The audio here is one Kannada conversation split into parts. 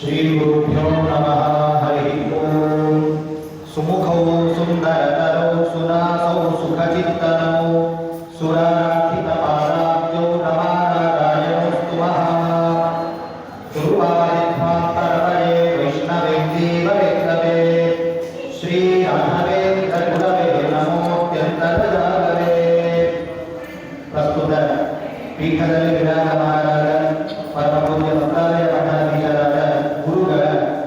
श्रीगुरुभ्यो नमः। हरि ओम। सुमुखौ सुंदरतरौ सुनासौ सुखचित्तनौ सुरार्थितपादाब्जौ नमानारायणोऽस्तु महः। गुरुवादिध्वान्तरतये वैष्णवे देववेत्तवे श्री राघवेन्द्र गुरवे नमोऽत्यन्तरजागवे। ಪ್ರಸ್ತುತ ಪೀಠದಲ್ಲಿ ವಿರಾಜಮಾನರಾದ ಪರಮ ಪೂಜ್ಯ ಮಂತ್ರಾಲಯ ಮಠಾಧೀಶರಾದ ಗುರುಗಳ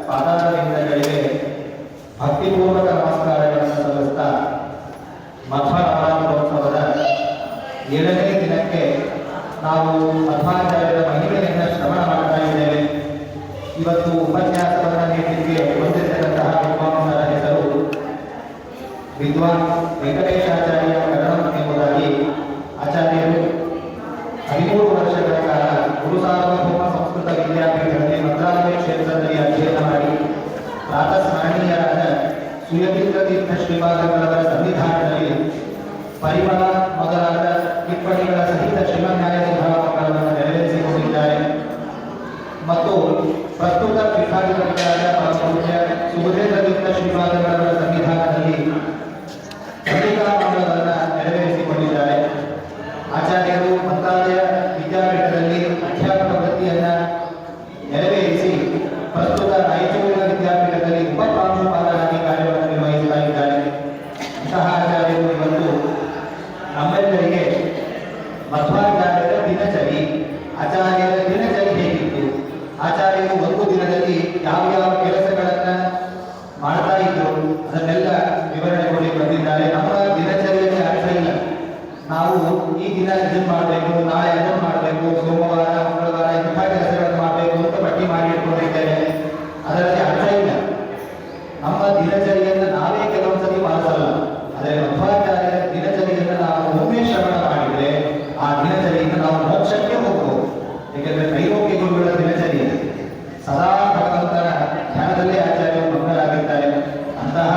ಪಾದಾರವಿಂದಗಳಿಗೆ ಭಕ್ತಿಪೂರ್ವಕ ನಮಸ್ಕಾರಗಳನ್ನು ಸಲ್ಲಿಸ್ತಾ ಮಧ್ವನವರಾತ್ರೋತ್ಸವದ 7ನೇ ದಿನಕ್ಕೆ ನಾವು ಮಧ್ವಾಚಾರ್ಯರ ಮಹಿಮೆಯನ್ನು ಶ್ರವಣ ಮಾಡ್ತಾ ಇದ್ದೇವೆ. ಇವತ್ತು ಉಪನ್ಯಾಸವನ್ನು ನೀಡಲಿಕ್ಕೆ ಬಂದಿರತಕ್ಕಂತಹ ವಿದ್ವಾಂಸರ ಹೆಸರು ವಿದ್ವಾನ್ ವೆಂಕಟೇಶಾಚಾರ್ಯ ಕರಣಂ ಎಂಬುದಾಗಿ. ಆಚಾರ್ಯರು 13 ವರ್ಷಗಳ ಕಾಲ ಗುರು ಸಾರ್ವಭೌಮ ಸಂಸ್ಕೃತ ವಿದ್ಯಾಪೀಠದಲ್ಲಿ ಮಂತ್ರಾಲಯ ಕ್ಷೇತ್ರದಲ್ಲಿ ಅಧ್ಯಯನ ಮಾಡಿ ಪ್ರಾತಸ್ಮರಣೀಯರಾದ ಸುಯತೀರ್ಥ ತೀರ್ಥ ಶ್ರೀಪಾದಗಳವರ ಸನ್ನಿಧಾನದಲ್ಲಿ ಪರಿಮಳ ಮೊದಲಾದ ಟಿಪ್ಪಣಿಗಳ ಸಹಿತ ಶ್ರೀಮನ್ಯಾಯ ಸಿದ್ಧಾಂತಗಳನ್ನು ನೆರವೇರಿಸಿಕೊಂಡಿದ್ದಾರೆ. ಮತ್ತು ಪ್ರಸ್ತುತ ಪೀಠಾಧಿಪತಿಯಾದ ಪರಮಪೂಜ್ಯ ಸುಬುಧೇಂದ್ರ ತೀರ್ಥ ಶ್ರೀಪಾದಗಳವರ ಸನ್ನಿಧಾನದಲ್ಲಿ ಸಂಹಿತಾಮಂಡಲವನ್ನು ನೆರವೇರಿಸಿಕೊಂಡಿದ್ದಾರೆ. ಆಚಾರ್ಯರು ಮಂತ್ರಾಲಯ ವಿದ್ಯಾಪೀಠದಲ್ಲಿ ಅಧ್ಯಾಪಕ ವೃತ್ತಿಯನ್ನು ನೆರವೇರಿಸಿ ಪ್ರಸ್ತುತ ರಾಯಚೂರಿನ ವಿದ್ಯಾಪೀಠದಲ್ಲಿ ಉಪಪ್ರಾಂಶುಪಾಲರಾಗಿ ಕಾರ್ಯವನ್ನು ನಿರ್ವಹಿಸ್ತಾ ಇದ್ದಾರೆ. ಇಂತಹ ಆಚಾರ್ಯರು ಇವತ್ತು ನಮ್ಮೆಲ್ಲರಿಗೆ ಮಧ್ವಾಚಾರ್ಯರ ದಿನಚರಿ, ಆಚಾರ್ಯರ ದಿನಚರಿ ಹೇಗಿತ್ತು, ಆಚಾರ್ಯರು ಒಂದು ದಿನದಲ್ಲಿ ಯಾವ ಕೆಲಸಗಳನ್ನು ಮಾಡ್ತಾ ಇದ್ರು ಅದನ್ನೆಲ್ಲ ವಿವರಣೆ ಕೊಡಿ ಬಂದಿದ್ದಾರೆ. ನಮ್ಮ ದಿನಚರಿಯಲ್ಲಿ ಅರ್ಥ ಇಲ್ಲ, ನಾವು ಈ ದಿನ ಇದನ್ನು ಮಾಡಬೇಕು, ನಾಳೆ ಅದನ್ನು ಮಾಡಬೇಕು, ಸೋಮವಾರ ಮಂಗಳವಾರ ಇಂಥ ಕೆಲಸಗಳನ್ನು ಮಾಡಬೇಕು ಅಂತ ಪಟ್ಟಿ ಮಾಡಿ ಇಟ್ಕೊಂಡಿದ್ದೇವೆ. ಅದರಲ್ಲಿ ಅರ್ಥ ಇಲ್ಲ. ನಮ್ಮ ದಿನಚರಿಯನ್ನು ನಾವೇ ಕೆಲವೊಂದ್ಸತಿ ಪಾಲಿಸಲ್ಲ. ಆದರೆ ಮಧ್ವಾಚಾರ್ಯರ ದಿನಚರಿಯನ್ನು ನಾವು ಒಮ್ಮೆ ಶ್ರವಣ ಮಾಡಿದರೆ ಆ ದಿನಚರಿಯಿಂದ ನಾವು ಮೋಕ್ಷಕ್ಕೆ ಹೋಗಬಹುದು. ಏಕೆಂದರೆ ತ್ರೈಲೋಕ್ಯ ಗುರುಗಳ ದಿನಚರಿ ಸದಾ ಭಗವಂತನ ಧ್ಯಾನದಲ್ಲೇ ಆಚಾರ್ಯರು ಮಗ್ನರಾಗಿದ್ದಾರೆ. ಅಂತಹ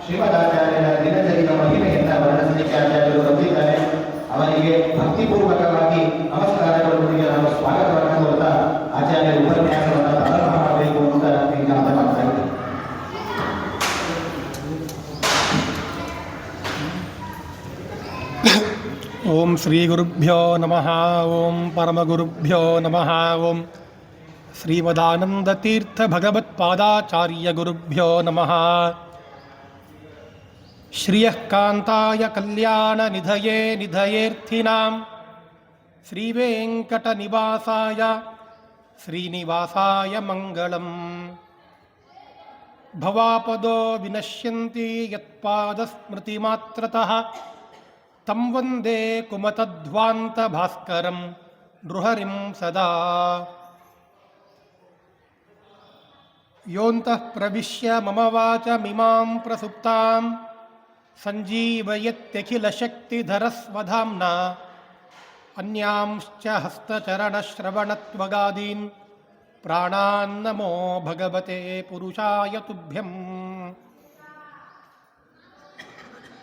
ಶ್ರೀಮದಾಚಾರ್ಯರ ದಿನಚರಿಯ ಮಹಿಮೆಯನ್ನು ವರ್ಣಿಸಲಿಕ್ಕೆ ಆಚಾರ್ಯರು ಬಂದಿದ್ದಾರೆ. ಅವರಿಗೆ ಭಕ್ತಿಪೂರ್ವಕವಾಗಿ ನಮಸ್ಕಾರಗಳೊಂದಿಗೆ ನಾವು ಸ್ವಾಗತವನ್ನು ಕೋರುತ್ತಾ ಆಚಾರ್ಯರ ಉಪನ್ಯಾಸವನ್ನು ಪ್ರಾರಂಭ ಮಾಡಬೇಕು ಅಂತ ವಿಜ್ಞಾಪನೆ ಮಾಡ್ತಾ ಇದ್ದೇವೆ. ಓಂ ಶ್ರೀ ಗುರುಭ್ಯೋ ನಮಃ. ಓಂ ಪರಮಗುರುಭ್ಯೋ ನಮಃ. ಓಂ ಶ್ರೀಮದಾನಂದತೀರ್ಥ ಭಗವತ್ಪಾದಾಚಾರ್ಯ ಗುರುಭ್ಯೋ ನಮಃ. ಶ್ರಿಯಃ ಕಾಂತಾಯ ಕಲ್ಯಾಣ ನಿಧಯೇ ನಿಧಯೇರ್ಥಿನಾಂ ಶ್ರೀವೇಂಕಟನಿವಾಸಾಯ ಶ್ರೀನಿವಾಸಾಯ ಮಂಗಳಂ. ಭವಾಪದೋ ವಿನಶ್ಯಂತಿ ಯತ್ಪಾದಸ್ಮೃತಿಮಾತ್ರತಃ ತಂ ವಂದೇ ಕುಮತಧ್ವಾಂತ ಭಾಸ್ಕರಂ ನೃಹರಿಂ ಸದಾ. ಯೋಂತಃ ಪ್ರವಿಶ್ಯ ಮಮ ವಾಚಮಿಮಾಂ ಪ್ರಸುಪ್ತಾಂ ಸಂಜೀವಯತ್ಯಖಿಲಶಕ್ತಿಧರಸ್ವಧಾಮ್ನಾ ಅನ್ಯಾಂಶ್ಚ ಹಸ್ತಚರಣಶ್ರವಣತ್ವಗಾದೀನ್ ಪ್ರಾಣಾನ್ನಮೋ ಭಗವತೆ ಪುರುಷಾಯ ತುಭ್ಯಂ.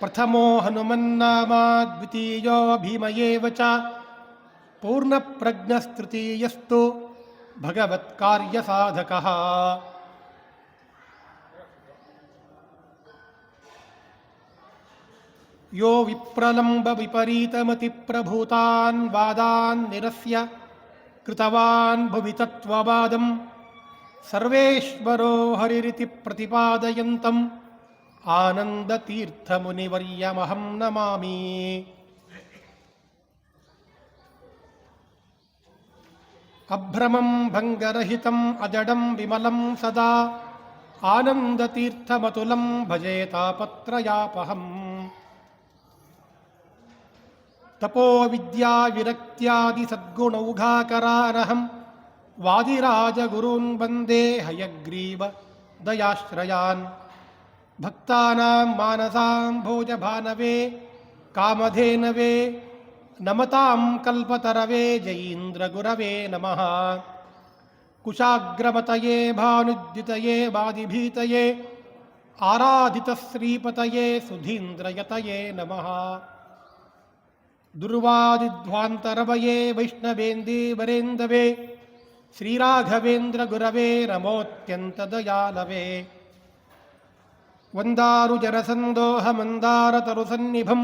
ಪ್ರಥಮೋ ಹನುಮನ್ನಾಮ ದ್ವಿತೀಯೋ ಭೀಮಯೇವ ಚ ಪೂರ್ಣಪ್ರಜ್ಞಸ್ತೃತೀಯಸ್ತು ಭಗವತ್ಕಾರ್ಯಸಾಧಕಃ. ಯೋ ವಿಪ್ರಲಂಬ ವಿಪರೀತಮತಿಪ್ರಭೂತಾನ್ ವಾದಾನ್ ನಿರಸ್ಯ ಕೃತವಾನ್ ಭುವಿ ತತ್ವವಾದಂ ಸರ್ವೇಶ್ವರೋ ಹರಿರಿತಿ ಪ್ರತಿಪಾದಯಂತಂ ಆನಂದತೀರ್ಥಮುನಿವರ್ಯಮಹಂ ನಮಾಮಿ. ಅಭ್ರಮಂ ಭಂಗರಹಿತಂ ಅಜಡಂ ವಿಮಲಂ ಸದಾ ಆನಂದತೀರ್ಥಮತುಲಂ ಭಜೆ ತಾಪತ್ರಯಾಪಹಂ. ತಪೋ ವಿದ್ಯಾ ವಿರಕ್ತ್ಯಾದಿ ಸದ್ಗುಣೌಘಾಕರಾನಹಂ ವಾದಿರಾಜಗುರೂನ್ ವಂದೇ ಹಯಗ್ರೀವ ದಯಾಶ್ರಯಾನ್. ಭಕ್ತಾನಾಂ ಮಾನಸಾಂ ಭೋಜಭಾನವೇ ಕಾಮಧೇನವೇ ನಮತಾಂ ಕಲ್ಪತರವೇ ಜಯೀಂದ್ರಗುರವೇ ನಮಃ. ಕುಶಾಗ್ರಮತಯೇ ಭಾನುದ್ಯುತಯೇ ವಾದಿಭೀತಯೇ ಆರಾಧಿತಶ್ರೀಪತಯೇ ಸುಧೀಂದ್ರಯತಯೇ ನಮಃ. ದುರ್ವಾದಿಧ್ವಾಂತರವಯೇ ವೈಷ್ಣವೇಂದೀವರೇಂದವೇ ಶ್ರೀರಾಘವೇಂದ್ರ ಗುರವೇ ನಮೋತ್ಯಂತ ದಯಾಲವೇ. ವಂದಾರು ಜನಸಂದೋಹ ಮಂದಾರ ತರು ಸನ್ನಿಭಂ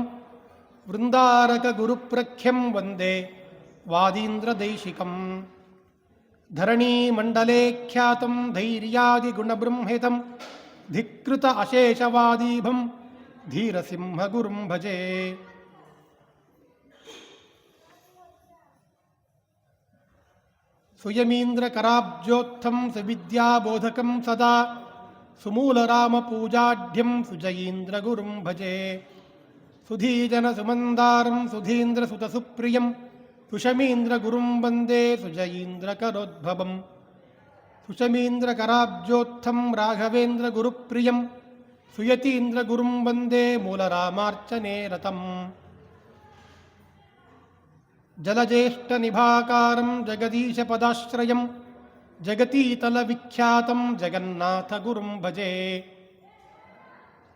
ವೃಂದಾರಕ ಗುರುಪ್ರಖ್ಯಂ ವಂದೇ ವಾದೀಂದ್ರ ದೈಶಿಕಂ. ಧರಣೀ ಮಂಡಲೇ ಖ್ಯಾತಂ ಧೈರ್ಯಾದಿ ಗುಣಬೃಂಹಿತಂ ಧಿಕ್ಕೃತ ಅಶೇಷವಾದೀಭಂ ಧೀರಸಿಂಹ ಗುರುಂ ಭಜೆ. ಸುಯಮೀಂದ್ರ ಕರಾಬ್ಜೋತ್ಥಂ ಸುವಿದ್ಯಾಬೋಧಕಂ ಸದಾ ಸುಮೂಲರಾಮ ಪೂಜಾಢ್ಯಂ ಸುಜಯೀಂದ್ರ ಗುರುಂ ಭಜೆ. ಸುಧೀಜನ ಸುಮಂದಾರಂ ಸುಧೀಂದ್ರ ಸುತ ಸುಪ್ರಿಯಂ ಸುಷಮೀಂದ್ರ ಗುರುಂ ವಂದೇ ಸುಜಯೀಂದ್ರ ಕರೋದ್ಭವಂ. ಸುಷಮೀಂದ್ರ ಕರಾಬ್ಜೋತ್ಥಂ ರಾಘವೇಂದ್ರ ಗುರುಪ್ರಿಯಂ ಸುಯತೀಂದ್ರ ಗುರುಂ ವಂದೇ ಮೂಲರಾಮಾರ್ಚನೆ ರತಂ. ಜಲಜ್ಯೇಷ್ಠ ನಿಭಾಕಾರಂ ಜಗದೀಶ ಪದಾಶ್ರಯಂ ಜಗತೀತಲ ವಿಖ್ಯಾತಂ ಜಗನ್ನಾಥ ಗುರುಂ ಭಜೆ.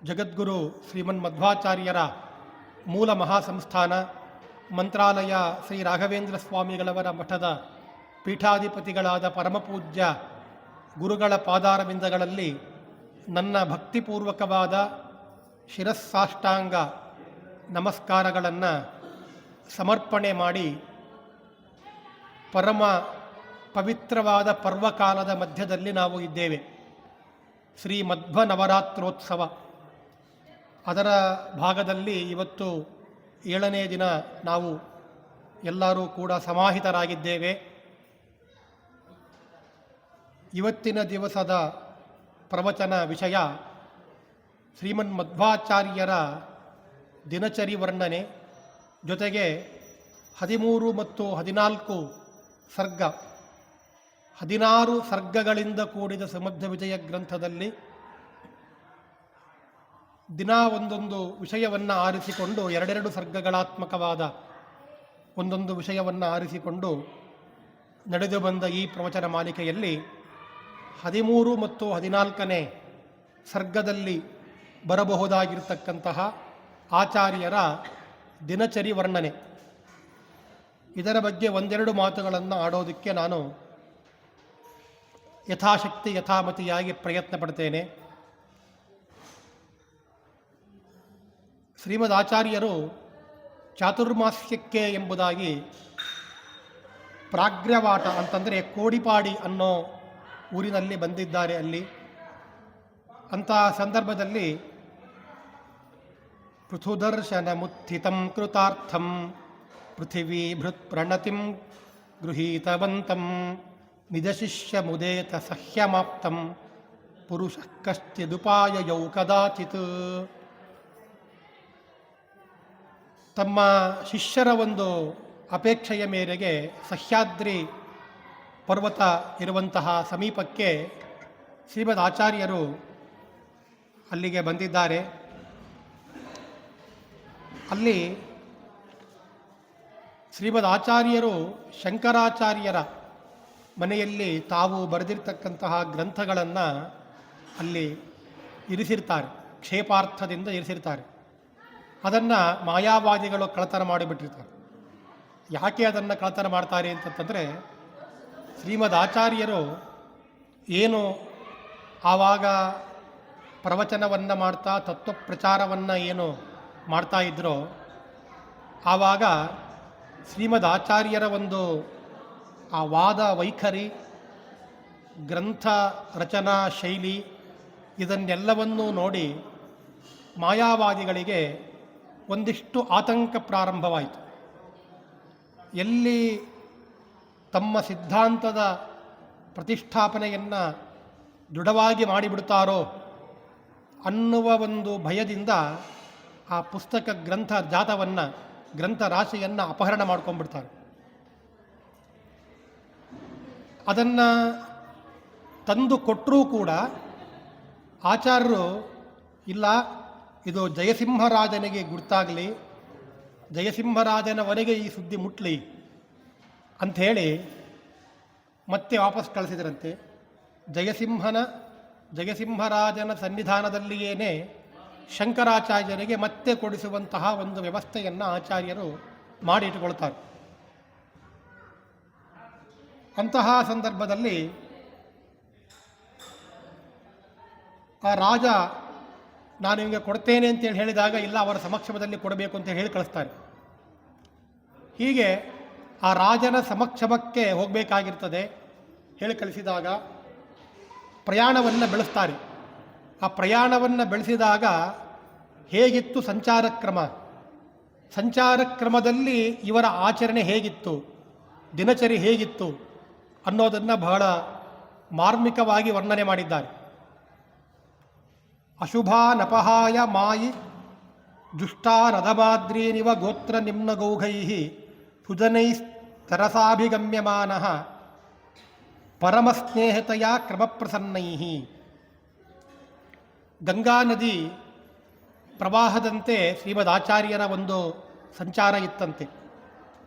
ಜಗದ್ಗುರು ಶ್ರೀಮನ್ ಮಧ್ವಾಚಾರ್ಯರ ಮೂಲ ಮಹಾಸಂಸ್ಥಾನ ಮಂತ್ರಾಲಯ ಶ್ರೀ ರಾಘವೇಂದ್ರ ಸ್ವಾಮಿಗಳವರ ಮಠದ ಪೀಠಾಧಿಪತಿಗಳಾದ ಪರಮಪೂಜ್ಯ ಗುರುಗಳ ಪಾದಾರವಿಂದಗಳಲ್ಲಿ ನನ್ನ ಭಕ್ತಿಪೂರ್ವಕವಾದ ಶಿರಸ್ಸಾಷ್ಟಾಂಗ ನಮಸ್ಕಾರಗಳನ್ನು ಸಮರ್ಪಣೆ ಮಾಡಿ, ಪರಮ ಪವಿತ್ರವಾದ ಪರ್ವಕಾಲದ ಮಧ್ಯದಲ್ಲಿ ನಾವು ಇದ್ದೇವೆ. ಶ್ರೀ ಮಧ್ವ ನವರಾತ್ರೋತ್ಸವ ಅದರ ಭಾಗದಲ್ಲಿ ಇವತ್ತು 7ನೇ ದಿನ ನಾವು ಎಲ್ಲರೂ ಕೂಡ ಸಮಾಹಿತರಾಗಿದ್ದೇವೆ. ಇವತ್ತಿನ ದಿವಸದ ಪ್ರವಚನ ವಿಷಯ ಶ್ರೀಮನ್ ಮಧ್ವಾಚಾರ್ಯರ ದಿನಚರಿ ವರ್ಣನೆ, ಜೊತೆಗೆ 13 ಮತ್ತು 14 ಸರ್ಗ, 16 ಸರ್ಗಗಳಿಂದ ಕೂಡಿದ ಸಮಗ್ರ ವಿಜಯ ಗ್ರಂಥದಲ್ಲಿ ದಿನ ಒಂದೊಂದು ವಿಷಯವನ್ನು ಆರಿಸಿಕೊಂಡು, 2 ಸರ್ಗಗಳಾತ್ಮಕವಾದ ಒಂದೊಂದು ವಿಷಯವನ್ನು ಆರಿಸಿಕೊಂಡು ನಡೆದು ಬಂದ ಈ ಪ್ರವಚನ ಮಾಲಿಕೆಯಲ್ಲಿ 13 ಮತ್ತು 14ನೇ ಸರ್ಗದಲ್ಲಿ ಬರಬಹುದಾಗಿರ್ತಕ್ಕಂತಹ ಆಚಾರ್ಯರ ದಿನಚರಿ ವರ್ಣನೆ, ಇದರ ಬಗ್ಗೆ ಒಂದೆರಡು ಮಾತುಗಳನ್ನು ಆಡೋದಕ್ಕೆ ನಾನು ಯಥಾಶಕ್ತಿ ಯಥಾಮತಿಯಾಗಿ ಪ್ರಯತ್ನ ಪಡ್ತೇನೆ. ಶ್ರೀಮದ್ ಆಚಾರ್ಯರು ಚಾತುರ್ಮಾಸ್ಯಕ್ಕೆ ಎಂಬುದಾಗಿ ಪ್ರಾಗ್ರ್ಯವಾಟ ಅಂತಂದರೆ ಕೋಡಿಪಾಡಿ ಅನ್ನೋ ಊರಿನಲ್ಲಿ ಬಂದಿದ್ದಾರೆ. ಅಲ್ಲಿ ಅಂತಹ ಸಂದರ್ಭದಲ್ಲಿ ಪೃಥುದರ್ಶನ ಮುತ್ಥಿತಂ ಕೃತಾರ್ಥಂ ಪೃಥಿವೀ ಭೃತ್ ಪ್ರಣತಿಂ ಗೃಹೀತವಂತಂ ನಿಜಶಿಷ್ಯ ಮುದೇತ ಸಹ್ಯಮಾಪ್ತಂ ಪುರುಷ ಕಶ್ಚಿದುಪಾಯಯೌ ಕದಾಚಿತ್. ತಮ್ಮ ಶಿಷ್ಯರ ಒಂದು ಅಪೇಕ್ಷೆಯ ಮೇರೆಗೆ ಸಹ್ಯಾದ್ರಿ ಪರ್ವತ ಇರುವಂತಹ ಸಮೀಪಕ್ಕೆ ಶ್ರೀಮದ್ ಆಚಾರ್ಯರು ಅಲ್ಲಿಗೆ ಬಂದಿದ್ದಾರೆ. ಅಲ್ಲಿ ಶ್ರೀಮದ್ ಆಚಾರ್ಯರು ಶಂಕರಾಚಾರ್ಯರ ಮನೆಯಲ್ಲಿ ತಾವು ಬರೆದಿರ್ತಕ್ಕಂತಹ ಗ್ರಂಥಗಳನ್ನು ಅಲ್ಲಿ ಇರಿಸಿರ್ತಾರೆ, ಕ್ಷೇಪಾರ್ಥದಿಂದ ಇರಿಸಿರ್ತಾರೆ. ಅದನ್ನು ಮಾಯಾವಾದಿಗಳು ಕಳ್ಳತನ ಮಾಡಿಬಿಟ್ಟಿರ್ತಾರೆ. ಯಾಕೆ ಅದನ್ನು ಕಳ್ಳತನ ಮಾಡ್ತಾರೆ ಅಂತಂದರೆ, ಶ್ರೀಮದ್ ಆಚಾರ್ಯರು ಏನು ಆವಾಗ ಪ್ರವಚನವನ್ನು ಮಾಡ್ತಾ ತತ್ವಪ್ರಚಾರವನ್ನು ಏನು ಮಾಡ್ತಾ ಇದ್ರೋ, ಆವಾಗ ಶ್ರೀಮದ್ ಆಚಾರ್ಯರ ಒಂದು ಆ ವಾದ ವೈಖರಿ, ಗ್ರಂಥ ರಚನಾ ಶೈಲಿ ಇದನ್ನೆಲ್ಲವನ್ನೂ ನೋಡಿ ಮಾಯಾವಾದಿಗಳಿಗೆ ಒಂದಿಷ್ಟು ಆತಂಕ ಪ್ರಾರಂಭವಾಯಿತು. ಎಲ್ಲಿ ತಮ್ಮ ಸಿದ್ಧಾಂತದ ಪ್ರತಿಷ್ಠಾಪನೆಯನ್ನು ದೃಢವಾಗಿ ಮಾಡಿಬಿಡ್ತಾರೋ ಅನ್ನುವ ಒಂದು ಭಯದಿಂದ ಆ ಪುಸ್ತಕ ಗ್ರಂಥ ಜಾತವನ್ನು, ಗ್ರಂಥ ರಾಶಿಯನ್ನು ಅಪಹರಣ ಮಾಡ್ಕೊಂಡ್ಬಿಡ್ತಾರೆ. ಅದನ್ನು ತಂದು ಕೊಟ್ಟರೂ ಕೂಡ ಆಚಾರ್ಯರು ಇಲ್ಲ, ಇದು ಜಯಸಿಂಹರಾಜನಿಗೆ ಗುರ್ತಾಗಲಿ, ಜಯಸಿಂಹರಾಜನವರೆಗೆ ಈ ಸುದ್ದಿ ಮುಟ್ಲಿ ಅಂಥೇಳಿ ಮತ್ತೆ ವಾಪಸ್ ಕಳಿಸಿದ್ರಂತೆ. ಜಯಸಿಂಹರಾಜನ ಸನ್ನಿಧಾನದಲ್ಲಿಯೇ ಶಂಕರಾಚಾರ್ಯರಿಗೆ ಮತ್ತೆ ಕೊಡಿಸುವಂತಹ ಒಂದು ವ್ಯವಸ್ಥೆಯನ್ನು ಆಚಾರ್ಯರು ಮಾಡಿಟ್ಟುಕೊಳ್ತಾರೆ. ಅಂತಹ ಸಂದರ್ಭದಲ್ಲಿ ಆ ರಾಜ ನಾನು ನಿಮಗೆ ಕೊಡ್ತೇನೆ ಅಂತೇಳಿ ಹೇಳಿದಾಗ ಇಲ್ಲ, ಅವರ ಸಮಕ್ಷಮದಲ್ಲಿ ಕೊಡಬೇಕು ಅಂತ ಹೇಳಿ ಕಳಿಸ್ತಾರೆ. ಹೀಗೆ ಆ ರಾಜನ ಸಮಕ್ಷಮಕ್ಕೆ ಹೋಗಬೇಕಾಗಿರ್ತದೆ. ಹೇಳಿ ಕಳಿಸಿದಾಗ ಪ್ರಯಾಣವನ್ನು ಬೆಳೆಸ್ತಾರೆ. ಆ ಪ್ರಯಾಣವನ್ನು ಬೆಳೆಸಿದಾಗ ಹೇಗಿತ್ತು ಸಂಚಾರ ಕ್ರಮ, ಸಂಚಾರ ಕ್ರಮದಲ್ಲಿ ಇವರ ಆಚರಣೆ ಹೇಗಿತ್ತು, ದಿನಚರಿ ಹೇಗಿತ್ತು ಅನ್ನೋದನ್ನು ಬಹಳ ಮಾರ್ಮಿಕವಾಗಿ ವರ್ಣನೆ ಮಾಡಿದ್ದಾರೆ. ಅಶುಭಾನಪಹಾಯ ಮಾಯಿ ಜುಷ್ಟಾನಧಮಾದ್ರೀನಿವ ಗೋತ್ರ ನಿಮ್ನಗೌಘೈ ಸುಜನೈಸ್ತರಸಾಭಿಗಮ್ಯಮಾನಃ ಪರಮಸ್ನೇಹತೆಯ ಕ್ರಮಪ್ರಸನ್ನೈ. ಗಂಗಾ ನದಿ ಪ್ರವಾಹದಂತೆ ಶ್ರೀಮದ್ ಆಚಾರ್ಯರ ಒಂದು ಸಂಚಾರ ಇತ್ತಂತೆ.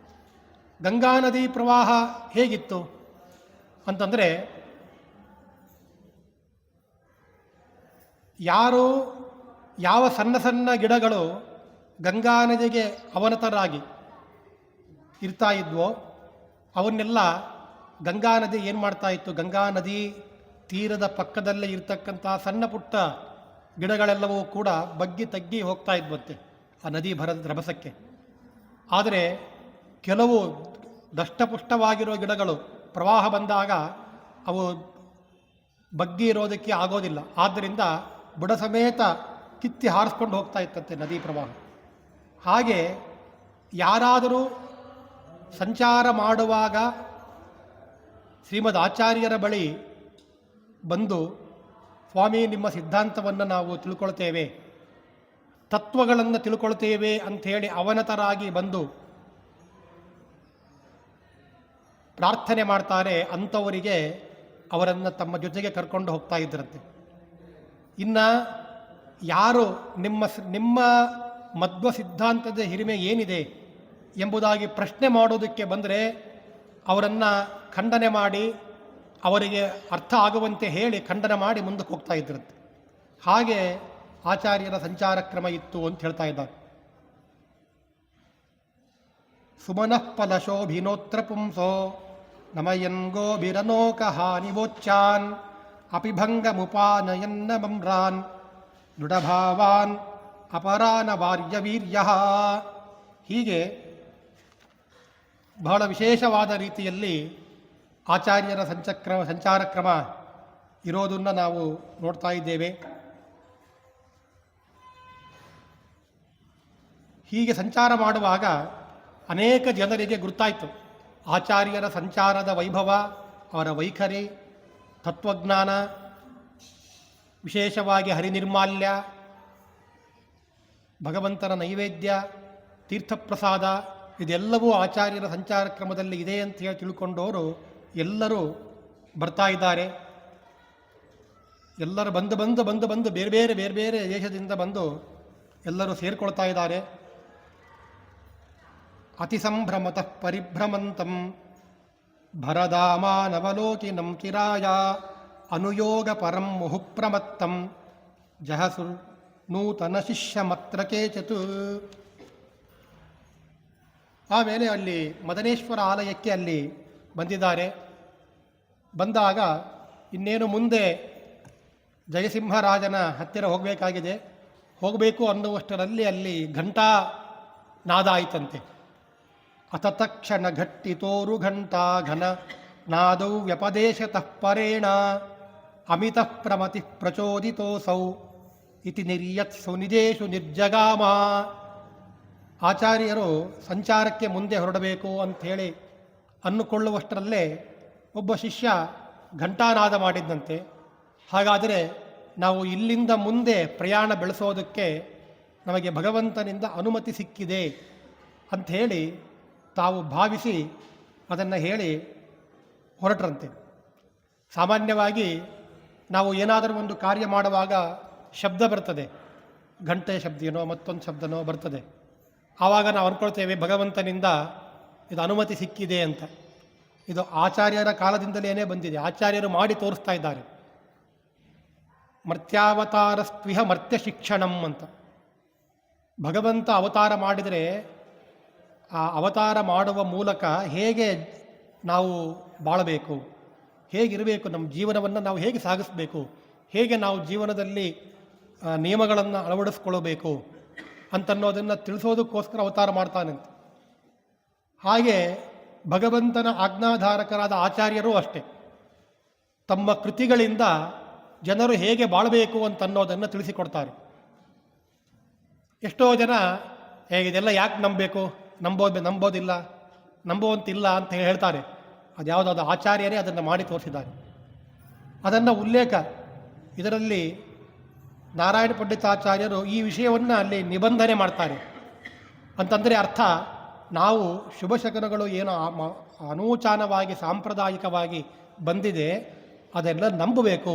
ಗಂಗಾ ನದಿ ಪ್ರವಾಹ ಹೇಗಿತ್ತು ಅಂತಂದರೆ, ಯಾರು ಯಾವ ಸಣ್ಣ ಸಣ್ಣ ಗಿಡಗಳು ಗಂಗಾ ನದಿಗೆ ಅವನತರಾಗಿ ಇರ್ತಾ ಇದ್ವೋ ಅವನ್ನೆಲ್ಲ ಗಂಗಾ ನದಿ ಏನು ಮಾಡ್ತಾ ಇತ್ತು, ಗಂಗಾ ನದಿ ತೀರದ ಪಕ್ಕದಲ್ಲೇ ಇರ್ತಕ್ಕಂಥ ಸಣ್ಣ ಪುಟ್ಟ ಗಿಡಗಳೆಲ್ಲವೂ ಕೂಡ ಬಗ್ಗಿ ತಗ್ಗಿ ಹೋಗ್ತಾ ಇದ್ವಂತೆ ಆ ನದಿ ರಭಸಕ್ಕೆ. ಆದರೆ ಕೆಲವು ದಷ್ಟಪುಷ್ಟವಾಗಿರೋ ಗಿಡಗಳು ಪ್ರವಾಹ ಬಂದಾಗ ಅವು ಬಗ್ಗಿ ಇರೋದಕ್ಕೆ ಆಗೋದಿಲ್ಲ. ಆದ್ದರಿಂದ ಬುಡ ಸಮೇತ ಕಿತ್ತಿ ಹಾರಿಸ್ಕೊಂಡು ಹೋಗ್ತಾ ಇತ್ತಂತೆ ನದಿ ಪ್ರವಾಹ. ಹಾಗೆ ಯಾರಾದರೂ ಸಂಚಾರ ಮಾಡುವಾಗ ಶ್ರೀಮದ್ ಆಚಾರ್ಯರ ಬಳಿ ಬಂದು, ಸ್ವಾಮಿ ನಿಮ್ಮ ಸಿದ್ಧಾಂತವನ್ನು ನಾವು ತಿಳ್ಕೊಳ್ತೇವೆ, ತತ್ವಗಳನ್ನು ತಿಳ್ಕೊಳ್ತೇವೆ ಅಂಥೇಳಿ ಅವನತರಾಗಿ ಬಂದು ಪ್ರಾರ್ಥನೆ ಮಾಡ್ತಾರೆ, ಅಂಥವರಿಗೆ ಅವರನ್ನು ತಮ್ಮ ಜೊತೆಗೆ ಕರ್ಕೊಂಡು ಹೋಗ್ತಾ ಇದ್ದರಂತೆ. ಇನ್ನು ಯಾರು ನಿಮ್ಮ ಮಧ್ವ ಸಿದ್ಧಾಂತದ ಹಿರಿಮೆ ಏನಿದೆ ಎಂಬುದಾಗಿ ಪ್ರಶ್ನೆ ಮಾಡೋದಕ್ಕೆ ಬಂದರೆ ಅವರನ್ನು ಖಂಡನೆ ಮಾಡಿ, ಅವರಿಗೆ ಅರ್ಥ ಆಗುವಂತೆ ಹೇಳಿ ಖಂಡನೆ ಮಾಡಿ ಮುಂದಕ್ಕೆ ಹೋಗ್ತಾ ಇದ್ದರಂತೆ. ಹಾಗೆ ಆಚಾರ್ಯರ ಸಂಚಾರ ಕ್ರಮ ಇತ್ತು ಅಂತ ಹೇಳ್ತಾ ಇದ್ದಾರೆ. ಸುಮನಃ ಫಲಶೋಭಿನೋತ್ರ ಪುಂಸೋ ನಮಯನ್ ಗೋಭಿರನೋಕ ಹಾನಿವೋಚ್ಚಾನ್ ಅಪಿಭಂಗಮುಪಾನಯನ್ನ ಮಮ್ರಾನ್ ದೃಢಭಾವಾನ್ ಅಪರಾನ ವಾರ್ಯವೀರ್ಯ. ಹೀಗೆ ಬಹಳ ವಿಶೇಷವಾದ ರೀತಿಯಲ್ಲಿ ಆಚಾರ್ಯರ ಸಂಚಾರ ಕ್ರಮ ಇರೋದನ್ನು ನಾವು ನೋಡ್ತಾ ಇದ್ದೇವೆ. ಹೀಗೆ ಸಂಚಾರ ಮಾಡುವಾಗ ಅನೇಕ ಜನರಿಗೆ ಗುರುತಾಯಿತು ಆಚಾರ್ಯರ ಸಂಚಾರದ ವೈಭವ, ಅವರ ವೈಖರಿ, ತತ್ವಜ್ಞಾನ, ವಿಶೇಷವಾಗಿ ಹರಿನಿರ್ಮಾಲ್ಯ, ಭಗವಂತನ ನೈವೇದ್ಯ, ತೀರ್ಥಪ್ರಸಾದ ಇದೆಲ್ಲವೂ ಆಚಾರ್ಯರ ಸಂಚಾರ ಕ್ರಮದಲ್ಲಿ ಇದೆ ಅಂತ ಹೇಳಿ ತಿಳ್ಕೊಂಡವರು ಎಲ್ಲರೂ ಬರ್ತಾ ಇದ್ದಾರೆ. ಎಲ್ಲರೂ ಬಂದು ಬೇರೆ ಬೇರೆ ದೇಶದಿಂದ ಬಂದು ಎಲ್ಲರೂ ಸೇರಿಕೊಳ್ತಾ ಇದ್ದಾರೆ. ಅತಿ ಸಂಭ್ರಮತಃ ಪರಿಭ್ರಮಂತಂ ಭರದಾಮಾನವಲೋಕಿನಂ ಚಿರಾಯ ಅನುಯೋಗ ಪರಂ ಮುಹುಪ್ರಮತ್ತಂ ಜಹಸು ನೂತನ ಶಿಷ್ಯಮತ್ರ ಕೇಚತು. ಆಮೇಲೆ ಅಲ್ಲಿ ಮದನೇಶ್ವರ ಆಲಯಕ್ಕೆ ಅಲ್ಲಿ ಬಂದಿದ್ದಾರೆ. ಬಂದಾಗ ಇನ್ನೇನು ಮುಂದೆ ಜಯಸಿಂಹರಾಜನ ಹತ್ತಿರ ಹೋಗಬೇಕಾಗಿದೆ. ಹೋಗಬೇಕು ಅನ್ನುವಷ್ಟರಲ್ಲಿ ಅಲ್ಲಿ ಘಂಟಾ ನಾದ ಆಯಿತಂತೆ. ಅತತಕ್ಷಣ ಘಟ್ಟಿತೋರು ಘಂಟಾ ಘನ ನಾದೌ ವ್ಯಪದೇಶತಃ ಪರೇಣ ಅಮಿತಃ ಪ್ರಮತಿ ಪ್ರಚೋದಿತೋಸೌ ಇತಿ ನಿರ್ಯತ್ಸು ನಿಜೇಶು ನಿರ್ಜಗಾಮ. ಆಚಾರ್ಯರು ಸಂಚಾರಕ್ಕೆ ಮುಂದೆ ಹೊರಡಬೇಕು ಅಂಥೇಳಿ ಅನ್ನುಕೊಳ್ಳುವಷ್ಟರಲ್ಲೇ ಒಬ್ಬ ಶಿಷ್ಯ ಘಂಟಾನಾದ ಮಾಡಿದ್ದಂತೆ. ಹಾಗಾದರೆ ನಾವು ಇಲ್ಲಿಂದ ಮುಂದೆ ಪ್ರಯಾಣ ಬೆಳೆಸೋದಕ್ಕೆ ನಮಗೆ ಭಗವಂತನಿಂದ ಅನುಮತಿ ಸಿಕ್ಕಿದೆ ಅಂಥೇಳಿ ತಾವು ಭಾವಿಸಿ ಅದನ್ನು ಹೇಳಿ ಹೊರಟ್ರಂತೆ. ಸಾಮಾನ್ಯವಾಗಿ ನಾವು ಏನಾದರೂ ಒಂದು ಕಾರ್ಯ ಮಾಡುವಾಗ ಶಬ್ದ ಬರ್ತದೆ, ಗಂಟೆ ಶಬ್ದನೋ ಮತ್ತೊಂದು ಶಬ್ದನೋ ಬರ್ತದೆ. ಆವಾಗ ನಾವು ಅಂದ್ಕೊಳ್ತೇವೆ ಭಗವಂತನಿಂದ ಇದು ಅನುಮತಿ ಸಿಕ್ಕಿದೆ ಅಂತ. ಇದು ಆಚಾರ್ಯರ ಕಾಲದಿಂದಲೇ ಬಂದಿದೆ, ಆಚಾರ್ಯರು ಮಾಡಿ ತೋರಿಸ್ತಾ ಇದ್ದಾರೆ. ಮರ್ತ್ಯಾವತಾರಸ್ತ್ವಿಹ ಮರ್ತ್ಯ ಶಿಕ್ಷಣಂ ಅಂತ. ಭಗವಂತ ಅವತಾರ ಮಾಡಿದರೆ ಆ ಅವತಾರ ಮಾಡುವ ಮೂಲಕ ಹೇಗೆ ನಾವು ಬಾಳಬೇಕು, ಹೇಗಿರಬೇಕು, ನಮ್ಮ ಜೀವನವನ್ನು ನಾವು ಹೇಗೆ ಸಾಗಿಸಬೇಕು, ಹೇಗೆ ನಾವು ಜೀವನದಲ್ಲಿ ನಿಯಮಗಳನ್ನು ಅಳವಡಿಸ್ಕೊಳ್ಳಬೇಕು ಅಂತನ್ನೋದನ್ನು ತಿಳಿಸೋದಕ್ಕೋಸ್ಕರ ಅವತಾರ ಮಾಡ್ತಾನಂತೆ. ಹಾಗೆ ಭಗವಂತನ ಆಜ್ಞಾಧಾರಕರಾದ ಆಚಾರ್ಯರೂ ಅಷ್ಟೇ, ತಮ್ಮ ಕೃತಿಗಳಿಂದ ಜನರು ಹೇಗೆ ಬಾಳಬೇಕು ಅಂತನ್ನೋದನ್ನು ತಿಳಿಸಿಕೊಡ್ತಾರೆ. ಎಷ್ಟೋ ಜನ ಇದೆಲ್ಲ ಯಾಕೆ ನಂಬಬೇಕು, ನಂಬೋದಿಲ್ಲ, ನಂಬುವಂತಿಲ್ಲ ಅಂತ ಹೇಳ್ತಾರೆ. ಅದ್ಯಾವುದಾದ ಆಚಾರ್ಯರೇ ಅದನ್ನು ಮಾಡಿ ತೋರಿಸಿದ್ದಾರೆ. ಅದನ್ನು ಉಲ್ಲೇಖ ಇದರಲ್ಲಿ ನಾರಾಯಣ ಪಂಡಿತಾಚಾರ್ಯರು ಈ ವಿಷಯವನ್ನು ಅಲ್ಲಿ ನಿಬಂಧನೆ ಮಾಡ್ತಾರೆ. ಅಂತಂದರೆ ಅರ್ಥ, ನಾವು ಶುಭ ಶಕನಗಳು ಏನು ಅನೂಚಾನವಾಗಿ ಸಾಂಪ್ರದಾಯಿಕವಾಗಿ ಬಂದಿದೆ ಅದೆಲ್ಲ ನಂಬಬೇಕು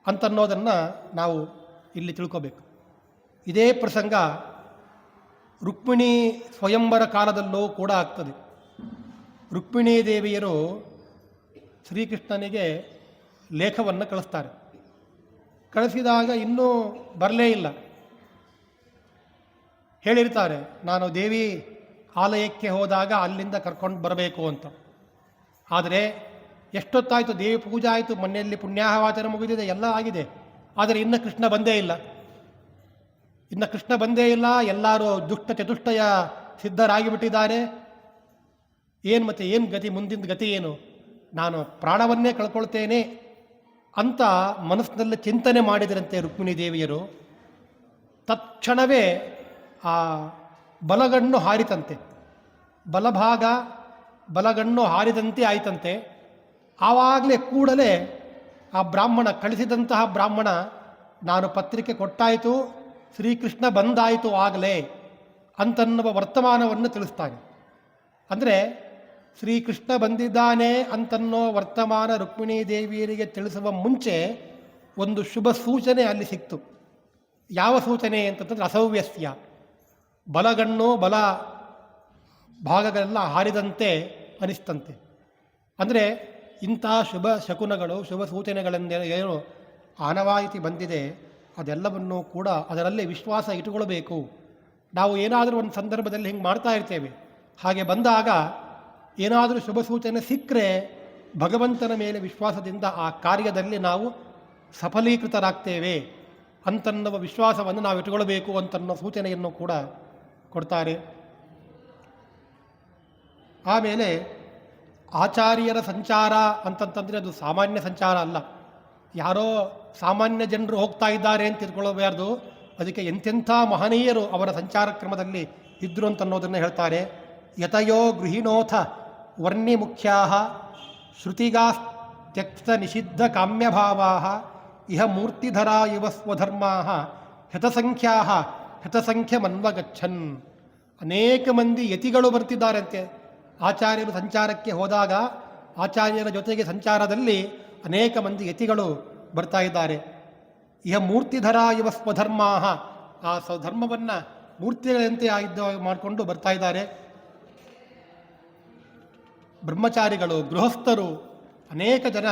ಅಂತನ್ನೋದನ್ನು ನಾವು ಇಲ್ಲಿ ತಿಳ್ಕೋಬೇಕು. ಇದೇ ಪ್ರಸಂಗ ರುಕ್ಮಿಣಿ ಸ್ವಯಂವರ ಕಾಲದಲ್ಲೂ ಕೂಡ ಆಗ್ತದೆ. ರುಕ್ಮಿಣೀ ದೇವಿಯರು ಶ್ರೀಕೃಷ್ಣನಿಗೆ ಲೇಖವನ್ನು ಕಳಿಸ್ತಾರೆ. ಕಳಿಸಿದಾಗ ಇನ್ನೂ ಬರಲೇ ಇಲ್ಲ. ಹೇಳಿರ್ತಾರೆ, ನಾನು ದೇವಿ ಆಲಯಕ್ಕೆ ಹೋದಾಗ ಅಲ್ಲಿಂದ ಕರ್ಕೊಂಡು ಬರಬೇಕು ಅಂತ. ಆದರೆ ಎಷ್ಟೊತ್ತಾಯಿತು, ದೇವಿ ಪೂಜೆ ಆಯಿತು, ಮನೆಯಲ್ಲಿ ಪುಣ್ಯಾಹವಾಚನ ಮುಗಿದಿದೆ, ಎಲ್ಲ ಆಗಿದೆ, ಆದರೆ ಇನ್ನು ಕೃಷ್ಣ ಬಂದೇ ಇಲ್ಲ. ಎಲ್ಲರೂ ದುಷ್ಟ ಚತುಷ್ಟಯ ಸಿದ್ಧರಾಗಿಬಿಟ್ಟಿದ್ದಾರೆ. ಏನು ಗತಿ, ಮುಂದಿನ ಗತಿ ಏನು, ನಾನು ಪ್ರಾಣವನ್ನೇ ಕಳ್ಕೊಳ್ತೇನೆ ಅಂತ ಮನಸ್ಸಿನಲ್ಲಿ ಚಿಂತನೆ ಮಾಡಿದರಂತೆ ರುಕ್ಮಿಣೀ ದೇವಿಯರು. ತತ್ಕ್ಷಣವೇ ಆ ಬಲಗಣ್ಣು ಹಾರಿತಂತೆ, ಬಲಗಣ್ಣು ಹಾರಿದಂತೆ ಆಯಿತಂತೆ. ಆವಾಗಲೇ ಕೂಡಲೇ ಆ ಬ್ರಾಹ್ಮಣ, ಕಳಿಸಿದಂತಹ ಬ್ರಾಹ್ಮಣ, ನಾನು ಪತ್ರಿಕೆ ಕೊಟ್ಟಾಯಿತು, ಶ್ರೀಕೃಷ್ಣ ಬಂದಾಯಿತು ಆಗಲೇ ಅಂತನ್ನುವ ವರ್ತಮಾನವನ್ನು ತಿಳಿಸ್ತಾನೆ. ಅಂದರೆ ಶ್ರೀಕೃಷ್ಣ ಬಂದಿದ್ದಾನೆ ಅಂತನ್ನೋ ವರ್ತಮಾನ ರುಕ್ಮಿಣೀ ದೇವಿಯರಿಗೆ ತಿಳಿಸುವ ಮುಂಚೆ ಒಂದು ಶುಭ ಸೂಚನೆ ಅಲ್ಲಿ ಸಿಕ್ತು. ಯಾವ ಸೂಚನೆ ಅಂತಂದರೆ ಅಸೌವ್ಯಸ್ಯ, ಬಲಗಣ್ಣು ಬಲ ಭಾಗಗಳೆಲ್ಲ ಹಾರಿದಂತೆ ಅನಿಸ್ತಂತೆ. ಅಂದರೆ ಇಂಥ ಶುಭ ಶಕುನಗಳು, ಶುಭ ಸೂಚನೆಗಳೆಂದರೆ ಏನು ಆನವಾಯಿತಿ ಬಂದಿದೆ, ಅದೆಲ್ಲವನ್ನೂ ಕೂಡ ಅದರಲ್ಲಿ ವಿಶ್ವಾಸ ಇಟ್ಟುಕೊಳ್ಬೇಕು. ನಾವು ಏನಾದರೂ ಒಂದು ಸಂದರ್ಭದಲ್ಲಿ ಹಿಂಗೆ ಮಾಡ್ತಾ ಇರ್ತೇವೆ, ಹಾಗೆ ಬಂದಾಗ ಏನಾದರೂ ಶುಭ ಸೂಚನೆ ಸಿಕ್ಕರೆ ಭಗವಂತನ ಮೇಲೆ ವಿಶ್ವಾಸದಿಂದ ಆ ಕಾರ್ಯದಲ್ಲಿ ನಾವು ಸಫಲೀಕೃತರಾಗ್ತೇವೆ ಅಂತನ್ನುವ ವಿಶ್ವಾಸವನ್ನು ನಾವು ಇಟ್ಟುಕೊಳ್ಬೇಕು ಅಂತನ್ನೋ ಸೂಚನೆಯನ್ನು ಕೂಡ ಕೊಡ್ತಾರೆ. ಆಮೇಲೆ ಆಚಾರ್ಯರ ಸಂಚಾರ ಅಂತಂತಂದರೆ ಅದು ಸಾಮಾನ್ಯ ಸಂಚಾರ ಅಲ್ಲ, ಯಾರೋ ಸಾಮಾನ್ಯ ಜನರು ಹೋಗ್ತಾ ಇದ್ದಾರೆ ಅಂತ ತಿಳ್ಕೊಳ್ಳಬಾರ್ದು. ಅದಕ್ಕೆ ಎಂತೆಂಥ ಮಹನೀಯರು ಅವರ ಸಂಚಾರ ಕ್ರಮದಲ್ಲಿ ಇದ್ರು ಅಂತನ್ನೋದನ್ನು ಹೇಳ್ತಾರೆ. ಯತಯೋ ಗೃಹಿಣೋಥ ವರ್ಣಿ ಮುಖ್ಯಾ ಶ್ರುತಿಗಾಸ್ತ್ಯಕ್ತ ನಿಷಿದ್ಧ ಕಾಮ್ಯಭಾವಾ ಇಹ ಮೂರ್ತಿಧರಾ ಇವ ಸ್ವಧರ್ಮಾ ಶತಸಂಖ್ಯಮನ್ವಗಚ್ಚನ್. ಅನೇಕ ಮಂದಿ ಯತಿಗಳು ಬರ್ತಿದ್ದಾರಂತೆ. ಆಚಾರ್ಯರು ಸಂಚಾರಕ್ಕೆ ಹೋದಾಗ ಆಚಾರ್ಯರ ಜೊತೆಗೆ ಸಂಚಾರದಲ್ಲಿ ಅನೇಕ ಮಂದಿ ಯತಿಗಳು ಬರ್ತಾ ಇದ್ದಾರೆ. ಇಹ ಮೂರ್ತಿಧರ ಇವ ಸ್ವಧರ್ಮಾ, ಆ ಸ್ವಧರ್ಮವನ್ನು ಮೂರ್ತಿಗಳಂತೆ ಮಾಡಿಕೊಂಡು ಬರ್ತಾ ಇದ್ದಾರೆ. ಬ್ರಹ್ಮಚಾರಿಗಳು, ಗೃಹಸ್ಥರು, ಅನೇಕ ಜನ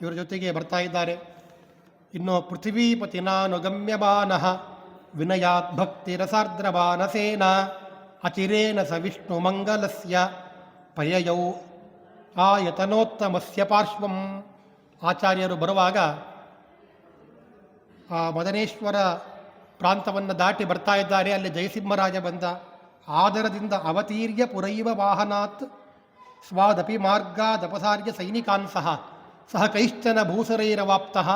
ಇವರ ಜೊತೆಗೆ ಬರ್ತಾ ಇದ್ದಾರೆ. ಇನ್ನು ಪೃಥ್ವೀಪತಿನಾನುಗಮ್ಯಮಾನಃ ವಿನಯಾತ್ ಭಕ್ತಿರಸಾರ್ದ್ರಮಾನಸೇನ ಅಚಿರೇನ ಸ ವಿಷ್ಣು ಮಂಗಲಸ್ಯ ಪರ್ಯಯೌ ಆಯತನೋತ್ತಮಸ್ಯ ಪಾರ್ಶ್ವಂ. ಆಚಾರ್ಯರು ಬರುವಾಗ ಆ ಮದನೇಶ್ವರ ಪ್ರಾಂತವನ್ನು ದಾಟಿ ಬರ್ತಾ ಇದ್ದಾರೆ. ಅಲ್ಲಿ ಜಯಸಿಂಹರಾಜ ಬಂದ. ಆದರದಿಂದ ಅವತೀರ್ಯ ಪುರೈವ ವಾಹನಾತ್ ಸ್ವಾದಪಿ ಮಾರ್ಗಾದಪಸಾರ್ಯ ಸೈನಿಕಾನ್ ಸಹ ಕೈಶ್ಚನ ಭೂಸರೈರವಾಪ್ತಃ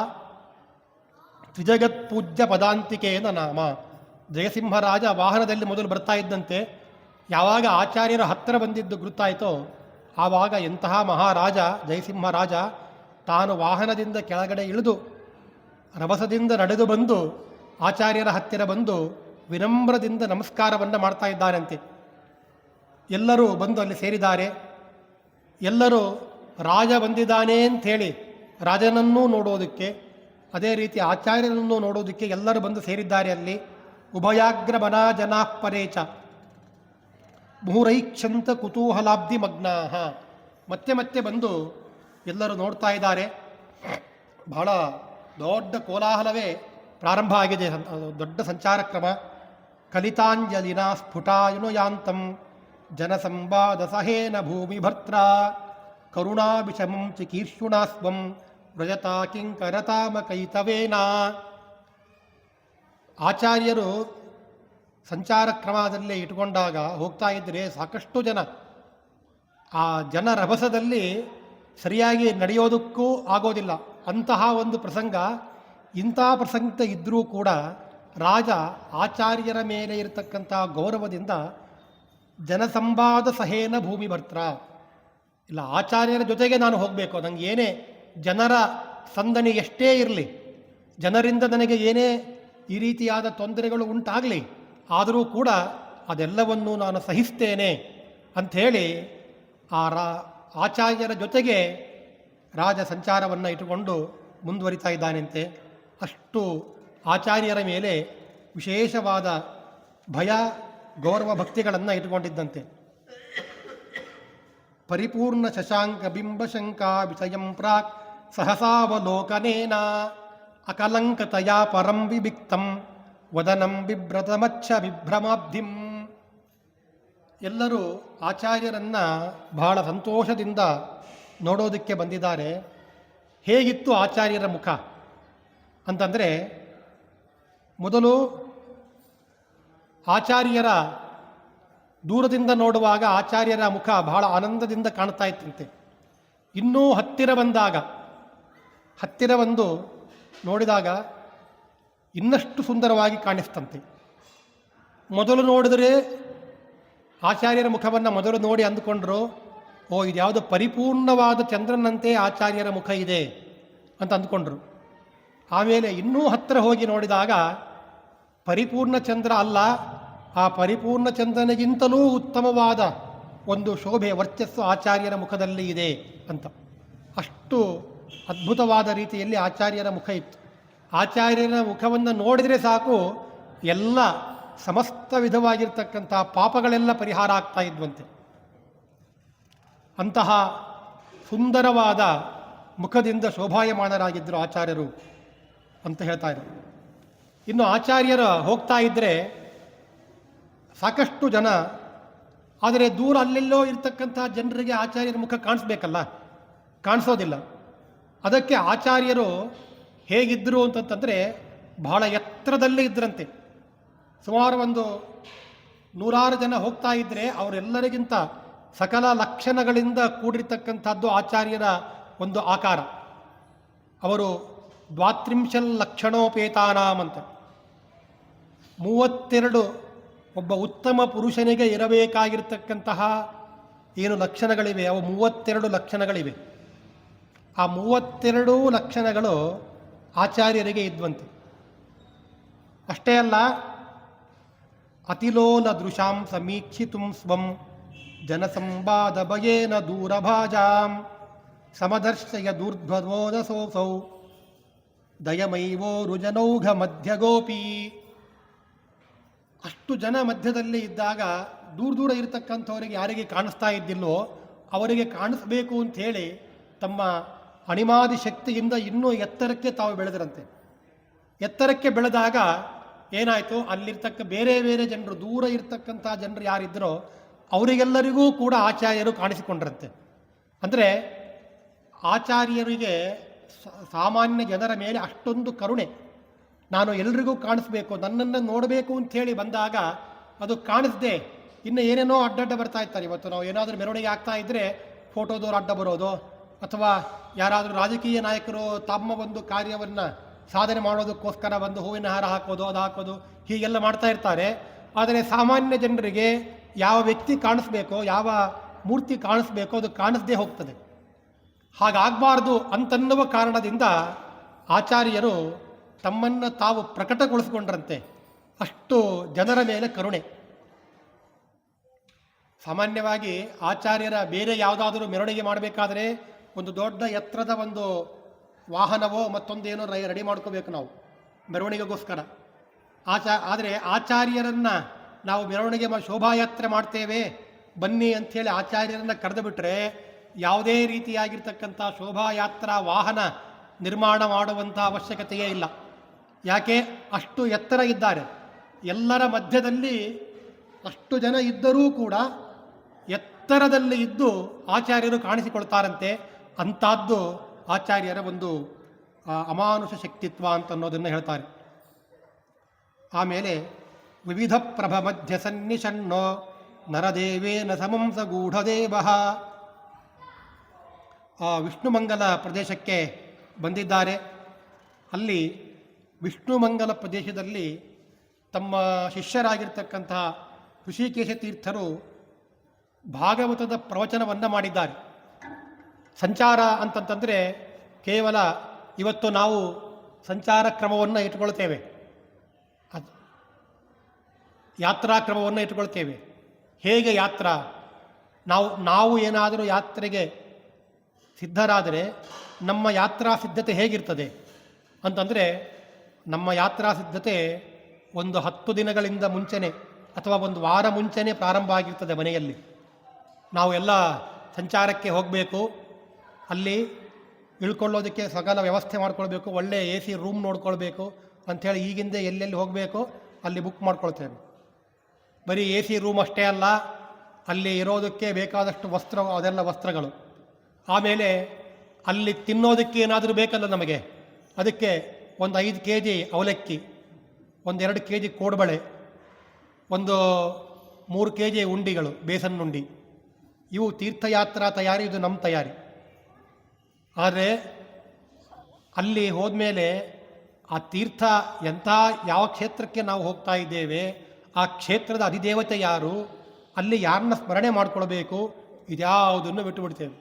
ತ್ರಿಜಗತ್ಪೂಜ್ಯ ಪದಾಂತಿಕೇನ ನಾಮ. ಜಯಸಿಂಹರಾಜ ವಾಹನದಲ್ಲಿ ಮೊದಲು ಬರ್ತಾ ಇದ್ದಂತೆ ಯಾವಾಗ ಆಚಾರ್ಯರ ಹತ್ತಿರ ಬಂದಿದ್ದು ಗುರುತಾಯಿತೋ ಆವಾಗ ಎಂತಹ ಮಹಾರಾಜ ಜಯಸಿಂಹರಾಜ ತಾನು ವಾಹನದಿಂದ ಕೆಳಗಡೆ ಇಳಿದು ರಭಸದಿಂದ ನಡೆದು ಬಂದು ಆಚಾರ್ಯರ ಹತ್ತಿರ ಬಂದು ವಿನಮ್ರದಿಂದ ನಮಸ್ಕಾರವನ್ನು ಮಾಡ್ತಾ ಇದ್ದಾರಂತೆ. ಎಲ್ಲರೂ ಬಂದು ಅಲ್ಲಿ ಸೇರಿದ್ದಾರೆ. ಎಲ್ಲರೂ ರಾಜ ಬಂದಿದ್ದಾನೆ ಅಂಥೇಳಿ ರಾಜನನ್ನೂ ನೋಡೋದಕ್ಕೆ, ಅದೇ ರೀತಿ ಆಚಾರ್ಯರನ್ನು ನೋಡೋದಕ್ಕೆ ಎಲ್ಲರೂ ಬಂದು ಸೇರಿದ್ದಾರೆ. ಅಲ್ಲಿ ಉಭಯಾಗ್ರ ಮನಾ ಜನಾ ಪರೇಚ ಮುಹುರೈಕ್ಷಂತ ಕುತೂಹಲಾಬ್ಧಿ ಮಗ್ನಾಹ. ಮತ್ತೆ ಬಂದು ಎಲ್ಲರೂ ನೋಡ್ತಾ ಇದ್ದಾರೆ. ಬಹಳ ದೊಡ್ಡ ಕೋಲಾಹಲವೇ ಪ್ರಾರಂಭ ಆಗಿದೆ, ದೊಡ್ಡ ಸಂಚಾರ ಕ್ರಮ. ಕಲಿತಾಂಜಲಿನ ಸ್ಫುಟಾಯುನುಯಾಂತಂ ಜನಸಂವಾದ ಸಹೇನ ಭೂಮಿ ಭರ್ತ್ರ ಕರುಣಾಭಿಷಮಂ ಚಿಕೀರ್ಷುಣಾಸ್ವಂ ವ್ರಜತಾ ಕಿಂಕರತಾಮಕೈತವೇನ. ಆಚಾರ್ಯರು ಸಂಚಾರ ಕ್ರಮದಲ್ಲಿ ಇಟ್ಕೊಂಡಾಗ ಹೋಗ್ತಾ ಇದ್ದರೆ ಸಾಕಷ್ಟು ಜನ ಆ ಜನರಭಸದಲ್ಲಿ ಸರಿಯಾಗಿ ನಡೆಯೋದಕ್ಕೂ ಆಗೋದಿಲ್ಲ. ಅಂತಹ ಒಂದು ಪ್ರಸಂಗ, ಇಂಥ ಪ್ರಸಂಗ ಇದ್ದರೂ ಕೂಡ ರಾಜ ಆಚಾರ್ಯರ ಮೇಲೆ ಇರತಕ್ಕಂಥ ಗೌರವದಿಂದ ಜನಸಂವಾದ ಸಹೇನ ಭೂಮಿ ಭರ್ತ್ರ, ಇಲ್ಲ ಆಚಾರ್ಯರ ಜೊತೆಗೆ ನಾನು ಹೋಗಬೇಕು, ನನಗೆ ಏನೇ ಜನರ ಸಂದಣಿ ಎಷ್ಟೇ ಇರಲಿ, ಜನರಿಂದ ನನಗೆ ಏನೇ ಈ ರೀತಿಯಾದ ತೊಂದರೆಗಳು ಉಂಟಾಗಲಿ, ಆದರೂ ಕೂಡ ಅದೆಲ್ಲವನ್ನೂ ನಾನು ಸಹಿಸ್ತೇನೆ ಅಂಥೇಳಿ ಆಚಾರ್ಯರ ಜೊತೆಗೆ ರಾಜ ಸಂಚಾರವನ್ನು ಇಟ್ಟುಕೊಂಡು ಮುಂದುವರಿತಾ ಇದ್ದಾನಂತೆ. ಅಷ್ಟು ಆಚಾರ್ಯರ ಮೇಲೆ ವಿಶೇಷವಾದ ಭಯ, ಗೌರವ, ಭಕ್ತಿಗಳನ್ನು ಇಟ್ಟುಕೊಂಡಿದ್ದಂತೆ. ಪರಿಪೂರ್ಣ ಶಶಾಂಕ ಬಿಂಬಶಂಕಾ ವಿಷಯಂ ಪ್ರಾಕ್ ಸಹಸಾವಲೋಕನೇನ ಅಕಲಂಕತೆಯ ಪರಂ ವಿಭಿಕ್ತಂ ವದನಂ ಬಿಭ್ರತಮಚ್ಚ ವಿಭ್ರಮಾಬ್ಧಿಂ. ಎಲ್ಲರೂ ಆಚಾರ್ಯರನ್ನು ಬಹಳ ಸಂತೋಷದಿಂದ ನೋಡೋದಕ್ಕೆ ಬಂದಿದ್ದಾರೆ. ಹೇಗಿತ್ತು ಆಚಾರ್ಯರ ಮುಖ ಅಂತಂದರೆ, ಮೊದಲು ಆಚಾರ್ಯರ ದೂರದಿಂದ ನೋಡುವಾಗ ಆಚಾರ್ಯರ ಮುಖ ಬಹಳ ಆನಂದದಿಂದ ಕಾಣ್ತಾ ಇತ್ತಂತೆ. ಇನ್ನೂ ಹತ್ತಿರ ಬಂದು ನೋಡಿದಾಗ ಇನ್ನಷ್ಟು ಸುಂದರವಾಗಿ ಕಾಣಿಸ್ತಂತೆ. ಮೊದಲು ನೋಡಿದರೆ ಆಚಾರ್ಯರ ಮುಖವನ್ನು ಮೊದಲು ನೋಡಿ ಅಂದುಕೊಂಡ್ರು, ಓ ಇದ್ಯಾವುದು ಪರಿಪೂರ್ಣವಾದ ಚಂದ್ರನಂತೆ ಆಚಾರ್ಯರ ಮುಖ ಇದೆ ಅಂತ ಅಂದ್ಕೊಂಡ್ರು. ಆಮೇಲೆ ಇನ್ನೂ ಹತ್ತಿರ ಹೋಗಿ ನೋಡಿದಾಗ ಪರಿಪೂರ್ಣ ಚಂದ್ರ ಅಲ್ಲ, ಆ ಪರಿಪೂರ್ಣ ಚಂದ್ರನಿಗಿಂತಲೂ ಉತ್ತಮವಾದ ಒಂದು ಶೋಭೆ, ವರ್ಚಸ್ಸು ಆಚಾರ್ಯರ ಮುಖದಲ್ಲಿ ಇದೆ ಅಂತ. ಅಷ್ಟು ಅದ್ಭುತವಾದ ರೀತಿಯಲ್ಲಿ ಆಚಾರ್ಯರ ಮುಖ ಇತ್ತು. ಆಚಾರ್ಯರ ಮುಖವನ್ನು ನೋಡಿದರೆ ಸಾಕು ಎಲ್ಲ ಸಮಸ್ತ ವಿಧವಾಗಿರ್ತಕ್ಕಂಥ ಪಾಪಗಳೆಲ್ಲ ಪರಿಹಾರ ಆಗ್ತಾ ಇದ್ವಂತೆ. ಅಂತಹ ಸುಂದರವಾದ ಮುಖದಿಂದ ಶೋಭಾಯಮಾನರಾಗಿದ್ದರು ಆಚಾರ್ಯರು ಅಂತ ಹೇಳ್ತಾ ಇದ್ರು. ಇನ್ನು ಆಚಾರ್ಯರು ಹೋಗ್ತಾ ಇದ್ದರೆ ಸಾಕಷ್ಟು ಜನ, ಆದರೆ ದೂರ ಅಲ್ಲೆಲ್ಲೋ ಇರ್ತಕ್ಕಂಥ ಜನರಿಗೆ ಆಚಾರ್ಯರ ಮುಖ ಕಾಣಿಸ್ಬೇಕಲ್ಲ, ಕಾಣಿಸೋದಿಲ್ಲ. ಅದಕ್ಕೆ ಆಚಾರ್ಯರು ಹೇಗಿದ್ದರು ಅಂತಂತಂದರೆ ಬಹಳ ಎತ್ತರದಲ್ಲೇ ಇದ್ದರಂತೆ. ಸುಮಾರು ಒಂದು 100 ಜನ ಹೋಗ್ತಾ ಇದ್ದರೆ ಅವರೆಲ್ಲರಿಗಿಂತ ಸಕಲ ಲಕ್ಷಣಗಳಿಂದ ಕೂಡಿರ್ತಕ್ಕಂಥದ್ದು ಆಚಾರ್ಯರ ಒಂದು ಆಕಾರ. ಅವರು 32 ಲಕ್ಷಣೋಪೇತಾನಾಮ್ ಅಂತ, 32 ಒಬ್ಬ ಉತ್ತಮ ಪುರುಷನಿಗೆ ಇರಬೇಕಾಗಿರ್ತಕ್ಕಂತಹ ಏನು ಲಕ್ಷಣಗಳಿವೆ, ಅವು 32 ಲಕ್ಷಣಗಳಿವೆ. ಆ 32 ಲಕ್ಷಣಗಳು ಆಚಾರ್ಯರಿಗೆ ಇದ್ವಂತೆ. ಅಷ್ಟೇ ಅಲ್ಲ, ಅತಿಲೋಲ ದೃಶಾಂ ಸಮೀಕ್ಷಿತುಂ ಸ್ವಂ ಜನಸಂವಾದ ಭಯೇನ ದೂರಭಾಜಾಂ ಸಮದರ್ಶಯ ದೂರ್ಧ್ವೋದಸೋಸೌ ದಯಮೈವೋ ರುಜನೌಘ ಮಧ್ಯಗೋಪಿ. ಅಷ್ಟು ಜನ ಮಧ್ಯದಲ್ಲಿ ಇದ್ದಾಗ ದೂರ ಇರತಕ್ಕಂಥವರಿಗೆ ಯಾರಿಗೆ ಕಾಣಿಸ್ತಾ ಇದ್ದಿಲ್ಲೋ ಅವರಿಗೆ ಕಾಣಿಸ್ಬೇಕು ಅಂಥೇಳಿ ತಮ್ಮ ಅಣಿಮಾದಿ ಶಕ್ತಿಯಿಂದ ಇನ್ನೂ ಎತ್ತರಕ್ಕೆ ತಾವು ಬೆಳೆದರಂತೆ. ಎತ್ತರಕ್ಕೆ ಬೆಳೆದಾಗ ಏನಾಯಿತು, ಅಲ್ಲಿರ್ತಕ್ಕ ಬೇರೆ ಬೇರೆ ಜನರು, ದೂರ ಇರ್ತಕ್ಕಂಥ ಜನರು ಯಾರಿದ್ದರೋ ಅವರಿಗೆಲ್ಲರಿಗೂ ಕೂಡ ಆಚಾರ್ಯರು ಕಾಣಿಸಿಕೊಂಡ್ರಂತೆ. ಅಂದರೆ ಆಚಾರ್ಯರಿಗೆ ಸಾಮಾನ್ಯ ಜನರ ಮೇಲೆ ಅಷ್ಟೊಂದು ಕರುಣೆ. ನಾನು ಎಲ್ರಿಗೂ ಕಾಣಿಸ್ಬೇಕು, ನನ್ನನ್ನು ನೋಡಬೇಕು ಅಂಥೇಳಿ ಬಂದಾಗ ಅದು ಕಾಣಿಸ್ದೆ ಇನ್ನು ಏನೇನೋ ಅಡ್ಡಡ್ಡ ಬರ್ತಾ ಇರ್ತಾರೆ. ಇವತ್ತು ನಾವು ಏನಾದರೂ ಮೆರವಣಿಗೆ ಆಗ್ತಾ ಇದ್ದರೆ ಫೋಟೋದವ್ರು ಅಡ್ಡ ಬರೋದು, ಅಥವಾ ಯಾರಾದರೂ ರಾಜಕೀಯ ನಾಯಕರು ತಮ್ಮ ಒಂದು ಕಾರ್ಯವನ್ನು ಸಾಧನೆ ಮಾಡೋದಕ್ಕೋಸ್ಕರ ಒಂದು ಹೂವಿನ ಹಾರ ಹಾಕೋದು, ಅದು ಹಾಕೋದು, ಹೀಗೆಲ್ಲ ಮಾಡ್ತಾ ಇರ್ತಾರೆ. ಆದರೆ ಸಾಮಾನ್ಯ ಜನರಿಗೆ ಯಾವ ವ್ಯಕ್ತಿ ಕಾಣಿಸ್ಬೇಕೋ, ಯಾವ ಮೂರ್ತಿ ಕಾಣಿಸ್ಬೇಕೋ ಅದು ಕಾಣಿಸ್ದೇ ಹೋಗ್ತದೆ. ಹಾಗಾಗಬಾರ್ದು ಅಂತನ್ನುವ ಕಾರಣದಿಂದ ಆಚಾರ್ಯರು ತಮ್ಮನ್ನು ತಾವು ಪ್ರಕಟಗೊಳಿಸಿಕೊಂಡ್ರಂತೆ. ಅಷ್ಟು ಜನರ ಮೇಲೆ ಕರುಣೆ. ಸಾಮಾನ್ಯವಾಗಿ ಆಚಾರ್ಯರ ಬೇರೆ ಯಾವುದಾದರೂ ಮೆರವಣಿಗೆ ಮಾಡಬೇಕಾದ್ರೆ ಒಂದು ದೊಡ್ಡ ಎತ್ತರದ ಒಂದು ವಾಹನವೋ ಮತ್ತೊಂದೇನೋ ರೆಡಿ ಮಾಡ್ಕೋಬೇಕು ನಾವು ಮೆರವಣಿಗೆಗೋಸ್ಕರ. ಆದರೆ ಆಚಾರ್ಯರನ್ನು ನಾವು ಮೆರವಣಿಗೆ ಶೋಭಾಯಾತ್ರೆ ಮಾಡ್ತೇವೆ ಬನ್ನಿ ಅಂಥೇಳಿ ಆಚಾರ್ಯರನ್ನು ಕರೆದು ಬಿಟ್ಟರೆ ಯಾವುದೇ ರೀತಿಯಾಗಿರ್ತಕ್ಕಂಥ ಶೋಭಾಯಾತ್ರಾ ವಾಹನ ನಿರ್ಮಾಣ ಮಾಡುವಂಥ ಅವಶ್ಯಕತೆಯೇ ಇಲ್ಲ. ಯಾಕೆ, ಅಷ್ಟು ಎತ್ತರ ಇದ್ದಾರೆ. ಎಲ್ಲರ ಮಧ್ಯದಲ್ಲಿ ಅಷ್ಟು ಜನ ಇದ್ದರೂ ಕೂಡ ಎತ್ತರದಲ್ಲಿ ಇದ್ದು ಆಚಾರ್ಯರು ಕಾಣಿಸಿಕೊಳ್ತಾರಂತೆ. ಅಂಥದ್ದು ಆಚಾರ್ಯರ ಒಂದು ಅಮಾನುಷ ಶಕ್ತಿತ್ವ ಅಂತ ಅನ್ನೋದನ್ನು ಹೇಳ್ತಾರೆ. ಆಮೇಲೆ ವಿವಿಧ ಪ್ರಭ ಮಧ್ಯ ಸನ್ನಿಷಣ್ಣೋ ನರದೇವೇನ ಸಮಂಸ ಗೂಢದೇವ. ವಿಷ್ಣುಮಂಗಲ ಪ್ರದೇಶಕ್ಕೆ ಬಂದಿದ್ದಾರೆ. ಅಲ್ಲಿ ವಿಷ್ಣುಮಂಗಲ ಪ್ರದೇಶದಲ್ಲಿ ತಮ್ಮ ಶಿಷ್ಯರಾಗಿರ್ತಕ್ಕಂತಹ ಋಷಿಕೇಶ ತೀರ್ಥರು ಭಾಗವತದ ಪ್ರವಚನವನ್ನು ಮಾಡಿದ್ದಾರೆ. ಸಂಚಾರ ಅಂತಂತಂದರೆ ಕೇವಲ ಇವತ್ತು ನಾವು ಸಂಚಾರ ಕ್ರಮವನ್ನು ಇಟ್ಕೊಳ್ತೇವೆ, ಯಾತ್ರಾ ಕ್ರಮವನ್ನು ಇಟ್ಕೊಳ್ತೇವೆ. ಹೇಗೆ ಯಾತ್ರಾ? ನಾವು ಏನಾದರೂ ಯಾತ್ರೆಗೆ ಸಿದ್ಧರಾದರೆ ನಮ್ಮ ಯಾತ್ರಾ ಸಿದ್ಧತೆ ಹೇಗಿರ್ತದೆ ಅಂತಂದರೆ, ನಮ್ಮ ಯಾತ್ರಾ ಸಿದ್ಧತೆ ಒಂದು 10 ದಿನಗಳಿಂದ ಮುಂಚೆನೇ ಅಥವಾ ಒಂದು ವಾರ ಮುಂಚೆನೇ ಪ್ರಾರಂಭ ಆಗಿರ್ತದೆ. ಮನೆಯಲ್ಲಿ ನಾವು ಎಲ್ಲ ಸಂಚಾರಕ್ಕೆ ಹೋಗಬೇಕು, ಅಲ್ಲಿ ಇಳ್ಕೊಳ್ಳೋದಕ್ಕೆ ಸಕಲ ವ್ಯವಸ್ಥೆ ಮಾಡ್ಕೊಳ್ಬೇಕು, ಒಳ್ಳೆ AC ರೂಮ್ ನೋಡ್ಕೊಳ್ಬೇಕು ಅಂಥೇಳಿ ಈಗಿಂದ ಎಲ್ಲೆಲ್ಲಿ ಹೋಗಬೇಕು ಅಲ್ಲಿ ಬುಕ್ ಮಾಡ್ಕೊಳ್ತೇವೆ. ಬರೀ AC ರೂಮ್ ಅಷ್ಟೇ ಅಲ್ಲ, ಅಲ್ಲಿ ಇರೋದಕ್ಕೆ ಬೇಕಾದಷ್ಟು ಅದೆಲ್ಲ ವಸ್ತ್ರಗಳು. ಆಮೇಲೆ ಅಲ್ಲಿ ತಿನ್ನೋದಕ್ಕೆ ಏನಾದರೂ ಬೇಕಲ್ಲ ನಮಗೆ, ಅದಕ್ಕೆ ಒಂದು 5 kg ಅವಲಕ್ಕಿ, ಒಂದು 2 kg ಕೋಡ್ಬಳೆ, ಒಂದು 3 kg ಉಂಡಿಗಳು, ಬೇಸನ್ ಉಂಡಿ. ಇವು ತೀರ್ಥಯಾತ್ರಾ ತಯಾರಿ, ಇದು ನಮ್ಮ ತಯಾರಿ. ಆದರೆ ಅಲ್ಲಿ ಹೋದ್ಮೇಲೆ ಆ ತೀರ್ಥ ಯಾವ ಕ್ಷೇತ್ರಕ್ಕೆ ನಾವು ಹೋಗ್ತಾ ಇದ್ದೇವೆ, ಆ ಕ್ಷೇತ್ರದ ಅಧಿದೇವತೆ ಯಾರು, ಅಲ್ಲಿ ಯಾರನ್ನ ಸ್ಮರಣೆ ಮಾಡ್ಕೊಳ್ಬೇಕು, ಇದ್ಯಾವುದನ್ನು ಬಿಟ್ಟುಬಿಡ್ತೇವೆ.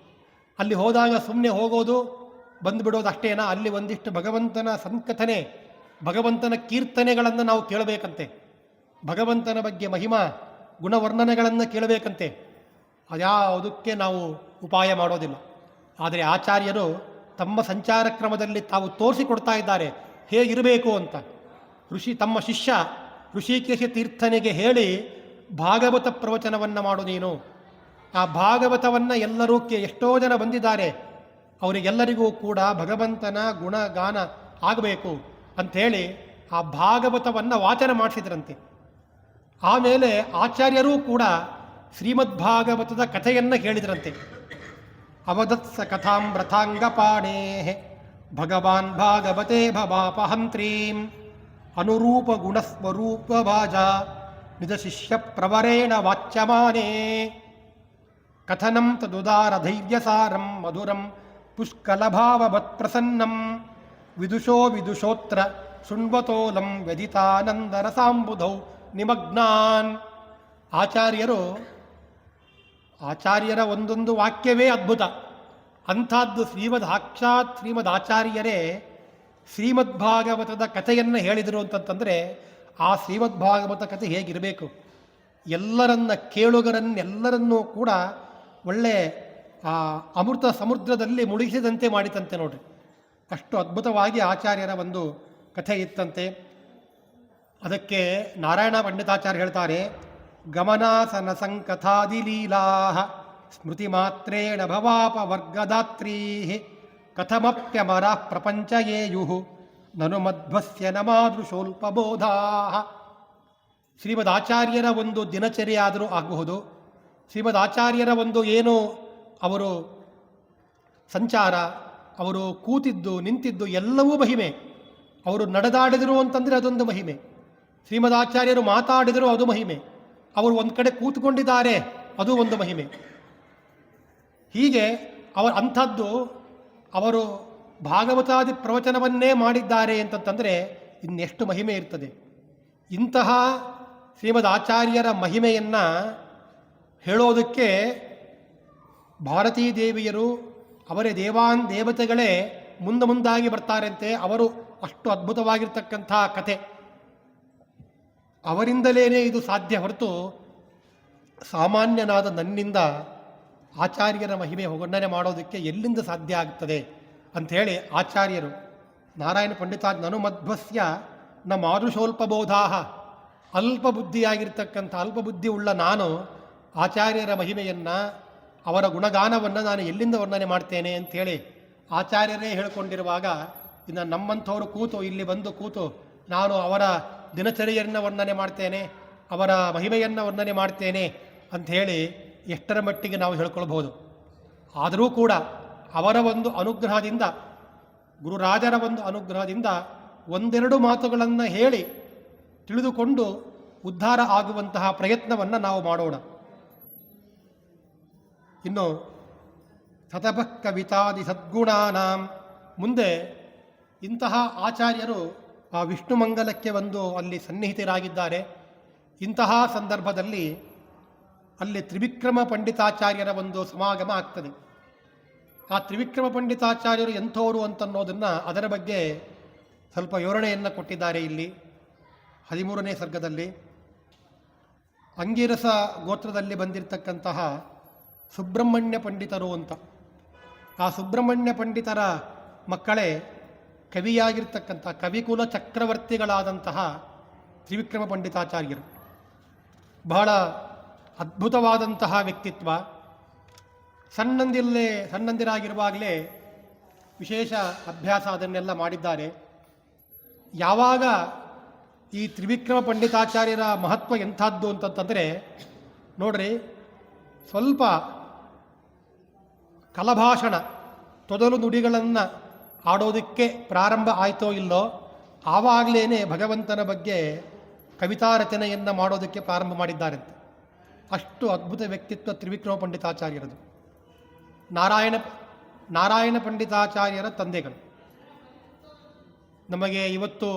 ಅಲ್ಲಿ ಹೋದಾಗ ಸುಮ್ಮನೆ ಹೋಗೋದು ಬಂದುಬಿಡೋದು ಅಷ್ಟೇನಾ? ಅಲ್ಲಿ ಒಂದಿಷ್ಟು ಭಗವಂತನ ಸಂಕಥನೆ, ಭಗವಂತನ ಕೀರ್ತನೆಗಳನ್ನು ನಾವು ಕೇಳಬೇಕಂತೆ, ಭಗವಂತನ ಬಗ್ಗೆ ಮಹಿಮಾ ಗುಣವರ್ಣನೆಗಳನ್ನು ಕೇಳಬೇಕಂತೆ. ಅದ್ಯಾವುದಕ್ಕೆ ನಾವು ಉಪಾಯ ಮಾಡೋದಿಲ್ಲ. ಆದರೆ ಆಚಾರ್ಯರು ತಮ್ಮ ಸಂಚಾರ ಕ್ರಮದಲ್ಲಿ ತಾವು ತೋರಿಸಿಕೊಡ್ತಾ ಇದ್ದಾರೆ ಹೇಗಿರಬೇಕು ಅಂತ. ತಮ್ಮ ಶಿಷ್ಯ ಋಷಿಕೇಶ ತೀರ್ಥನಿಗೆ ಹೇಳಿ ಭಾಗವತ ಪ್ರವಚನವನ್ನು ಮಾಡು ನೀನು. ಆ ಭಾಗವತವನ್ನು ಎಲ್ಲರೂ ಎಷ್ಟೋ ಜನ ಬಂದಿದ್ದಾರೆ, ಅವರಿಗೆಲ್ಲರಿಗೂ ಕೂಡ ಭಗವಂತನ ಗುಣಗಾನ ಆಗಬೇಕು ಅಂಥೇಳಿ ಆ ಭಾಗವತವನ್ನು ವಾಚನ ಮಾಡಿಸಿದ್ರಂತೆ. ಆಮೇಲೆ ಆಚಾರ್ಯರೂ ಕೂಡ ಶ್ರೀಮದ್ಭಾಗವತದ ಕಥೆಯನ್ನು ಹೇಳಿದ್ರಂತೆ. ಅವದತ್ಸ ಕಥಾಂ ರಥಾಂಗಪಾಣೇ ಭಗವಾನ್ ಭಾಗವತೆ ಭವಾಪಹಂತ್ರೀಂ ಅನುರೂಪ ಗುಣಸ್ವರೂಪ ಭಾಜ ನಿಜ ಶಿಷ್ಯ ಪ್ರವರೇಣ ವಾಚ್ಯಮಾನೇ ಕಥನಂ ತದುದಾರ ಧೈರ್ಯಸಾರಂ ಮಧುರಂ ಪುಷ್ಕಲಭಾವವತ್ ಪ್ರಸನ್ನಂ ವಿದುಷೋ ವಿದುಷೋತ್ರ ಶೃಣ್ವತೋಲಂ ವ್ಯಧಿತಾನಂದರಸಾಂಬುಧೌ ನಿಮಗ್ನಾನ್. ಆಚಾರ್ಯರ ಒಂದೊಂದು ವಾಕ್ಯವೇ ಅದ್ಭುತ. ಅಂಥದ್ದು ಶ್ರೀಮದ್ ಆಚಾರ್ಯರೇ ಶ್ರೀಮದ್ಭಾಗವತದ ಕಥೆಯನ್ನು ಹೇಳಿದರು ಅಂತಂತಂದರೆ, ಆ ಶ್ರೀಮದ್ಭಾಗವತ ಕಥೆ ಹೇಗಿರಬೇಕು, ಎಲ್ಲರನ್ನೂ ಕೂಡ ಒಳ್ಳೆ ಅಮೃತ ಸಮುದ್ರದಲ್ಲಿ ಮುಳುಗಿಸಿದಂತೆ ಮಾಡಿತಂತೆ ನೋಡ್ರಿ. ಅಷ್ಟು ಅದ್ಭುತವಾಗಿ ಆಚಾರ್ಯರ ಒಂದು ಕಥೆ ಇತ್ತಂತೆ. ಅದಕ್ಕೆ ನಾರಾಯಣ ಪಂಡಿತಾಚಾರ್ಯ ಹೇಳ್ತಾರೆ, ಗಮನಾಸನ ಸಂಕಥಾದಿಲೀಲಾ ಸ್ಮೃತಿ ಮಾತ್ರೇಣ ಭವಾಪವರ್ಗದಾತ್ರೀ ಕಥಮಪ್ಯಮರ ಪ್ರಪಂಚಯೇಯು ನನು ಮಧ್ವಸ್ಯ ನಮಾದೃಶೋಲ್ಪಬೋಧಾ. ಶ್ರೀಮದ್ ಆಚಾರ್ಯರ ಒಂದು ದಿನಚರಿ ಆದರೂ ಆಗಬಹುದು, ಶ್ರೀಮದ್ ಆಚಾರ್ಯರ ಒಂದು ಏನು ಅವರು ಸಂಚಾರ, ಅವರು ಕೂತಿದ್ದು ನಿಂತಿದ್ದು ಎಲ್ಲವೂ ಮಹಿಮೆ. ಅವರು ನಡೆದಾಡಿದರು ಅಂತಂದರೆ ಅದೊಂದು ಮಹಿಮೆ, ಶ್ರೀಮದ್ ಆಚಾರ್ಯರು ಮಾತಾಡಿದರು ಅದು ಮಹಿಮೆ, ಅವರು ಒಂದು ಕಡೆ ಕೂತ್ಕೊಂಡಿದ್ದಾರೆ ಅದು ಒಂದು ಮಹಿಮೆ. ಹೀಗೆ ಅಂಥದ್ದು ಅವರು ಭಾಗವತಾದಿ ಪ್ರವಚನವನ್ನೇ ಮಾಡಿದ್ದಾರೆ ಅಂತಂತಂದರೆ ಇನ್ನೆಷ್ಟು ಮಹಿಮೆ ಇರ್ತದೆ. ಇಂತಹ ಶ್ರೀಮದ್ ಆಚಾರ್ಯರ ಮಹಿಮೆಯನ್ನು ಹೇಳೋದಕ್ಕೆ ಭಾರತೀ ದೇವಿಯರು ಅವರೇ ದೇವತೆಗಳೇ ಮುಂದಾಗಿ ಬರ್ತಾರಂತೆ. ಅವರು ಅಷ್ಟು ಅದ್ಭುತವಾಗಿರ್ತಕ್ಕಂಥ ಕಥೆ, ಅವರಿಂದಲೇ ಇದು ಸಾಧ್ಯ ಹೊರತು ಸಾಮಾನ್ಯನಾದ ನನ್ನಿಂದ ಆಚಾರ್ಯರ ಮಹಿಮೆ ವರ್ಣನೆ ಮಾಡೋದಕ್ಕೆ ಎಲ್ಲಿಂದ ಸಾಧ್ಯ ಆಗ್ತದೆ ಅಂಥೇಳಿ ಆಚಾರ್ಯರು ನಾರಾಯಣ ಪಂಡಿತಾಜ್ ನನು ಮಧ್ವಸ್ಯ ನ ಮಾರುಷೋಲ್ಪಬೋಧಾ, ಅಲ್ಪ ಬುದ್ಧಿಯಾಗಿರ್ತಕ್ಕಂಥ ಅಲ್ಪ ಬುದ್ಧಿ ಉಳ್ಳ ನಾನು ಆಚಾರ್ಯರ ಮಹಿಮೆಯನ್ನು ಅವರ ಗುಣಗಾನವನ್ನು ನಾನು ಎಲ್ಲಿಂದ ವರ್ಣನೆ ಮಾಡ್ತೇನೆ ಅಂಥೇಳಿ ಆಚಾರ್ಯರೇ ಹೇಳಿಕೊಂಡಿರುವಾಗ ಇನ್ನು ನಮ್ಮಂಥವರು ಇಲ್ಲಿ ಬಂದು ಕೂತು ನಾನು ಅವರ ದಿನಚರಿಯನ್ನು ವರ್ಣನೆ ಮಾಡ್ತೇನೆ, ಅವರ ಮಹಿಮೆಯನ್ನು ವರ್ಣನೆ ಮಾಡ್ತೇನೆ ಅಂಥೇಳಿ ಎಷ್ಟರ ಮಟ್ಟಿಗೆ ನಾವು ಹೇಳ್ಕೊಳ್ಬಹುದು. ಆದರೂ ಕೂಡ ಅವರ ಒಂದು ಅನುಗ್ರಹದಿಂದ, ಗುರುರಾಜರ ಒಂದು ಅನುಗ್ರಹದಿಂದ ಒಂದೆರಡು ಮಾತುಗಳನ್ನು ಹೇಳಿ ತಿಳಿದುಕೊಂಡು ಉದ್ಧಾರ ಆಗುವಂತಹ ಪ್ರಯತ್ನವನ್ನು ನಾವು ಮಾಡೋಣ. ಇನ್ನು ಸತಪಃ ಕವಿತಾದಿ ಸದ್ಗುಣಾನಾಂ, ಮುಂದೆ ಇಂತಹ ಆಚಾರ್ಯರು ಆ ವಿಷ್ಣು ಮಂಗಲಕ್ಕೆ ಅಲ್ಲಿ ಸನ್ನಿಹಿತರಾಗಿದ್ದಾರೆ. ಇಂತಹ ಸಂದರ್ಭದಲ್ಲಿ ಅಲ್ಲಿ ತ್ರಿವಿಕ್ರಮ ಪಂಡಿತಾಚಾರ್ಯರ ಒಂದು ಸಮಾಗಮ ಆಗ್ತದೆ. ಆ ತ್ರಿವಿಕ್ರಮ ಪಂಡಿತಾಚಾರ್ಯರು ಎಂಥವರು ಅಂತನ್ನೋದನ್ನು, ಅದರ ಬಗ್ಗೆ ಸ್ವಲ್ಪ ವಿವರಣೆಯನ್ನು ಕೊಟ್ಟಿದ್ದಾರೆ ಇಲ್ಲಿ 13ನೇ ಸರ್ಗದಲ್ಲಿ. ಅಂಗಿರಸ ಗೋತ್ರದಲ್ಲಿ ಬಂದಿರತಕ್ಕಂತಹ ಸುಬ್ರಹ್ಮಣ್ಯ ಪಂಡಿತರು ಅಂತ, ಆ ಸುಬ್ರಹ್ಮಣ್ಯ ಪಂಡಿತರ ಮಕ್ಕಳೇ ಕವಿಯಾಗಿರ್ತಕ್ಕಂಥ ಕವಿಕುಲ ಚಕ್ರವರ್ತಿಗಳಾದಂತಹ ತ್ರಿವಿಕ್ರಮ ಪಂಡಿತಾಚಾರ್ಯರು. ಬಹಳ ಅದ್ಭುತವಾದಂತಹ ವ್ಯಕ್ತಿತ್ವ. ಸಣ್ಣಂದಿರಾಗಿರುವಾಗಲೇ ವಿಶೇಷ ಅಭ್ಯಾಸ ಅದನ್ನೆಲ್ಲ ಮಾಡಿದ್ದಾರೆ. ಯಾವಾಗ ಈ ತ್ರಿವಿಕ್ರಮ ಪಂಡಿತಾಚಾರ್ಯರ ಮಹತ್ವ ಎಂಥದ್ದು ಅಂತಂತಂದರೆ, ನೋಡ್ರಿ, ಸ್ವಲ್ಪ ಕಲಭಾಷಣ ತೊದಲು ನುಡಿಗಳನ್ನು ಆಡೋದಕ್ಕೆ ಪ್ರಾರಂಭ ಆಯಿತೋ ಇಲ್ಲೋ, ಆವಾಗಲೇ ಭಗವಂತನ ಬಗ್ಗೆ ಕವಿತಾ ರಚನೆಯನ್ನು ಮಾಡೋದಕ್ಕೆ ಪ್ರಾರಂಭ ಮಾಡಿದ್ದಾರಂತೆ. ಅಷ್ಟು ಅದ್ಭುತ ವ್ಯಕ್ತಿತ್ವ ತ್ರಿವಿಕ್ರಮ ಪಂಡಿತಾಚಾರ್ಯರದು. ನಾರಾಯಣ ಪಂಡಿತಾಚಾರ್ಯರ ತಂದೆಗಳು. ನಮಗೆ ಇವತ್ತು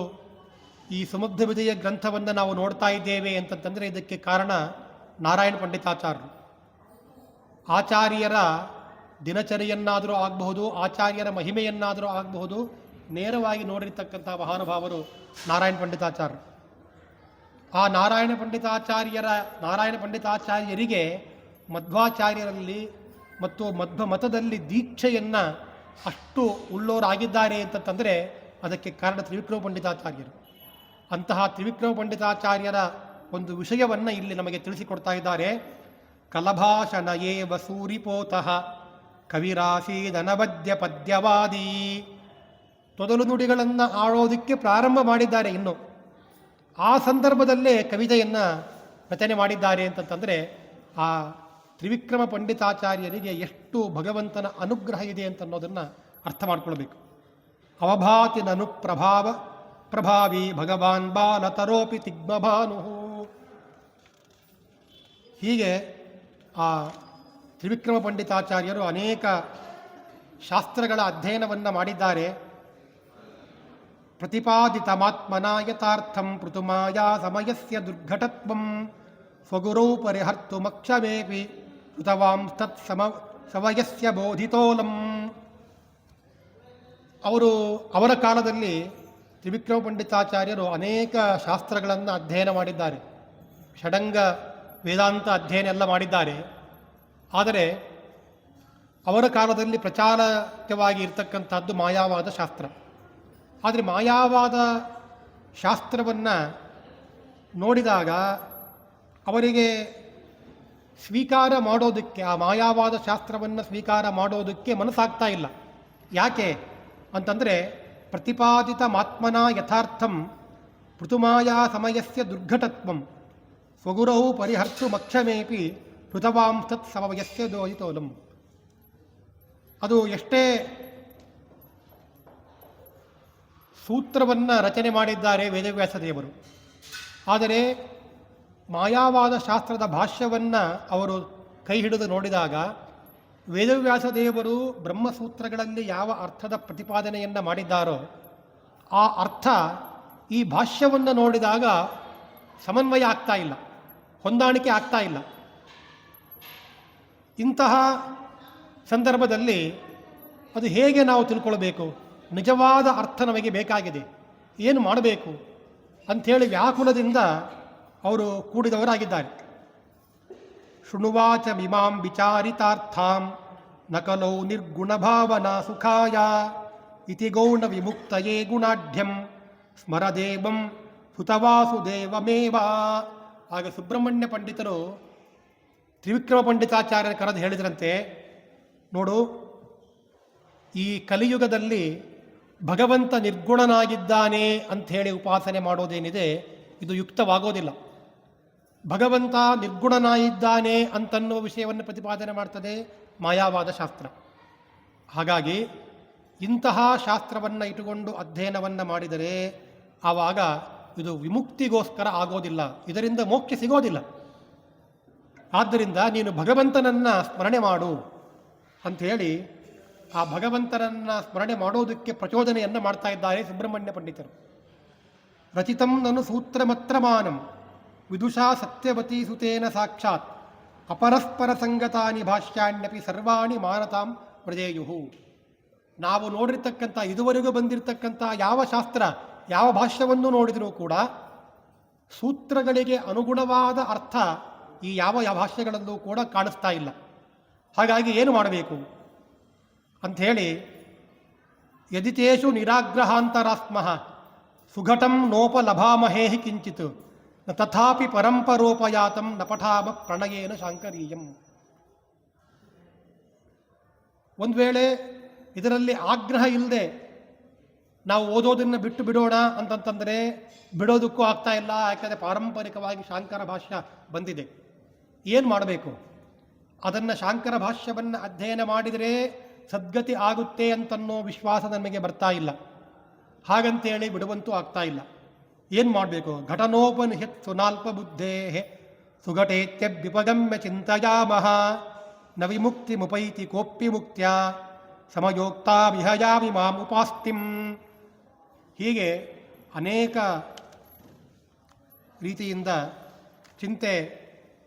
ಈ ಸುಮುಗ್ಧ ವಿಜಯ ಗ್ರಂಥವನ್ನು ನಾವು ನೋಡ್ತಾ ಇದ್ದೇವೆ ಅಂತಂತಂದರೆ ಇದಕ್ಕೆ ಕಾರಣ ನಾರಾಯಣ ಪಂಡಿತಾಚಾರ್ಯರು. ಆಚಾರ್ಯರ ದಿನಚರಿಯನ್ನಾದರೂ ಆಗಬಹುದು, ಆಚಾರ್ಯರ ಮಹಿಮೆಯನ್ನಾದರೂ ಆಗಬಹುದು, ನೇರವಾಗಿ ನೋಡಿರ್ತಕ್ಕಂಥ ಮಹಾನುಭಾವರು ನಾರಾಯಣ ಪಂಡಿತಾಚಾರ್ಯರು. ಆ ನಾರಾಯಣ ಪಂಡಿತಾಚಾರ್ಯರಿಗೆ ಮಧ್ವಾಚಾರ್ಯರಲ್ಲಿ ಮತ್ತು ಮಧ್ವ ಮತದಲ್ಲಿ ದೀಕ್ಷೆಯನ್ನು ಅಷ್ಟು ಉಳ್ಳೋರಾಗಿದ್ದಾರೆ ಅಂತಂದರೆ ಅದಕ್ಕೆ ಕಾರಣ ತ್ರಿವಿಕ್ರಮ ಪಂಡಿತಾಚಾರ್ಯರು. ಅಂತಹ ತ್ರಿವಿಕ್ರಮ ಪಂಡಿತಾಚಾರ್ಯರ ಒಂದು ವಿಷಯವನ್ನು ಇಲ್ಲಿ ನಮಗೆ ತಿಳಿಸಿಕೊಡ್ತಾ ಇದ್ದಾರೆ. ಕಲಭಾಷಣ ಏವ ಸೂರಿಪೋತಃ ಕವಿರಾಸೀದನಬದ್ಯ ಪದ್ಯವಾದಿ. ತೊದಲು ನುಡಿಗಳನ್ನು ಆಡೋದಕ್ಕೆ ಪ್ರಾರಂಭ ಮಾಡಿದ್ದಾರೆ. ಇನ್ನು ಆ ಸಂದರ್ಭದಲ್ಲೇ ಕವಿತೆಯನ್ನು ರಚನೆ ಮಾಡಿದ್ದಾರೆ ಅಂತಂತಂದರೆ ಆ ತ್ರಿವಿಕ್ರಮ ಪಂಡಿತಾಚಾರ್ಯರಿಗೆ ಎಷ್ಟು ಭಗವಂತನ ಅನುಗ್ರಹ ಇದೆ ಅಂತನ್ನೋದನ್ನು ಅರ್ಥ ಮಾಡ್ಕೊಳ್ಬೇಕು. ಅವಭಾತಿ ನನು ಪ್ರಭಾವಿ ಭಗವಾನ್ ಬಾಲತರೋಪಿ ತಿಗ್ಮಭಾನು. ಹೀಗೆ ಆ ತ್ರಿವಿಕ್ರಮ ಪಂಡಿತಾಚಾರ್ಯರು ಅನೇಕ ಶಾಸ್ತ್ರಗಳ ಅಧ್ಯಯನವನ್ನು ಮಾಡಿದ್ದಾರೆ. ಪ್ರತಿಪಾದಿತಮಾತ್ಮನಾ ಯಥಾರ್ಥಂ ಪೃಥುಮಾಯಾ ಸಮಯಸ್ಯ ದುರ್ಘಟತ್ವಂ ಸ್ವಗುರೌ ಪರಿಹರ್ತುಮಕ್ಷಮೇಪಿ ಕೃತವಾಂ ತತ್ ಸಮಯಸ್ಯ ಬೋಧಿತೋಲಂ. ಅವರ ಕಾಲದಲ್ಲಿ ತ್ರಿವಿಕ್ರಮ ಪಂಡಿತಾಚಾರ್ಯರು ಅನೇಕ ಶಾಸ್ತ್ರಗಳನ್ನು ಅಧ್ಯಯನ ಮಾಡಿದ್ದಾರೆ. ಷಡಂಗ ವೇದಾಂತ ಅಧ್ಯಯನ ಎಲ್ಲ ಮಾಡಿದ್ದಾರೆ. ಆದರೆ ಅವರ ಕಾಲದಲ್ಲಿ ಪ್ರಚಾರಕವಾಗಿ ಇರತಕ್ಕಂಥದ್ದು ಮಾಯಾವಾದ ಶಾಸ್ತ್ರ. ಆದರೆ ಮಾಯಾವಾದ ಶಾಸ್ತ್ರವನ್ನು ನೋಡಿದಾಗ ಅವರಿಗೆ ಸ್ವೀಕಾರ ಮಾಡೋದಕ್ಕೆ, ಆ ಮಾಯಾವಾದ ಶಾಸ್ತ್ರವನ್ನು ಸ್ವೀಕಾರ ಮಾಡೋದಕ್ಕೆ ಮನಸ್ಸಾಗ್ತಾ ಇಲ್ಲ. ಯಾಕೆ ಅಂತಂದರೆ ಪ್ರತಿಪಾದಿತ ಮಾತ್ಮನ ಯಥಾರ್ಥಂ ಪೃಥುಮಾಯಾ ಸಮಯಸ್ಯ ದುರ್ಘಟತ್ವಂ ಸ್ವಗುರೌ ಪರಿಹರ್ತು ಮಕ್ಷಮೇಪಿ ಪೃಥವಾಂ ತತ್ ಸಮಯಸ್ಯ ದೋಹಿತೋಲಂ. ಅದು ಎಷ್ಟೇ ಸೂತ್ರವನ್ನು ರಚನೆ ಮಾಡಿದ್ದಾರೆ ವೇದವ್ಯಾಸ ದೇವರು, ಆದರೆ ಮಾಯಾವಾದ ಶಾಸ್ತ್ರದ ಭಾಷ್ಯವನ್ನು ಅವರು ಕೈ ಹಿಡಿದು ನೋಡಿದಾಗ ವೇದವ್ಯಾಸ ದೇವರು ಬ್ರಹ್ಮಸೂತ್ರಗಳಲ್ಲಿ ಯಾವ ಅರ್ಥದ ಪ್ರತಿಪಾದನೆಯನ್ನು ಮಾಡಿದ್ದಾರೋ ಆ ಅರ್ಥ ಈ ಭಾಷ್ಯವನ್ನು ನೋಡಿದಾಗ ಸಮನ್ವಯ ಆಗ್ತಾ ಇಲ್ಲ, ಹೊಂದಾಣಿಕೆ ಆಗ್ತಾ ಇಲ್ಲ. ಇಂತಹ ಸಂದರ್ಭದಲ್ಲಿ ಅದು ಹೇಗೆ ನಾವು ತಿಳ್ಕೊಳ್ಬೇಕು? ನಿಜವಾದ ಅರ್ಥ ನಮಗೆ ಬೇಕಾಗಿದೆ, ಏನು ಮಾಡಬೇಕು ಅಂಥೇಳಿ ವ್ಯಾಕುಲದಿಂದ ಅವರು ಕೂಡಿದವರಾಗಿದ್ದಾರೆ. ಶೃಣುವಾಚ ಮಿಮಾಂ ವಿಚಾರಿತಾರ್ಥಾಂ ನಕಲೌ ನಿರ್ಗುಣಭಾವನಾ ಸುಖಾಯ ಇತಿ ಗೌಣ ವಿಮುಕ್ತಯೇ ಗುಣಾಢ್ಯಂ ಸ್ಮರದೇವಂ ಸುತವಾಸುದೇವಮೇವ. ಆಗ ಸುಬ್ರಹ್ಮಣ್ಯ ಪಂಡಿತರು ತ್ರಿವಿಕ್ರಮ ಪಂಡಿತಾಚಾರ್ಯರ ಕರೆದು ಹೇಳಿದ್ರಂತೆ, ನೋಡು, ಈ ಕಲಿಯುಗದಲ್ಲಿ ಭಗವಂತ ನಿರ್ಗುಣನಾಗಿದ್ದಾನೆ ಅಂಥೇಳಿ ಉಪಾಸನೆ ಮಾಡೋದೇನಿದೆ ಇದು ಯುಕ್ತವಾಗೋದಿಲ್ಲ. ಭಗವಂತ ನಿರ್ಗುಣನಾಗಿದ್ದಾನೆ ಅಂತನ್ನುವ ವಿಷಯವನ್ನು ಪ್ರತಿಪಾದನೆ ಮಾಡ್ತದೆ ಮಾಯಾವಾದ ಶಾಸ್ತ್ರ. ಹಾಗಾಗಿ ಇಂತಹ ಶಾಸ್ತ್ರವನ್ನು ಇಟ್ಟುಕೊಂಡು ಅಧ್ಯಯನವನ್ನು ಮಾಡಿದರೆ ಆವಾಗ ಇದು ವಿಮುಕ್ತಿಗೋಸ್ಕರ ಆಗೋದಿಲ್ಲ, ಇದರಿಂದ ಮೋಕ್ಷ ಸಿಗೋದಿಲ್ಲ. ಆದ್ದರಿಂದ ನೀನು ಭಗವಂತನನ್ನು ಸ್ಮರಣೆ ಮಾಡು ಅಂಥೇಳಿ ಆ ಭಗವಂತನನ್ನು ಸ್ಮರಣೆ ಮಾಡೋದಕ್ಕೆ ಪ್ರಚೋದನೆಯನ್ನು ಮಾಡ್ತಾ ಇದ್ದಾರೆ ಸುಬ್ರಹ್ಮಣ್ಯ ಪಂಡಿತರು. ರಚಿತಂ ನನು ಸೂತ್ರಮತ್ರಮಾನಂ ವಿದುಷಾ ಸತ್ಯವತೀ ಸುತೇನ ಸಾಕ್ಷಾತ್ ಅಪರಸ್ಪರ ಸಂಗತಾನಿ ಭಾಷ್ಯಾಣ್ಯಪಿ ಸರ್ವಾಣಿ ಮಾನತಾಂ ಪ್ರಜೇಯುಹು. ನಾವು ನೋಡಿರ್ತಕ್ಕಂಥ ಇದುವರೆಗೂ ಬಂದಿರತಕ್ಕಂಥ ಯಾವ ಶಾಸ್ತ್ರ, ಯಾವ ಭಾಷ್ಯವನ್ನು ನೋಡಿದರೂ ಕೂಡ ಸೂತ್ರಗಳಿಗೆ ಅನುಗುಣವಾದ ಅರ್ಥ ಈ ಯಾವ ಭಾಷ್ಯಗಳಲ್ಲೂ ಕೂಡ ಕಾಣಿಸ್ತಾ ಇಲ್ಲ. ಹಾಗಾಗಿ ಏನು ಮಾಡಬೇಕು ಅಂಥೇಳಿ, ಯದಿತೇಷು ನಿರಾಗ್ರಹಾಂತರಾಸ್ಮಃ ಸುಘಟಂ ನೋಪಲಭಾಮಹೇಹಿ ಕಿಂಚಿತ್ ನ ತಥಾಪಿ ಪರಂಪರೋಪಯಾತಂ ನ ಪಠಾಮ ಪ್ರಣಯೇನ ಶಾಂಕರೀಯಂ. ಒಂದು ವೇಳೆ ಇದರಲ್ಲಿ ಆಗ್ರಹ ಇಲ್ಲದೆ ನಾವು ಓದೋದನ್ನು ಬಿಟ್ಟು ಬಿಡೋಣ ಅಂತಂತಂದರೆ ಬಿಡೋದಕ್ಕೂ ಆಗ್ತಾ ಇಲ್ಲ, ಯಾಕಂದರೆ ಪಾರಂಪರಿಕವಾಗಿ ಶಾಂಕರ ಭಾಷ್ಯ ಬಂದಿದೆ. ಏನು ಮಾಡಬೇಕು? ಅದನ್ನು ಶಾಂಕರ ಭಾಷ್ಯವನ್ನು ಅಧ್ಯಯನ ಮಾಡಿದರೆ ಸದ್ಗತಿ ಆಗುತ್ತೆ ಅಂತನ್ನೋ ವಿಶ್ವಾಸ ನಮಗೆ ಬರ್ತಾ ಇಲ್ಲ. ಹಾಗಂತೇಳಿ ಬಿಡುವಂತೂ ಆಗ್ತಾ ಇಲ್ಲ. ಏನು ಮಾಡಬೇಕು? ಘಟನೋಪನಿಷತ್ ಸುನಾಲ್ಪ ಬುದ್ಧೇ ಸುಘಟೇತ್ಯಭ್ಯುಪಗಮ್ಯ ಚಿಂತಯಾಮಹ ನ ವಿಮುಕ್ತಿ ಮುಪೈತಿ ಕೋಪ್ಯ ಮುಕ್ತ್ಯ ಸಮಯೋಕ್ತಾ ವಿಹಯಾಮಿ ಮಾಂ ಉಪಾಸ್ತಿಂ. ಹೀಗೆ ಅನೇಕ ರೀತಿಯಿಂದ ಚಿಂತೆ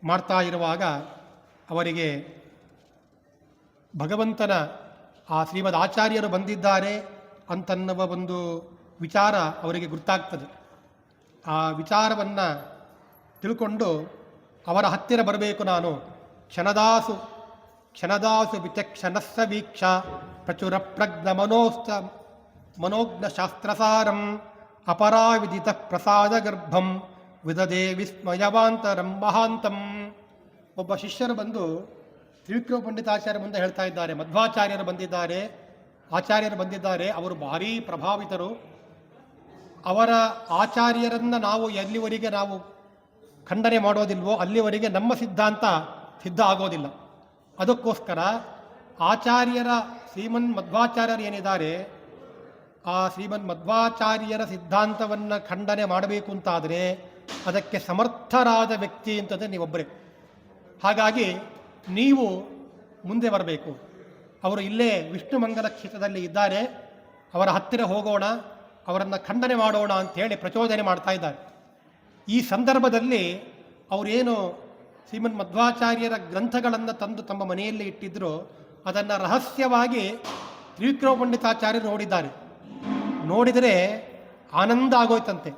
ಮಾಡ್ತಾ ಇರುವಾಗ ಅವರಿಗೆ ಭಗವಂತನ ಆ ಶ್ರೀಮದ್ ಆಚಾರ್ಯರು ಬಂದಿದ್ದಾರೆ ಅಂತನ್ನುವ ಒಂದು ವಿಚಾರ ಅವರಿಗೆ ಗುರ್ತಾಗ್ತದೆ. ಆ ವಿಚಾರವನ್ನು ತಿಳ್ಕೊಂಡು ಅವರ ಹತ್ತಿರ ಬರಬೇಕು ನಾನು. ಕ್ಷಣದಾಸು ವಿಚಕ್ಷಣಸ್ಸ ವೀಕ್ಷ ಪ್ರಚುರ ಪ್ರಜ್ಞ ಮನೋಜ್ಞ ಶಾಸ್ತ್ರಸಾರಂ ಅಪರಾವಿದಿತ ಪ್ರಸಾದ ಗರ್ಭಂ ವಿದದೇ ವಿಸ್ಮಯವಾಂತರಂ ಮಹಾಂತಂ. ಒಬ್ಬ ಶಿಷ್ಯರು ಬಂದು ತ್ರಿವಿಕ್ರಮ ಪಂಡಿತಾಚಾರ್ಯ ಮುಂದೆ ಹೇಳ್ತಾ ಇದ್ದಾರೆ, ಮಧ್ವಾಚಾರ್ಯರು ಬಂದಿದ್ದಾರೆ, ಅವರು ಭಾರೀ ಪ್ರಭಾವಿತರು. ಅವರ ಆಚಾರ್ಯರನ್ನು ನಾವು ಎಲ್ಲಿವರೆಗೆ ನಾವು ಖಂಡನೆ ಮಾಡೋದಿಲ್ವೋ ಅಲ್ಲಿವರೆಗೆ ನಮ್ಮ ಸಿದ್ಧಾಂತ ಸಿದ್ಧ ಆಗೋದಿಲ್ಲ. ಅದಕ್ಕೋಸ್ಕರ ಆಚಾರ್ಯರ ಶ್ರೀಮನ್ ಮಧ್ವಾಚಾರ್ಯರು ಏನಿದ್ದಾರೆ, ಆ ಶ್ರೀಮನ್ ಮಧ್ವಾಚಾರ್ಯರ ಸಿದ್ಧಾಂತವನ್ನು ಖಂಡನೆ ಮಾಡಬೇಕು ಅಂತಾದರೆ ಅದಕ್ಕೆ ಸಮರ್ಥರಾದ ವ್ಯಕ್ತಿ ಅಂತಂದರೆ ನೀವೊಬ್ಬರೇ. ಹಾಗಾಗಿ ನೀವು ಮುಂದೆ ಬರಬೇಕು. ಅವರು ಇಲ್ಲೇ ವಿಷ್ಣು ಮಂಗಲ ಕ್ಷೇತ್ರದಲ್ಲಿ ಇದ್ದಾರೆ, ಅವರ ಹತ್ತಿರ ಹೋಗೋಣ, ಅವರನ್ನು ಖಂಡನೆ ಮಾಡೋಣ ಅಂಥೇಳಿ ಪ್ರಚೋದನೆ ಮಾಡ್ತಾ ಇದ್ದಾರೆ. ಈ ಸಂದರ್ಭದಲ್ಲಿ ಅವರೇನು ಶ್ರೀಮನ್ ಮಧ್ವಾಚಾರ್ಯರ ಗ್ರಂಥಗಳನ್ನು ತಂದು ತಮ್ಮ ಮನೆಯಲ್ಲಿ ಇಟ್ಟಿದ್ದರು, ಅದನ್ನು ರಹಸ್ಯವಾಗಿ ತ್ರಿವಿಕ್ರಮ ಪಂಡಿತಾಚಾರ್ಯರು ನೋಡಿದ್ದಾರೆ. ನೋಡಿದರೆ ಆನಂದ ಆಗೋಯ್ತಂತೆ.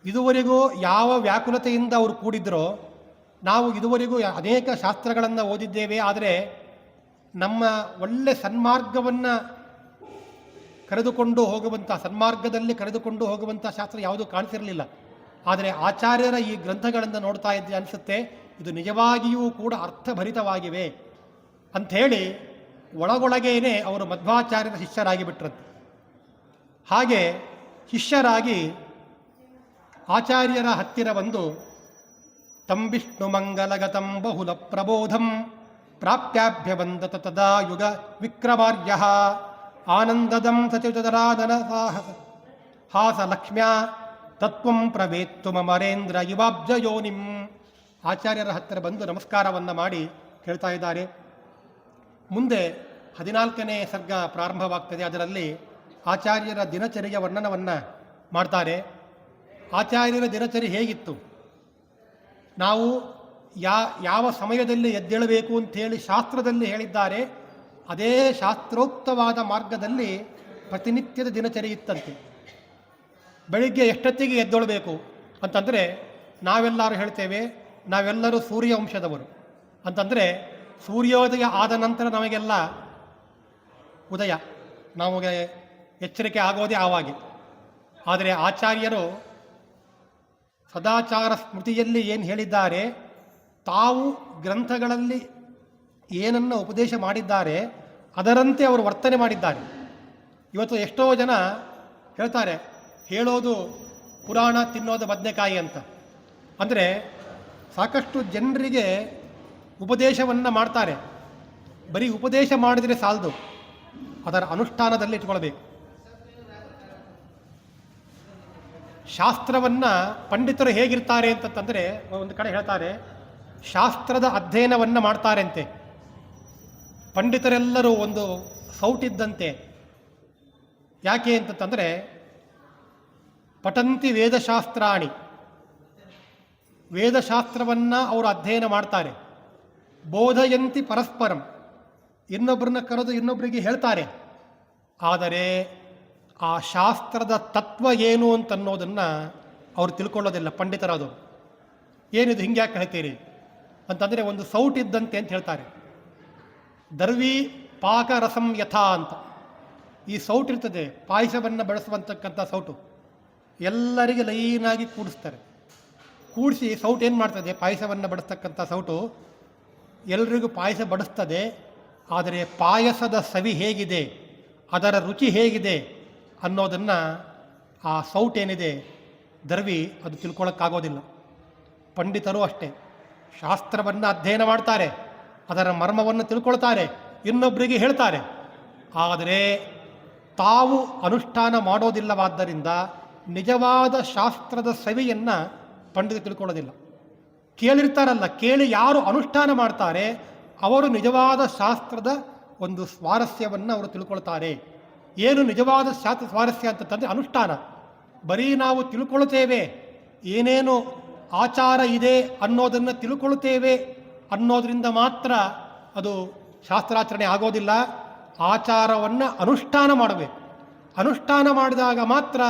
ಇದುವರೆಗೂ ಯಾವ ವ್ಯಾಕುಲತೆಯಿಂದ ಅವರು ಕೂಡಿದ್ರೋ, ನಾವು ಇದುವರೆಗೂ ಅನೇಕ ಶಾಸ್ತ್ರಗಳನ್ನು ಓದಿದ್ದೇವೆ, ಆದರೆ ನಮ್ಮ ಒಳ್ಳೆ ಸನ್ಮಾರ್ಗವನ್ನು ಸನ್ಮಾರ್ಗದಲ್ಲಿ ಕರೆದುಕೊಂಡು ಹೋಗುವಂಥ ಶಾಸ್ತ್ರ ಯಾವುದೂ ಕಾಣಿಸಿರಲಿಲ್ಲ. ಆದರೆ ಆಚಾರ್ಯರ ಈ ಗ್ರಂಥಗಳನ್ನು ನೋಡ್ತಾ ಇದ್ದರೆ ಅನಿಸುತ್ತೆ ಇದು ನಿಜವಾಗಿಯೂ ಕೂಡ ಅರ್ಥಭರಿತವಾಗಿವೆ ಅಂಥೇಳಿ ಒಳಗೊಳಗೇನೆ ಅವರು ಮಧ್ವಾಚಾರ್ಯರ ಶಿಷ್ಯರಾಗಿ ಬಿಟ್ರಂತೆ. ಹಾಗೆ ಶಿಷ್ಯರಾಗಿ ಆಚಾರ್ಯರ ಹತ್ತಿರ ಬಂದು ತಂ ವಿಷ್ಣು ಮಂಗಲಗತಂ ಬಹುಲ ಪ್ರಬೋಧಂ ಪ್ರಾಪ್ಯಾಭ್ಯವಂದತ ತದಾ ಯುಗ ವಿಕ್ರಮಾರ್ಯ ಆನಂದದಂ ಸಚುತರಾಧನ ಹಾಸ ಲಕ್ಷ್ಮ್ಯಾ ತತ್ವಂ ಪ್ರವೇತ್ತು ಮಮರೇಂದ್ರ ಇವಾಬ್ಜಯೋನಿಂ. ಆಚಾರ್ಯರ ಹತ್ತಿರ ಬಂದು ನಮಸ್ಕಾರವನ್ನು ಮಾಡಿ ಕೇಳ್ತಾ ಇದ್ದಾರೆ. ಮುಂದೆ 14ನೇ ಸರ್ಗ ಪ್ರಾರಂಭವಾಗ್ತದೆ. ಅದರಲ್ಲಿ ಆಚಾರ್ಯರ ದಿನಚರಿಯ ವರ್ಣನವನ್ನು ಮಾಡ್ತಾರೆ. ಆಚಾರ್ಯರ ದಿನಚರಿ ಹೇಗಿತ್ತು, ನಾವು ಯಾವ ಸಮಯದಲ್ಲಿ ಎದ್ದೇಳಬೇಕು ಅಂಥೇಳಿ ಶಾಸ್ತ್ರದಲ್ಲಿ ಹೇಳಿದ್ದಾರೆ, ಅದೇ ಶಾಸ್ತ್ರೋಕ್ತವಾದ ಮಾರ್ಗದಲ್ಲಿ ಪ್ರತಿನಿತ್ಯದ ದಿನಚರಿ ಇತ್ತಂತೆ. ಬೆಳಿಗ್ಗೆ ಎಷ್ಟೊತ್ತಿಗೆ ಎದ್ದೇಳಬೇಕು ಅಂತಂದರೆ ನಾವೆಲ್ಲರೂ ಹೇಳ್ತೇವೆ, ನಾವೆಲ್ಲರೂ ಸೂರ್ಯವಂಶದವರು ಅಂತಂದರೆ ಸೂರ್ಯೋದಯ ಆದ ನಂತರ ನಮಗೆಲ್ಲ ಉದಯ, ನಮಗೆ ಎಚ್ಚರಿಕೆ ಆಗೋದೇ ಆವಾಗೆ. ಆದರೆ ಆಚಾರ್ಯರು ಸದಾಚಾರ ಸ್ಮೃತಿಯಲ್ಲಿ ಏನು ಹೇಳಿದ್ದಾರೆ, ತಾವು ಗ್ರಂಥಗಳಲ್ಲಿ ಏನನ್ನು ಉಪದೇಶ ಮಾಡಿದ್ದಾರೆ ಅದರಂತೆ ಅವರು ವರ್ತನೆ ಮಾಡಿದ್ದಾರೆ. ಇವತ್ತು ಎಷ್ಟೋ ಜನ ಹೇಳ್ತಾರೆ, ಹೇಳೋದು ಪುರಾಣ, ತಿನ್ನೋದು ಬದನೆಕಾಯಿ ಅಂತ. ಅಂದರೆ ಸಾಕಷ್ಟು ಜನರಿಗೆ ಉಪದೇಶವನ್ನು ಮಾಡ್ತಾರೆ. ಬರೀ ಉಪದೇಶ ಮಾಡಿದರೆ ಸಾಲದು, ಅದರ ಅನುಷ್ಠಾನದಲ್ಲಿ ಇಟ್ಕೊಳ್ಬೇಕು. ಶಾಸ್ತ್ರವನ್ನು ಪಂಡಿತರು ಹೇಗಿರ್ತಾರೆ ಅಂತಂದರೆ, ಒಂದು ಕಡೆ ಹೇಳ್ತಾರೆ, ಶಾಸ್ತ್ರದ ಅಧ್ಯಯನವನ್ನು ಮಾಡ್ತಾರೆ ಅಂತೆ. ಪಂಡಿತರೆಲ್ಲರೂ ಒಂದು ಸೌಟಿದ್ದಂತೆ. ಯಾಕೆ ಅಂತಂದರೆ, ಪಠಂತಿ ವೇದಶಾಸ್ತ್ರಾಣಿ, ವೇದಶಾಸ್ತ್ರವನ್ನು ಅವರು ಅಧ್ಯಯನ ಮಾಡ್ತಾರೆ. ಬೋಧಯಂತಿ ಪರಸ್ಪರಂ, ಇನ್ನೊಬ್ಬರನ್ನ ಕರೆದು ಇನ್ನೊಬ್ಬರಿಗೆ ಹೇಳ್ತಾರೆ. ಆದರೆ ಆ ಶಾಸ್ತ್ರದ ತತ್ವ ಏನು ಅಂತನ್ನೋದನ್ನು ಅವರು ತಿಳ್ಕೊಳ್ಳೋದಿಲ್ಲ ಪಂಡಿತರಾದವರು. ಏನಿದು ಹಿಂಗೆ ಯಾಕೆ ಹೇಳ್ತೀರಿ ಅಂತಂದರೆ, ಒಂದು ಸೌಟಿದ್ದಂತೆ ಅಂತ ಹೇಳ್ತಾರೆ. ದರ್ವಿ ಪಾಕರಸಂ ಯಥಾ ಅಂತ. ಈ ಸೌಟು ಇರ್ತದೆ, ಪಾಯಸವನ್ನು ಬೆಳೆಸುವಂತಕ್ಕಂಥ ಸೌಟು. ಎಲ್ಲರಿಗೆ ಲೈನಾಗಿ ಕೂಡಿಸ್ತಾರೆ. ಕೂಡಿಸಿ ಸೌಟು ಏನು ಮಾಡ್ತದೆ, ಪಾಯಸವನ್ನು ಬಡಿಸ್ತಕ್ಕಂಥ ಸೌಟು ಎಲ್ರಿಗೂ ಪಾಯಸ ಬಡಿಸ್ತದೆ. ಆದರೆ ಪಾಯಸದ ಸವಿ ಹೇಗಿದೆ, ಅದರ ರುಚಿ ಹೇಗಿದೆ ಅನ್ನೋದನ್ನು ಆ ಸೌಟೇನಿದೆ ದರ್ವಿ ಅದು ತಿಳ್ಕೊಳ್ಳೋಕ್ಕಾಗೋದಿಲ್ಲ. ಪಂಡಿತರು ಅಷ್ಟೇ, ಶಾಸ್ತ್ರವನ್ನು ಅಧ್ಯಯನ ಮಾಡ್ತಾರೆ, ಅದರ ಮರ್ಮವನ್ನು ತಿಳ್ಕೊಳ್ತಾರೆ, ಇನ್ನೊಬ್ಬರಿಗೆ ಹೇಳ್ತಾರೆ. ಆದರೆ ತಾವು ಅನುಷ್ಠಾನ ಮಾಡೋದಿಲ್ಲವಾದ್ದರಿಂದ ನಿಜವಾದ ಶಾಸ್ತ್ರದ ಸವಿಯನ್ನು ಪಂಡಿತ ತಿಳ್ಕೊಳ್ಳೋದಿಲ್ಲ. ಕೇಳಿರ್ತಾರಲ್ಲ, ಕೇಳಿ ಯಾರು ಅನುಷ್ಠಾನ ಮಾಡ್ತಾರೆ ಅವರು ನಿಜವಾದ ಶಾಸ್ತ್ರದ ಒಂದು ಸ್ವಾರಸ್ಯವನ್ನು ಅವರು ತಿಳ್ಕೊಳ್ತಾರೆ. ಏನು ನಿಜವಾದ ಶಾಸ್ತ್ರ ಸ್ವಾರಸ್ಯ ಅಂತಂದರೆ ಅನುಷ್ಠಾನ. ಬರೀ ನಾವು ತಿಳ್ಕೊಳ್ತೇವೆ, ಏನೇನು ಆಚಾರ ಇದೆ ಅನ್ನೋದನ್ನು ತಿಳ್ಕೊಳ್ತೇವೆ ಅನ್ನೋದರಿಂದ ಮಾತ್ರ ಅದು ಶಾಸ್ತ್ರಾಚರಣೆ ಆಗೋದಿಲ್ಲ. ಆಚಾರವನ್ನು ಅನುಷ್ಠಾನ ಮಾಡಬೇಕು. ಅನುಷ್ಠಾನ ಮಾಡಿದಾಗ ಮಾತ್ರ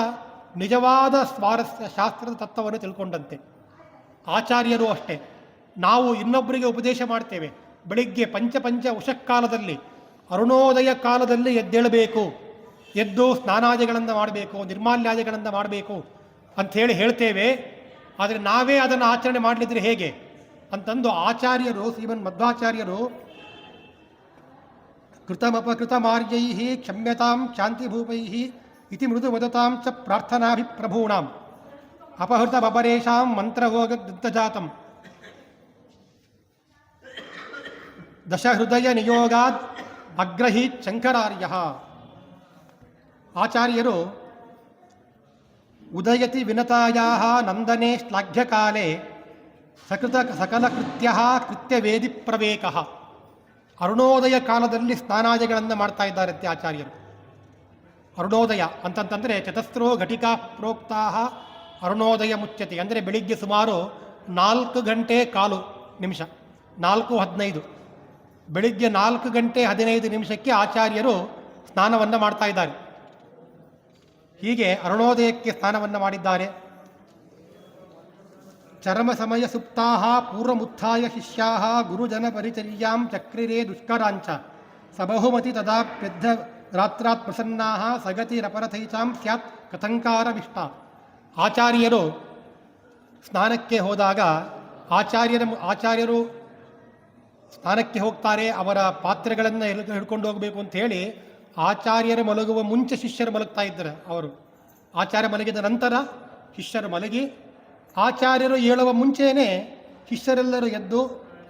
ನಿಜವಾದ ಸ್ವಾರಸ್ಯ ಶಾಸ್ತ್ರದ ತತ್ವವನ್ನು ತಿಳ್ಕೊಂಡಂತೆ. ಆಚಾರ್ಯರು ಅಷ್ಟೇ. ನಾವು ಇನ್ನೊಬ್ಬರಿಗೆ ಉಪದೇಶ ಮಾಡ್ತೇವೆ. ಬೆಳಿಗ್ಗೆ ಪಂಚ ಉಷಃಕಾಲದಲ್ಲಿ, ಅರುಣೋದಯ ಕಾಲದಲ್ಲಿ ಎದ್ದೇಳಬೇಕು, ಎದ್ದು ಸ್ನಾನಾದಿಗಳನ್ನು ಮಾಡಬೇಕು, ನಿರ್ಮಾಲ್ಯಾದಿಗಳನ್ನು ಮಾಡಬೇಕು ಅಂಥೇಳಿ ಹೇಳ್ತೇವೆ. ಆದರೆ ನಾವೇ ಅದನ್ನು ಆಚರಣೆ ಮಾಡಲಿದ್ರೆ ಹೇಗೆ ಅಂತಂದು ಆಚಾರ್ಯರು, ಶ್ರೀಮನ್ ಮಧ್ವಾಚಾರ್ಯರು ಕೃತಮಪಕೃತಮಾರ್ಯೈ ಕ್ಷಮ್ಯತಾಂ ಶಾಂತಿಭೂಪೈ ಇತಿ ಮೃದು ವದತಾಂ ಚ ಪ್ರಾರ್ಥನಾಭಿಪ್ರಭೂಣಾಂ ಅಪಹೃತ ಬಪರೇಶಾಂ ಮಂತ್ರಭೋಗದೃತಜಾತಂ ದಶಹೃದಯ ನಿಯೋಗಾದ್ ಅಗ್ರಹೀತ್ ಶಂಕರಾರ್ಯ. ಆಚಾರ್ಯರು ಉದಯತಿ ವಿನತಾಯಾ ನಂದನೆ ಶ್ಲಾಘ್ಯಕಾಲೆ ಸಕಲಕೃತ್ಯ ಕೃತ್ಯವೇದಿ ಪ್ರವೇಕ. ಅರುಣೋದಯ ಕಾಲದಲ್ಲಿ ಸ್ನಾನಾದಿಗಳನ್ನು ಮಾಡ್ತಾ ಇದ್ದಾರಂತೆ ಆಚಾರ್ಯರು. ಅರುಣೋದಯ ಅಂತಂತಂದರೆ ಚತಸ್ರೋ ಘಟಿಕಾ ಪ್ರೋಕ್ತಾ ಅರುಣೋದಯ ಮುಚ್ಯತೆ, ಅಂದರೆ ಬೆಳಿಗ್ಗೆ ಸುಮಾರು 4 ಗಂಟೆ 15 ನಿಮಿಷ, 4:15, ಬೆಳಿಗ್ಗೆ 4 ಗಂಟೆ 15 ನಿಮಿಷಕ್ಕೆ ಆಚಾರ್ಯರು ಸ್ನಾನವನ್ನು ಮಾಡ್ತಾ ಇದ್ದಾರೆ. ಹೀಗೆ ಅರುಣೋದಯಕ್ಕೆ ಸ್ನಾನವನ್ನು ಮಾಡಿದ್ದಾರೆ. ಚರಮ ಸಮಯ ಸುಪ್ತಾ ಪೂರ್ವಮುತ್ಥಾಯ ಶಿಷ್ಯಾ ಗುರುಜನ ಪರಿಚರ್ಯಾಂ ಚಕ್ರಿರೇ ದುಷ್ಕರಾಂಚ ಸಬಹುಮತಿ ತದಾ ಪೆದ್ದ ರಾತ್ರಾತ್ ಪ್ರಸನ್ನಾ ಸಗತಿ ರಪರಥೈಚಾಂ ಸ್ಯಾತ್ ಕಥಂಕಾರವಿಷ್ಟ. ಆಚಾರ್ಯರು ಸ್ನಾನಕ್ಕೆ ಹೋದಾಗ ಆಚಾರ್ಯರು ಸ್ನಾನಕ್ಕೆ ಹೋಗ್ತಾರೆ. ಅವರ ಪಾತ್ರೆಗಳನ್ನು ಹಿಡ್ಕೊಂಡು ಹೋಗಬೇಕು ಅಂತ ಹೇಳಿ ಆಚಾರ್ಯರು ಮಲಗುವ ಮುಂಚೆ ಶಿಷ್ಯರು ಮಲಗ್ತಾ ಇದ್ದಾರೆ. ಅವರು ಆಚಾರ್ಯ ಮಲಗಿದ ನಂತರ ಶಿಷ್ಯರು ಮಲಗಿ, ಆಚಾರ್ಯರು ಏಳುವ ಮುಂಚೆಯೇ ಶಿಷ್ಯರೆಲ್ಲರೂ ಎದ್ದು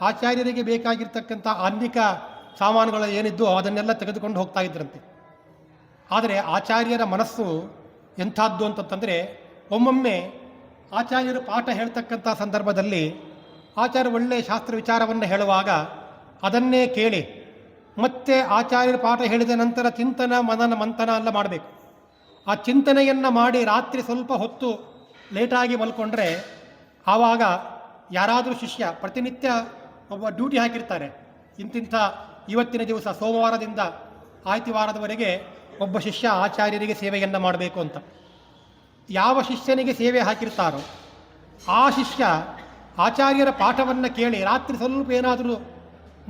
ಆಚಾರ್ಯರಿಗೆ ಬೇಕಾಗಿರ್ತಕ್ಕಂಥ ಆನ್ನಿಕ ಸಾಮಾನುಗಳು ಏನಿದ್ದು ಅದನ್ನೆಲ್ಲ ತೆಗೆದುಕೊಂಡು ಹೋಗ್ತಾ ಇದ್ರಂತೆ. ಆದರೆ ಆಚಾರ್ಯರ ಮನಸ್ಸು ಎಂಥದ್ದು ಅಂತಂದರೆ, ಒಮ್ಮೊಮ್ಮೆ ಆಚಾರ್ಯರು ಪಾಠ ಹೇಳ್ತಕ್ಕಂಥ ಸಂದರ್ಭದಲ್ಲಿ ಆಚಾರ್ಯ ಒಳ್ಳೆಯ ಶಾಸ್ತ್ರ ವಿಚಾರವನ್ನು ಹೇಳುವಾಗ ಅದನ್ನೇ ಕೇಳಿ ಮತ್ತೆ ಆಚಾರ್ಯರು ಪಾಠ ಹೇಳಿದ ನಂತರ ಚಿಂತನ ಮನನ ಮಂಥನ ಎಲ್ಲ ಮಾಡಬೇಕು. ಆ ಚಿಂತನೆಯನ್ನು ಮಾಡಿ ರಾತ್ರಿ ಸ್ವಲ್ಪ ಹೊತ್ತು ಲೇಟಾಗಿ ಮಲ್ಕೊಂಡ್ರೆ ಆವಾಗ ಯಾರಾದರೂ ಶಿಷ್ಯ ಪ್ರತಿನಿತ್ಯ ಒಬ್ಬ ಡ್ಯೂಟಿ ಹಾಕಿರ್ತಾರೆ. ಇಂತಿಂಥ ಇವತ್ತಿನ ದಿವಸ ಸೋಮವಾರದಿಂದ ಆಯ್ತಿವಾರದವರೆಗೆ ಒಬ್ಬ ಶಿಷ್ಯ ಆಚಾರ್ಯರಿಗೆ ಸೇವೆಯನ್ನು ಮಾಡಬೇಕು ಅಂತ. ಯಾವ ಶಿಷ್ಯನಿಗೆ ಸೇವೆ ಹಾಕಿರ್ತಾರೋ ಆ ಶಿಷ್ಯ ಆಚಾರ್ಯರ ಪಾಠವನ್ನು ಕೇಳಿ ರಾತ್ರಿ ಸ್ವಲ್ಪ ಏನಾದರೂ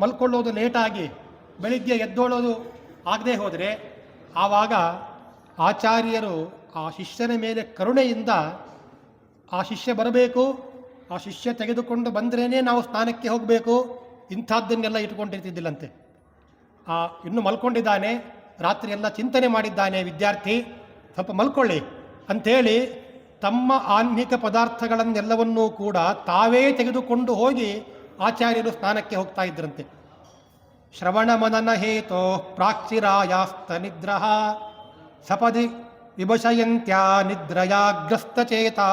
ಮಲ್ಕೊಳ್ಳೋದು ಲೇಟಾಗಿ ಬೆಳಿಗ್ಗೆ ಎದ್ದೋಳೋದು ಆಗದೆ ಹೋದರೆ ಆವಾಗ ಆಚಾರ್ಯರು ಆ ಶಿಷ್ಯನ ಮೇಲೆ ಕರುಣೆಯಿಂದ ಆ ಶಿಷ್ಯ ಬರಬೇಕು, ಆ ಶಿಷ್ಯ ತೆಗೆದುಕೊಂಡು ಬಂದ್ರೇ ನಾವು ಸ್ನಾನಕ್ಕೆ ಹೋಗಬೇಕು, ಇಂಥದ್ದನ್ನೆಲ್ಲ ಇಟ್ಕೊಂಡಿರ್ತಿದ್ದಿಲ್ಲಂತೆ. ಇನ್ನು ಮಲ್ಕೊಂಡಿದ್ದಾನೆ, ರಾತ್ರಿ ಎಲ್ಲ ಚಿಂತನೆ ಮಾಡಿದ್ದಾನೆ ವಿದ್ಯಾರ್ಥಿ, ಸ್ವಲ್ಪ ಮಲ್ಕೊಳ್ಳಿ ಅಂಥೇಳಿ ತಮ್ಮ ಆಹ್ನಿಕ ಪದಾರ್ಥಗಳನ್ನೆಲ್ಲವನ್ನೂ ಕೂಡ ತಾವೇ ತೆಗೆದುಕೊಂಡು ಹೋಗಿ ಆಚಾರ್ಯರು ಸ್ನಾನಕ್ಕೆ ಹೋಗ್ತಾ ಇದ್ರಂತೆ. ಶ್ರವಣ ಮನನ ಹೇತೋ ಪ್ರಾಕ್ಷಿರಾಯಾಸ್ತ ನಿದ್ರಃ ಸಪದಿ ವಿಭಷಯಂತ್ಯಾ ನಿದ್ರಯಾಗ್ರಸ್ತಚೇತಾ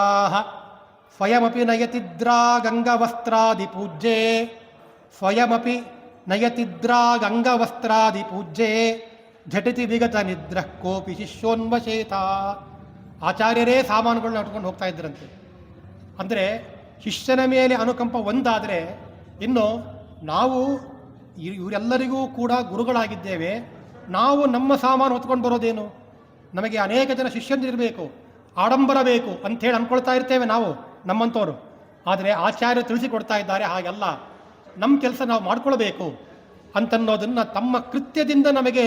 ಸ್ವಯಮಪಿ ನಯತಿದ್ರಾಗಂಗವಸ್ತ್ರಾದಿ ಪೂಜ್ಯೆ ಸ್ವಯಮಪಿ ನಯತಿದ್ರಾಗಂಗವಸ್ತ್ರಾದಿ ಪೂಜ್ಯೆ ಝಟಿತಿ ವಿಗತ ನಿದ್ರಃ ಕೋಪಿ ಶಿಷ್ಯೋನ್ವಶೇತ. ಆಚಾರ್ಯರೇ ಸಾಮಾನುಗಳನ್ನ ಹೊಟ್ಕೊಂಡು ಹೋಗ್ತಾ ಇದ್ದರಂತೆ. ಅಂದರೆ ಶಿಷ್ಯನ ಮೇಲೆ ಅನುಕಂಪ ಒಂದಾದರೆ, ಇನ್ನು ನಾವು ಇವರೆಲ್ಲರಿಗೂ ಕೂಡ ಗುರುಗಳಾಗಿದ್ದೇವೆ, ನಾವು ನಮ್ಮ ಸಾಮಾನು ಹೊತ್ಕೊಂಡು ಬರೋದೇನು? ನಮಗೆ ಅನೇಕ ಜನ ಶಿಷ್ಯಂದಿರಬೇಕು, ಆಡಂಬರ ಬೇಕು ಅಂಥೇಳಿ ಅಂದ್ಕೊಳ್ತಾ ಇರ್ತೇವೆ ನಾವು ನಮ್ಮಂಥವ್ರು. ಆದರೆ ಆಚಾರ್ಯರು ತಿಳಿಸಿಕೊಡ್ತಾ ಇದ್ದಾರೆ, ಹಾಗೆಲ್ಲ ನಮ್ಮ ಕೆಲಸ ನಾವು ಮಾಡ್ಕೊಳ್ಬೇಕು ಅಂತನ್ನೋದನ್ನು ತಮ್ಮ ಕೃತ್ಯದಿಂದ ನಮಗೆ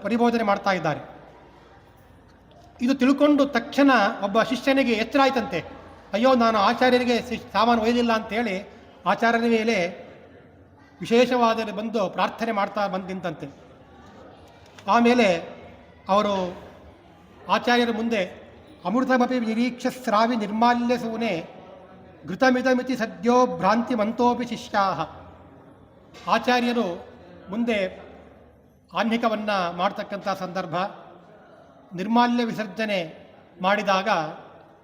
ಪರಿಬೋಧನೆ ಮಾಡ್ತಾ ಇದ್ದಾರೆ. ಇದು ತಿಳ್ಕೊಂಡು ತಕ್ಷಣ ಒಬ್ಬ ಶಿಷ್ಯನಿಗೆ ಎಚ್ಚರ ಆಯ್ತಂತೆ. ಅಯ್ಯೋ, ನಾನು ಆಚಾರ್ಯರಿಗೆ ಸಾಮಾನು ಒಯ್ದಿಲ್ಲ ಅಂತೇಳಿ ಆಚಾರ್ಯರ ಮೇಲೆ ವಿಶೇಷವಾದ ಬಂದು ಪ್ರಾರ್ಥನೆ ಮಾಡ್ತಾ ಬಂದಿಂತಂತೆ. ಆಮೇಲೆ ಅವರು ಆಚಾರ್ಯರ ಮುಂದೆ ಅಮೃತಮಪಿ ನಿರೀಕ್ಷ ಸ್ರಾವಿ ನಿರ್ಮಾಲ್ಯ ಸೂನೆ ಘೃತಮಿತಮಿತಿ ಸದ್ಯೋ ಭ್ರಾಂತಿ ಮಂತೋಪಿ ಶಿಷ್ಯಾ. ಆಚಾರ್ಯರು ಮುಂದೆ ಆಹ್ನಿಕವನ್ನು ಮಾಡ್ತಕ್ಕಂಥ ಸಂದರ್ಭ, ನಿರ್ಮಾಲ್ಯ ವಿಸರ್ಜನೆ ಮಾಡಿದಾಗ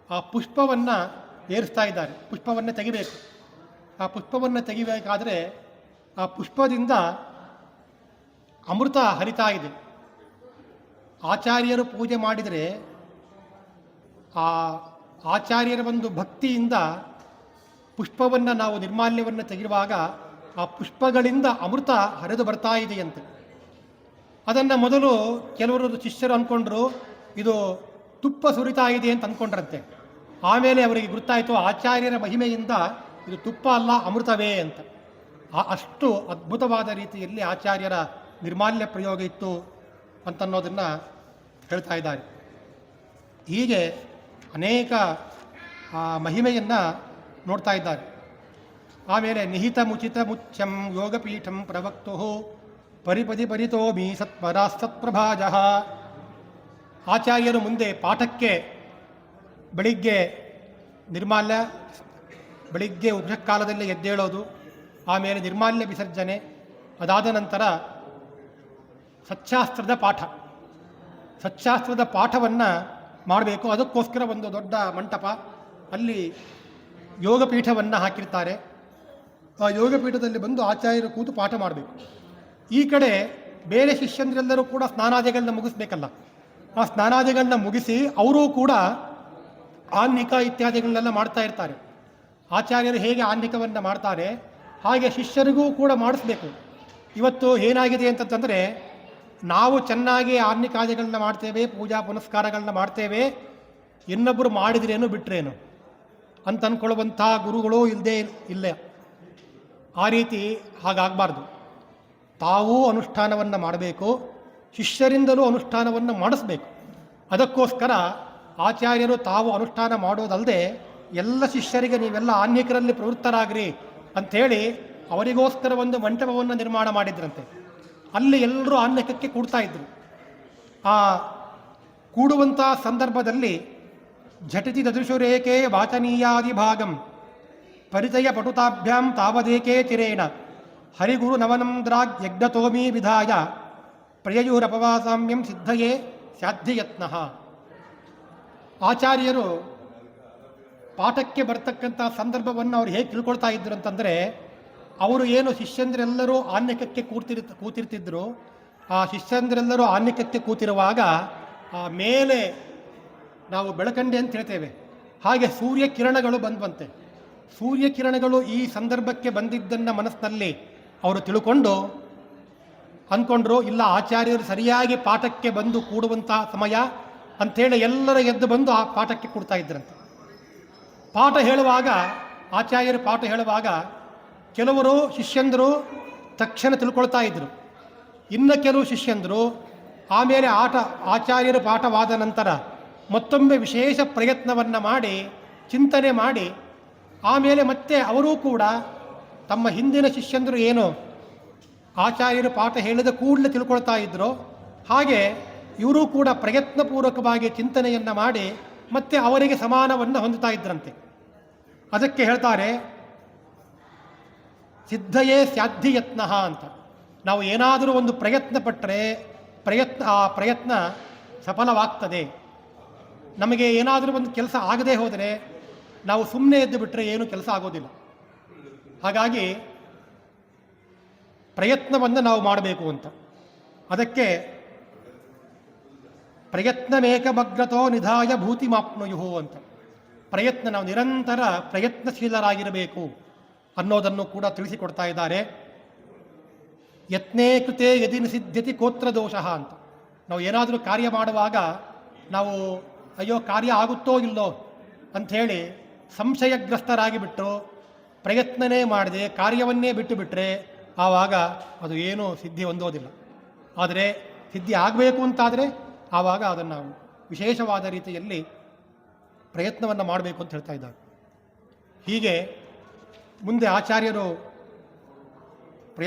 ಆ ಪುಷ್ಪವನ್ನು ಏರಿಸ್ತಾ ಇದ್ದಾರೆ. ಪುಷ್ಪವನ್ನು ತೆಗಿಬೇಕು. ಆ ಪುಷ್ಪವನ್ನು ತೆಗಿಬೇಕಾದರೆ ಆ ಪುಷ್ಪದಿಂದ ಅಮೃತ ಹರಿತಾ ಇದೆ. ಆಚಾರ್ಯರು ಪೂಜೆ ಮಾಡಿದರೆ ಆ ಆಚಾರ್ಯರ ಒಂದು ಭಕ್ತಿಯಿಂದ ಪುಷ್ಪವನ್ನು ನಾವು ನಿರ್ಮಾಲ್ಯವನ್ನು ತೆಗೆಯುವಾಗ ಆ ಪುಷ್ಪಗಳಿಂದ ಅಮೃತ ಹರಿದು ಬರ್ತಾ ಇದೆಯಂತೆ. ಅದನ್ನು ಮೊದಲು ಕೆಲವರು ಶಿಷ್ಯರು ಅಂದ್ಕೊಂಡ್ರು ಇದು ತುಪ್ಪ ಸುರಿತಾ ಇದೆ ಅಂತ ಅಂದ್ಕೊಂಡ್ರಂತೆ. ಆಮೇಲೆ ಅವರಿಗೆ ಗೊತ್ತಾಯಿತು ಆಚಾರ್ಯರ ಮಹಿಮೆಯಿಂದ ಇದು ತುಪ್ಪ ಅಲ್ಲ, ಅಮೃತವೇ ಅಂತ. ಅಷ್ಟು ಅದ್ಭುತವಾದ ರೀತಿಯಲ್ಲಿ ಆಚಾರ್ಯರ ನಿರ್ಮಾಲ್ಯ ಪ್ರಯೋಗ ಇತ್ತು ಅಂತನ್ನೋದನ್ನು ಹೇಳ್ತಾ ಇದ್ದಾರೆ. ಹೀಗೆ ಅನೇಕ ಮಹಿಮೆಯನ್ನು ನೋಡ್ತಾ ಇದ್ದಾರೆ. ಆಮೇಲೆ ನಿಹಿತ ಮುಚಿತ ಮುಚ್ಯಂ ಯೋಗಪೀಠಂ ಪ್ರವಕ್ತು ಪರಿಪದಿ ಪರಿತೋಮಿ ಸತ್ಪರಾಸ್ತತ್ಪ್ರಭಾಜ. ಆಚಾರ್ಯರು ಮುಂದೆ ಪಾಠಕ್ಕೆ ಬೆಳಿಗ್ಗೆ ಉಪಕಾಲದಲ್ಲಿ ಎದ್ದೇಳೋದು, ಆಮೇಲೆ ನಿರ್ಮಾಲ್ಯ ವಿಸರ್ಜನೆ, ಅದಾದ ನಂತರ ಸಚ್ಚಾಸ್ತ್ರದ ಪಾಠವನ್ನು ಮಾಡಬೇಕು. ಅದಕ್ಕೋಸ್ಕರ ಒಂದು ದೊಡ್ಡ ಮಂಟಪ, ಅಲ್ಲಿ ಯೋಗಪೀಠವನ್ನು ಹಾಕಿರ್ತಾರೆ. ಆ ಯೋಗಪೀಠದಲ್ಲಿ ಬಂದು ಆಚಾರ್ಯರು ಕೂತು ಪಾಠ ಮಾಡಬೇಕು. ಈ ಕಡೆ ಬೇರೆ ಶಿಷ್ಯಂದ್ರೆಲ್ಲರೂ ಕೂಡ ಸ್ನಾನಾದಿಗಳನ್ನ ಮುಗಿಸ್ಬೇಕಲ್ಲ. ಆ ಸ್ನಾನಾದಿಗಳನ್ನ ಮುಗಿಸಿ ಅವರೂ ಕೂಡ ಆಹ್ನಿಕ ಇತ್ಯಾದಿಗಳನ್ನೆಲ್ಲ ಮಾಡ್ತಾ ಇರ್ತಾರೆ. ಆಚಾರ್ಯರು ಹೇಗೆ ಆಹ್ನಿಕವನ್ನು ಮಾಡ್ತಾರೆ ಹಾಗೆ ಶಿಷ್ಯರಿಗೂ ಕೂಡ ಮಾಡಿಸ್ಬೇಕು. ಇವತ್ತು ಏನಾಗಿದೆ ಅಂತಂದರೆ, ನಾವು ಚೆನ್ನಾಗಿ ಆಹ್ನಿಕಾದಿಗಳನ್ನ ಮಾಡ್ತೇವೆ, ಪೂಜಾ ಪುನಸ್ಕಾರಗಳನ್ನ ಮಾಡ್ತೇವೆ, ಇನ್ನೊಬ್ಬರು ಮಾಡಿದ್ರೇನು ಬಿಟ್ರೇನು ಅಂತ ಅಂದ್ಕೊಳ್ಳುವಂಥ ಗುರುಗಳು ಇಲ್ಲ. ಆ ರೀತಿ ಹಾಗಾಗಬಾರ್ದು. ತಾವೂ ಅನುಷ್ಠಾನವನ್ನು ಮಾಡಬೇಕು, ಶಿಷ್ಯರಿಂದಲೂ ಅನುಷ್ಠಾನವನ್ನು ಮಾಡಿಸ್ಬೇಕು. ಅದಕ್ಕೋಸ್ಕರ ಆಚಾರ್ಯರು ತಾವು ಅನುಷ್ಠಾನ ಮಾಡೋದಲ್ಲದೆ ಎಲ್ಲ ಶಿಷ್ಯರಿಗೆ ನೀವೆಲ್ಲ ಆಹ್ನಿಕರಲ್ಲಿ ಪ್ರವೃತ್ತರಾಗ್ರಿ ಅಂಥೇಳಿ ಅವರಿಗೋಸ್ಕರ ಒಂದು ಮಂಟಪವನ್ನು ನಿರ್ಮಾಣ ಮಾಡಿದ್ರಂತೆ. ಅಲ್ಲಿ ಎಲ್ಲರೂ ಆಹ್ನಿಕಕ್ಕೆ ಕೂಡ್ತಾ ಇದ್ರು. ಆ ಕೂಡುವಂಥ ಸಂದರ್ಭದಲ್ಲಿ ಝಟಿತಿ ದದೃಶುರೇಕೆ ವಾಚನೀಯಾದಿ ಭಾಗಂ ಪರಿಚಯ ಪಟುತಾಭ್ಯಾಂ ತಾವದೇಕೆ ಚಿರೇಣ ಹರಿಗುರು ನವನಂದ್ರಾಗ್ ಯಜ್ಞತೋಮೀ ವಿಧಾಯ ಪ್ರಯಯುರಪವಾಸಾಮ್ಯಂ ಸಿದ್ಧಯೇ ಸಾಧ್ಯಯತ್ನ. ಆಚಾರ್ಯರು ಪಾಠಕ್ಕೆ ಬರ್ತಕ್ಕಂಥ ಸಂದರ್ಭವನ್ನು ಅವ್ರು ಹೇಗೆ ತಿಳ್ಕೊಳ್ತಾ ಇದ್ರು ಅಂತಂದರೆ, ಅವರು ಏನು ಶಿಷ್ಯಂದ್ರೆಲ್ಲರೂ ಆಹ್ನಿಕಕ್ಕೆ ಕೂತಿರ್ತಿದ್ರು, ಆ ಶಿಷ್ಯಂದ್ರೆಲ್ಲರೂ ಆಹ್ನಿಕಕ್ಕೆ ಕೂತಿರುವಾಗ ಆ ಮೇಲೆ ನಾವು ಬೆಳಕಂಡೆ ಅಂತ ಹೇಳ್ತೇವೆ, ಹಾಗೆ ಸೂರ್ಯಕಿರಣಗಳು ಬಂದ್ವಂತೆ. ಸೂರ್ಯಕಿರಣಗಳು ಈ ಸಂದರ್ಭಕ್ಕೆ ಬಂದಿದ್ದನ್ನು ಮನಸ್ಸಿನಲ್ಲಿ ಅವರು ತಿಳ್ಕೊಂಡು ಅಂದ್ಕೊಂಡ್ರು, ಇಲ್ಲ ಆಚಾರ್ಯರು ಸರಿಯಾಗಿ ಪಾಠಕ್ಕೆ ಬಂದು ಕೂಡುವಂಥ ಸಮಯ ಅಂಥೇಳಿ ಎಲ್ಲರ ಎದ್ದು ಬಂದು ಆ ಪಾಠಕ್ಕೆ ಕೂಡ್ತಾ ಇದ್ರಂತೆ. ಪಾಠ ಹೇಳುವಾಗ ಆಚಾರ್ಯರು ಪಾಠ ಹೇಳುವಾಗ ಕೆಲವರು ಶಿಷ್ಯಂದರು ತಕ್ಷಣ ತಿಳ್ಕೊಳ್ತಾ ಇದ್ದರು. ಇನ್ನು ಕೆಲವು ಶಿಷ್ಯಂದರು ಆಮೇಲೆ ಆಚಾರ್ಯರು ಪಾಠವಾದ ನಂತರ ಮತ್ತೊಮ್ಮೆ ವಿಶೇಷ ಪ್ರಯತ್ನವನ್ನು ಮಾಡಿ ಚಿಂತನೆ ಮಾಡಿ ಆಮೇಲೆ ಮತ್ತೆ ಅವರೂ ಕೂಡ ತಮ್ಮ ಹಿಂದಿನ ಶಿಷ್ಯಂದರು ಏನು ಆಚಾರ್ಯರು ಪಾಠ ಹೇಳಿದ ಕೂಡಲೇ ತಿಳ್ಕೊಳ್ತಾ ಇದ್ದರು, ಹಾಗೆ ಇವರೂ ಕೂಡ ಪ್ರಯತ್ನಪೂರ್ವಕವಾಗಿ ಚಿಂತನೆಯನ್ನು ಮಾಡಿ ಮತ್ತು ಅವರಿಗೆ ಸಮಾನವನ್ನು ಹೊಂದುತ್ತಾ ಇದ್ರಂತೆ. ಅದಕ್ಕೆ ಹೇಳ್ತಾರೆ ಸಿದ್ಧಯೇ ಸ್ಯಾಧಿ ಯತ್ನ ಅಂತ. ನಾವು ಏನಾದರೂ ಒಂದು ಪ್ರಯತ್ನ ಪಟ್ಟರೆ ಆ ಪ್ರಯತ್ನ ಸಫಲವಾಗ್ತದೆ. ನಮಗೆ ಏನಾದರೂ ಒಂದು ಕೆಲಸ ಆಗದೇ ಹೋದರೆ ನಾವು ಸುಮ್ಮನೆ ಎದ್ದು ಬಿಟ್ಟರೆ ಏನು ಕೆಲಸ ಆಗೋದಿಲ್ಲ. ಹಾಗಾಗಿ ಪ್ರಯತ್ನವನ್ನು ನಾವು ಮಾಡಬೇಕು ಅಂತ. ಅದಕ್ಕೆ ಪ್ರಯತ್ನಮೇಕಮಗ್ರತೋ ನಿಧಾಯ ಭೂತಿ ಮಾಪ್ನುಯು ಅಂತ. ಪ್ರಯತ್ನ, ನಾವು ನಿರಂತರ ಪ್ರಯತ್ನಶೀಲರಾಗಿರಬೇಕು ಅನ್ನೋದನ್ನು ಕೂಡ ತಿಳಿಸಿಕೊಡ್ತಾ ಇದ್ದಾರೆ. ಯತ್ನೇ ಕೃತೆ ಯದಿ ನಿಸಿದ್ಧತಿ ಕೋತ್ರ ದೋಷ ಅಂತ. ನಾವು ಏನಾದರೂ ಕಾರ್ಯ ಮಾಡುವಾಗ ನಾವು ಅಯ್ಯೋ ಕಾರ್ಯ ಆಗುತ್ತೋ ಇಲ್ಲೋ ಅಂಥೇಳಿ ಸಂಶಯಗ್ರಸ್ತರಾಗಿ ಬಿಟ್ಟು ಪ್ರಯತ್ನನೇ ಮಾಡದೆ ಕಾರ್ಯವನ್ನೇ ಬಿಟ್ಟು ಬಿಟ್ಟರೆ ಆವಾಗ ಅದು ಏನೂ ಸಿದ್ಧಿ ಹೊಂದೋದಿಲ್ಲ. ಆದರೆ ಸಿದ್ಧಿ ಆಗಬೇಕು ಅಂತಾದರೆ ಆವಾಗ ಅದನ್ನು ವಿಶೇಷವಾದ ರೀತಿಯಲ್ಲಿ ಪ್ರಯತ್ನವನ್ನು ಮಾಡಬೇಕು ಅಂತ ಹೇಳ್ತಾ ಇದ್ದಾರೆ. ಹೀಗೆ ಮುಂದೆ ಆಚಾರ್ಯರು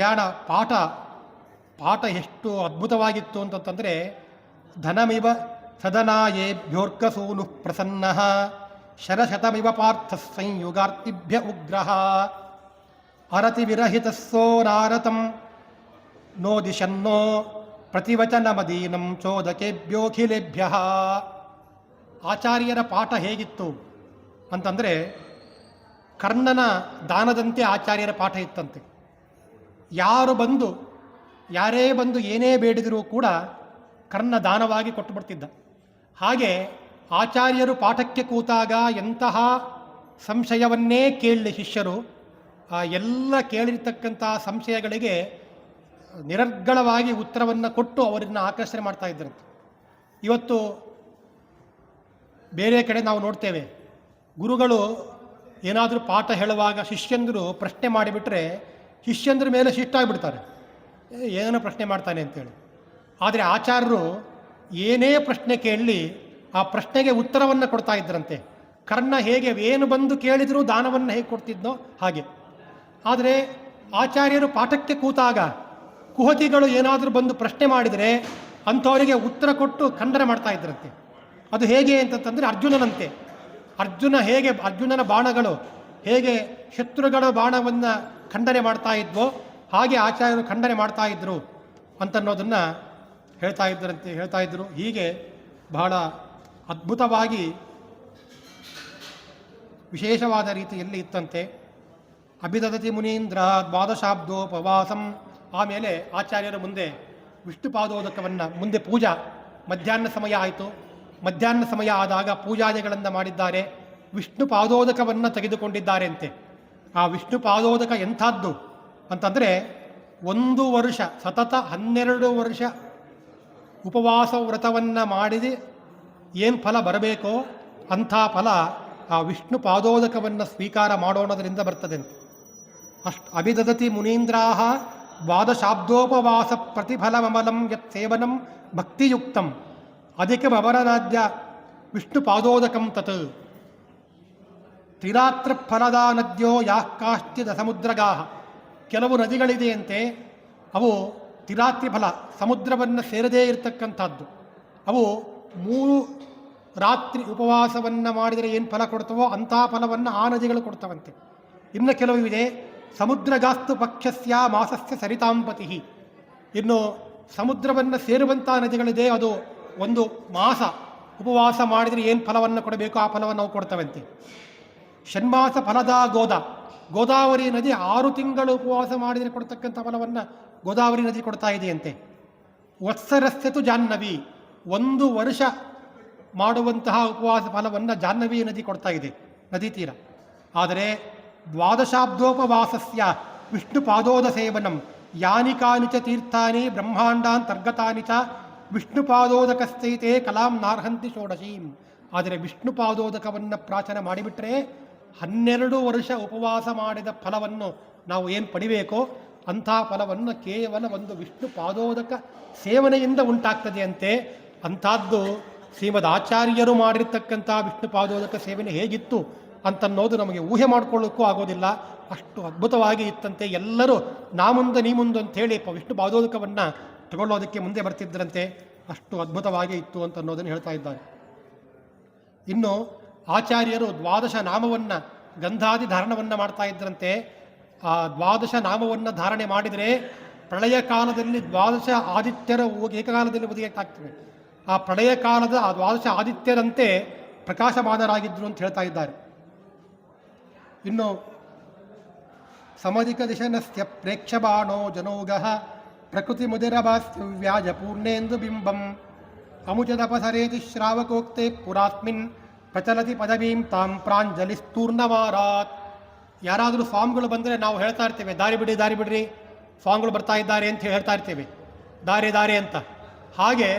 ಪಾಠ ಎಷ್ಟು ಅದ್ಭುತವಾಗಿತ್ತು ಅಂತಂದರೆ, ಧನಮಿವ ಸದನಾಯೇಭ್ಯೋರ್ಕಸೂನು ಪ್ರಸನ್ನ ಶರಶತಮಿವ ಪಾರ್ಥ ಸಂಯುಗಾರ್ತಿಭ್ಯ ಉಗ್ರಹ ಅರತಿ ವಿರಹಿತಸ್ಸೋ ನಾರತಂ ನೋದಿಶನ್ನೋ ಪ್ರತಿವಚನಮದೀನಂ ಚೋದಕೇಭ್ಯೋಖಿಲೇಭ್ಯ. ಆಚಾರ್ಯರ ಪಾಠ ಹೇಗಿತ್ತು ಅಂತಂದರೆ, ಕರ್ಣನ ದಾನದಂತೆ ಆಚಾರ್ಯರ ಪಾಠ ಇತ್ತಂತೆ. ಯಾರೇ ಬಂದು ಏನೇ ಬೇಡಿದರೂ ಕೂಡ ಕರ್ಣ ದಾನವಾಗಿ ಕೊಟ್ಟು ಬಿಡ್ತಿದ್ದ. ಹಾಗೆ ಆಚಾರ್ಯರು ಪಾಠಕ್ಕೆ ಕೂತಾಗ ಎಂತಹ ಸಂಶಯವನ್ನೇ ಕೇಳಲಿ ಶಿಷ್ಯರು, ಆ ಎಲ್ಲ ಕೇಳಿರ್ತಕ್ಕಂಥ ಸಂಶಯಗಳಿಗೆ ನಿರರ್ಗಳವಾಗಿ ಉತ್ತರವನ್ನು ಕೊಟ್ಟು ಅವರನ್ನು ಆಕರ್ಷಣೆ ಮಾಡ್ತಾ ಇದ್ದರಂತೆ. ಇವತ್ತು ಬೇರೆ ಕಡೆ ನಾವು ನೋಡ್ತೇವೆ, ಗುರುಗಳು ಏನಾದರೂ ಪಾಠ ಹೇಳುವಾಗ ಶಿಷ್ಯಂದರು ಪ್ರಶ್ನೆ ಮಾಡಿಬಿಟ್ರೆ ಶಿಷ್ಯಂದ್ರ ಮೇಲೆ ಶಿಷ್ಟಾಗಿಬಿಡ್ತಾರೆ, ಏನೋ ಪ್ರಶ್ನೆ ಮಾಡ್ತಾನೆ ಅಂತೇಳಿ. ಆದರೆ ಆಚಾರ್ಯರು ಏನೇ ಪ್ರಶ್ನೆ ಕೇಳಲಿ ಆ ಪ್ರಶ್ನೆಗೆ ಉತ್ತರವನ್ನು ಕೊಡ್ತಾ ಇದ್ದರಂತೆ. ಕರ್ಣ ಹೇಗೆ ಏನು ಬಂದು ಕೇಳಿದರೂ ದಾನವನ್ನು ಹೇಗೆ ಕೊಡ್ತಿದ್ನೋ ಹಾಗೆ. ಆದರೆ ಆಚಾರ್ಯರು ಪಾಠಕ್ಕೆ ಕೂತಾಗ ಕುಹತಿಗಳು ಏನಾದರೂ ಬಂದು ಪ್ರಶ್ನೆ ಮಾಡಿದರೆ ಅಂಥವರಿಗೆ ಉತ್ತರ ಕೊಟ್ಟು ಖಂಡನೆ ಮಾಡ್ತಾ ಇದ್ದರಂತೆ. ಅದು ಹೇಗೆ ಅಂತಂದರೆ ಅರ್ಜುನನಂತೆ. ಅರ್ಜುನನ ಬಾಣಗಳು ಹೇಗೆ ಶತ್ರುಗಳ ಬಾಣವನ್ನು ಖಂಡನೆ ಮಾಡ್ತಾ ಇದ್ವೋ ಹಾಗೆ ಆಚಾರ್ಯರು ಖಂಡನೆ ಮಾಡ್ತಾ ಇದ್ದರು ಅಂತನ್ನೋದನ್ನು ಹೇಳ್ತಾ ಇದ್ದರು. ಹೀಗೆ ಬಹಳ ಅದ್ಭುತವಾಗಿ ವಿಶೇಷವಾದ ರೀತಿಯಲ್ಲಿ ಇತ್ತಂತೆ. ಅಭಿದದತಿ ಮುನೀಂದ್ರ ದ್ವಾದಶಾಬ್ದೋಪವಾಸಂ. ಆಮೇಲೆ ಆಚಾರ್ಯರ ಮುಂದೆ ವಿಷ್ಣು ಪಾದೋದಕವನ್ನು, ಮುಂದೆ ಪೂಜಾ ಮಧ್ಯಾಹ್ನ ಸಮಯ ಆಯಿತು. ಮಧ್ಯಾಹ್ನ ಸಮಯ ಆದಾಗ ಪೂಜಾದಿಗಳನ್ನು ಮಾಡಿದ್ದಾರೆ. ವಿಷ್ಣು ಪಾದೋದಕವನ್ನು ತೆಗೆದುಕೊಂಡಿದ್ದಾರೆ ಅಂತೆ. ಆ ವಿಷ್ಣು ಪಾದೋದಕ ಎಂಥದ್ದು ಅಂತಂದರೆ, 1 ವರ್ಷ ಸತತ 12 ವರ್ಷ ಉಪವಾಸ ವ್ರತವನ್ನು ಮಾಡಿದ ಏನು ಫಲ ಬರಬೇಕೋ ಅಂಥ ಫಲ ಆ ವಿಷ್ಣು ಪಾದೋದಕವನ್ನು ಸ್ವೀಕಾರ ಮಾಡೋಣದರಿಂದ ಬರ್ತದಂತೆ. ಅಭಿದದತಿ ಮುನೀಂದ್ರಾಹ ದ್ವಾದಶಾಬ್ದೋಪವಾಸ ಪ್ರತಿಫಲಮಮಲಂ ಯತ್ ಸೇವನಂ ಭಕ್ತಿಯುಕ್ತಂ ಅಧಿಕಮವರರಾಜ್ಯ ವಿಷ್ಣು ಪಾದೋದಕಂ ತತ್. ತ್ರಿರಾತ್ರ ಫಲದ ನದ್ಯೋ ಯಾಃ ಕಾಶ್ಚಿದ ಸಮುದ್ರಗಾಹ. ಕೆಲವು ನದಿಗಳಿದೆಯಂತೆ, ಅವು ತಿರಾತ್ರಿ ಫಲ, ಸಮುದ್ರವನ್ನು ಸೇರದೇ ಇರತಕ್ಕಂಥದ್ದು. ಅವು 3 ರಾತ್ರಿ ಉಪವಾಸವನ್ನು ಮಾಡಿದರೆ ಏನು ಫಲ ಕೊಡ್ತವೋ ಅಂಥ ಫಲವನ್ನು ಆ ನದಿಗಳು ಕೊಡ್ತವಂತೆ. ಇನ್ನು ಕೆಲವು ಇದೆ, ಸಮುದ್ರಗಾಸ್ತು ಪಕ್ಷಸ್ಯ ಮಾಸಸ್ಯ ಸರಿತಾಂಪತಿ. ಇನ್ನು ಸಮುದ್ರವನ್ನು ಸೇರುವಂಥ ನದಿಗಳಿದೆ, ಅದು 1 ಮಾಸ ಉಪವಾಸ ಮಾಡಿದರೆ ಏನು ಫಲವನ್ನು ಕೊಡಬೇಕು ಆ ಫಲವನ್ನು ನಾವು ಕೊಡ್ತವಂತೆ. ಷಣ್ಮಾಸ ಫಲದ ಗೋದಾವರಿ ನದಿ 6 ತಿಂಗಳು ಉಪವಾಸ ಮಾಡಿದರೆ ಕೊಡ್ತಕ್ಕಂಥ ಫಲವನ್ನು ಗೋದಾವರಿ ನದಿ ಕೊಡ್ತಾ ಇದೆಯಂತೆ. ವತ್ಸರಸ್ಯತು ಜಾಹ್ನವಿ, 1 ವರ್ಷ ಮಾಡುವಂತಹ ಉಪವಾಸ ಫಲವನ್ನು ಜಾಹ್ನವಿ ನದಿ ಕೊಡ್ತಾ ಇದೆ, ನದಿ ತೀರ. ಆದರೆ ದ್ವಾದಶಾಬ್ದೋಪವಾಸಸ್ಯ ವಿಷ್ಣು ಪಾದೋದ ಸೇವನಂ ಯಾನಿ ಕಾನಿಚ ತೀರ್ಥಾನಿ ಬ್ರಹ್ಮಾಂಡಾಂತರ್ಗತಾನಿ ಚ ವಿಷ್ಣು ಪಾದೋದಕಸ್ಥೈತೆ ಕಲಾಂ ನಾರ್ಹಂತಿ ಷೋಡಶೀಂ. ಆದರೆ ವಿಷ್ಣು ಪಾದೋದಕವನ್ನು ಪ್ರಾಚನ ಮಾಡಿಬಿಟ್ರೆ 12 ವರ್ಷ ಉಪವಾಸ ಮಾಡಿದ ಫಲವನ್ನು ನಾವು ಏನು ಪಡಿಬೇಕೋ ಅಂಥ ಫಲವನ್ನು ಕೇವಲ ಒಂದು ವಿಷ್ಣು ಪಾದೋದಕ ಸೇವನೆಯಿಂದ ಉಂಟಾಗ್ತದೆ ಅಂತೆ. ಅಂಥದ್ದು ಶ್ರೀಮದ್ ಆಚಾರ್ಯರು ಮಾಡಿರ್ತಕ್ಕಂಥ ವಿಷ್ಣು ಪಾದೋದಕ ಸೇವನೆ ಹೇಗಿತ್ತು ಅಂತನ್ನೋದು ನಮಗೆ ಊಹೆ ಮಾಡಿಕೊಳ್ಳೋಕ್ಕೂ ಆಗೋದಿಲ್ಲ. ಅಷ್ಟು ಅದ್ಭುತವಾಗಿ ಇತ್ತಂತೆ. ಎಲ್ಲರೂ ನಾ ಮುಂದೆ ನೀ ಮುಂದೆ ಅಂಥೇಳಿ ವಿಷ್ಣು ಪಾದೋದಕವನ್ನು ತಗೊಳ್ಳೋದಕ್ಕೆ ಮುಂದೆ ಬರ್ತಿದ್ದರಂತೆ. ಅಷ್ಟು ಅದ್ಭುತವಾಗಿ ಇತ್ತು ಅಂತನ್ನೋದನ್ನು ಹೇಳ್ತಾ ಇದ್ದಾರೆ. ಇನ್ನು ಆಚಾರ್ಯರು ದ್ವಾದಶ ನಾಮವನ್ನು ಗಂಧಾದಿ ಧಾರಣವನ್ನು ಮಾಡ್ತಾ ಇದ್ದರಂತೆ. ಆ ದ್ವಾದಶ ನಾಮವನ್ನು ಧಾರಣೆ ಮಾಡಿದರೆ ಪ್ರಳಯ ಕಾಲದಲ್ಲಿ ದ್ವಾದಶ ಆದಿತ್ಯರ ಏಕಕಾಲದಲ್ಲಿ ಉದಯಕ್ಕಾಗ್ತವೆ. ಆ ಪ್ರಳಯ ಕಾಲದ ಆ ದ್ವಾದಶ ಆದಿತ್ಯರಂತೆ ಪ್ರಕಾಶಮಾನರಾಗಿದ್ದರು ಅಂತ ಹೇಳ್ತಾ ಇದ್ದಾರೆ. ಇನ್ನು ಸಮಧಿಕ ದಿಶನಸ್ಯ ಪ್ರೇಕ್ಷಬಾಣೋ ಜನೋಗಃ ಪ್ರಕೃತಿ ಮುದಿರಭಾಸ್ಯವ್ಯಾಜ ಪೂರ್ಣೇಂದು ಬಿಂಬಂ ಅಮುಚದಪಸರೇತಿ ಶ್ರಾವಕೋಕ್ತೆ ಪುರಾಸ್ಮಿನ್ ಪ್ರಚಲತಿ ಪದವೀಂ ತಾಂ ಪ್ರಾಂಜಲಿಸ್ತೂರ್ಣಮಾರಾತ್. ಯಾರಾದರೂ ಸ್ವಾಮಿಗಳು ಬಂದರೆ ನಾವು ಹೇಳ್ತಾ ಇರ್ತೇವೆ, ದಾರಿ ಬಿಡಿ ದಾರಿ ಬಿಡ್ರಿ, ಸ್ವಾಮಿಗಳು ಬರ್ತಾ ಇದ್ದಾರೆ ಅಂತ ಹೇಳ್ತಾ ಇರ್ತೇವೆ, ದಾರಿ ದಾರಿ ಅಂತ. ಹಾಗೆ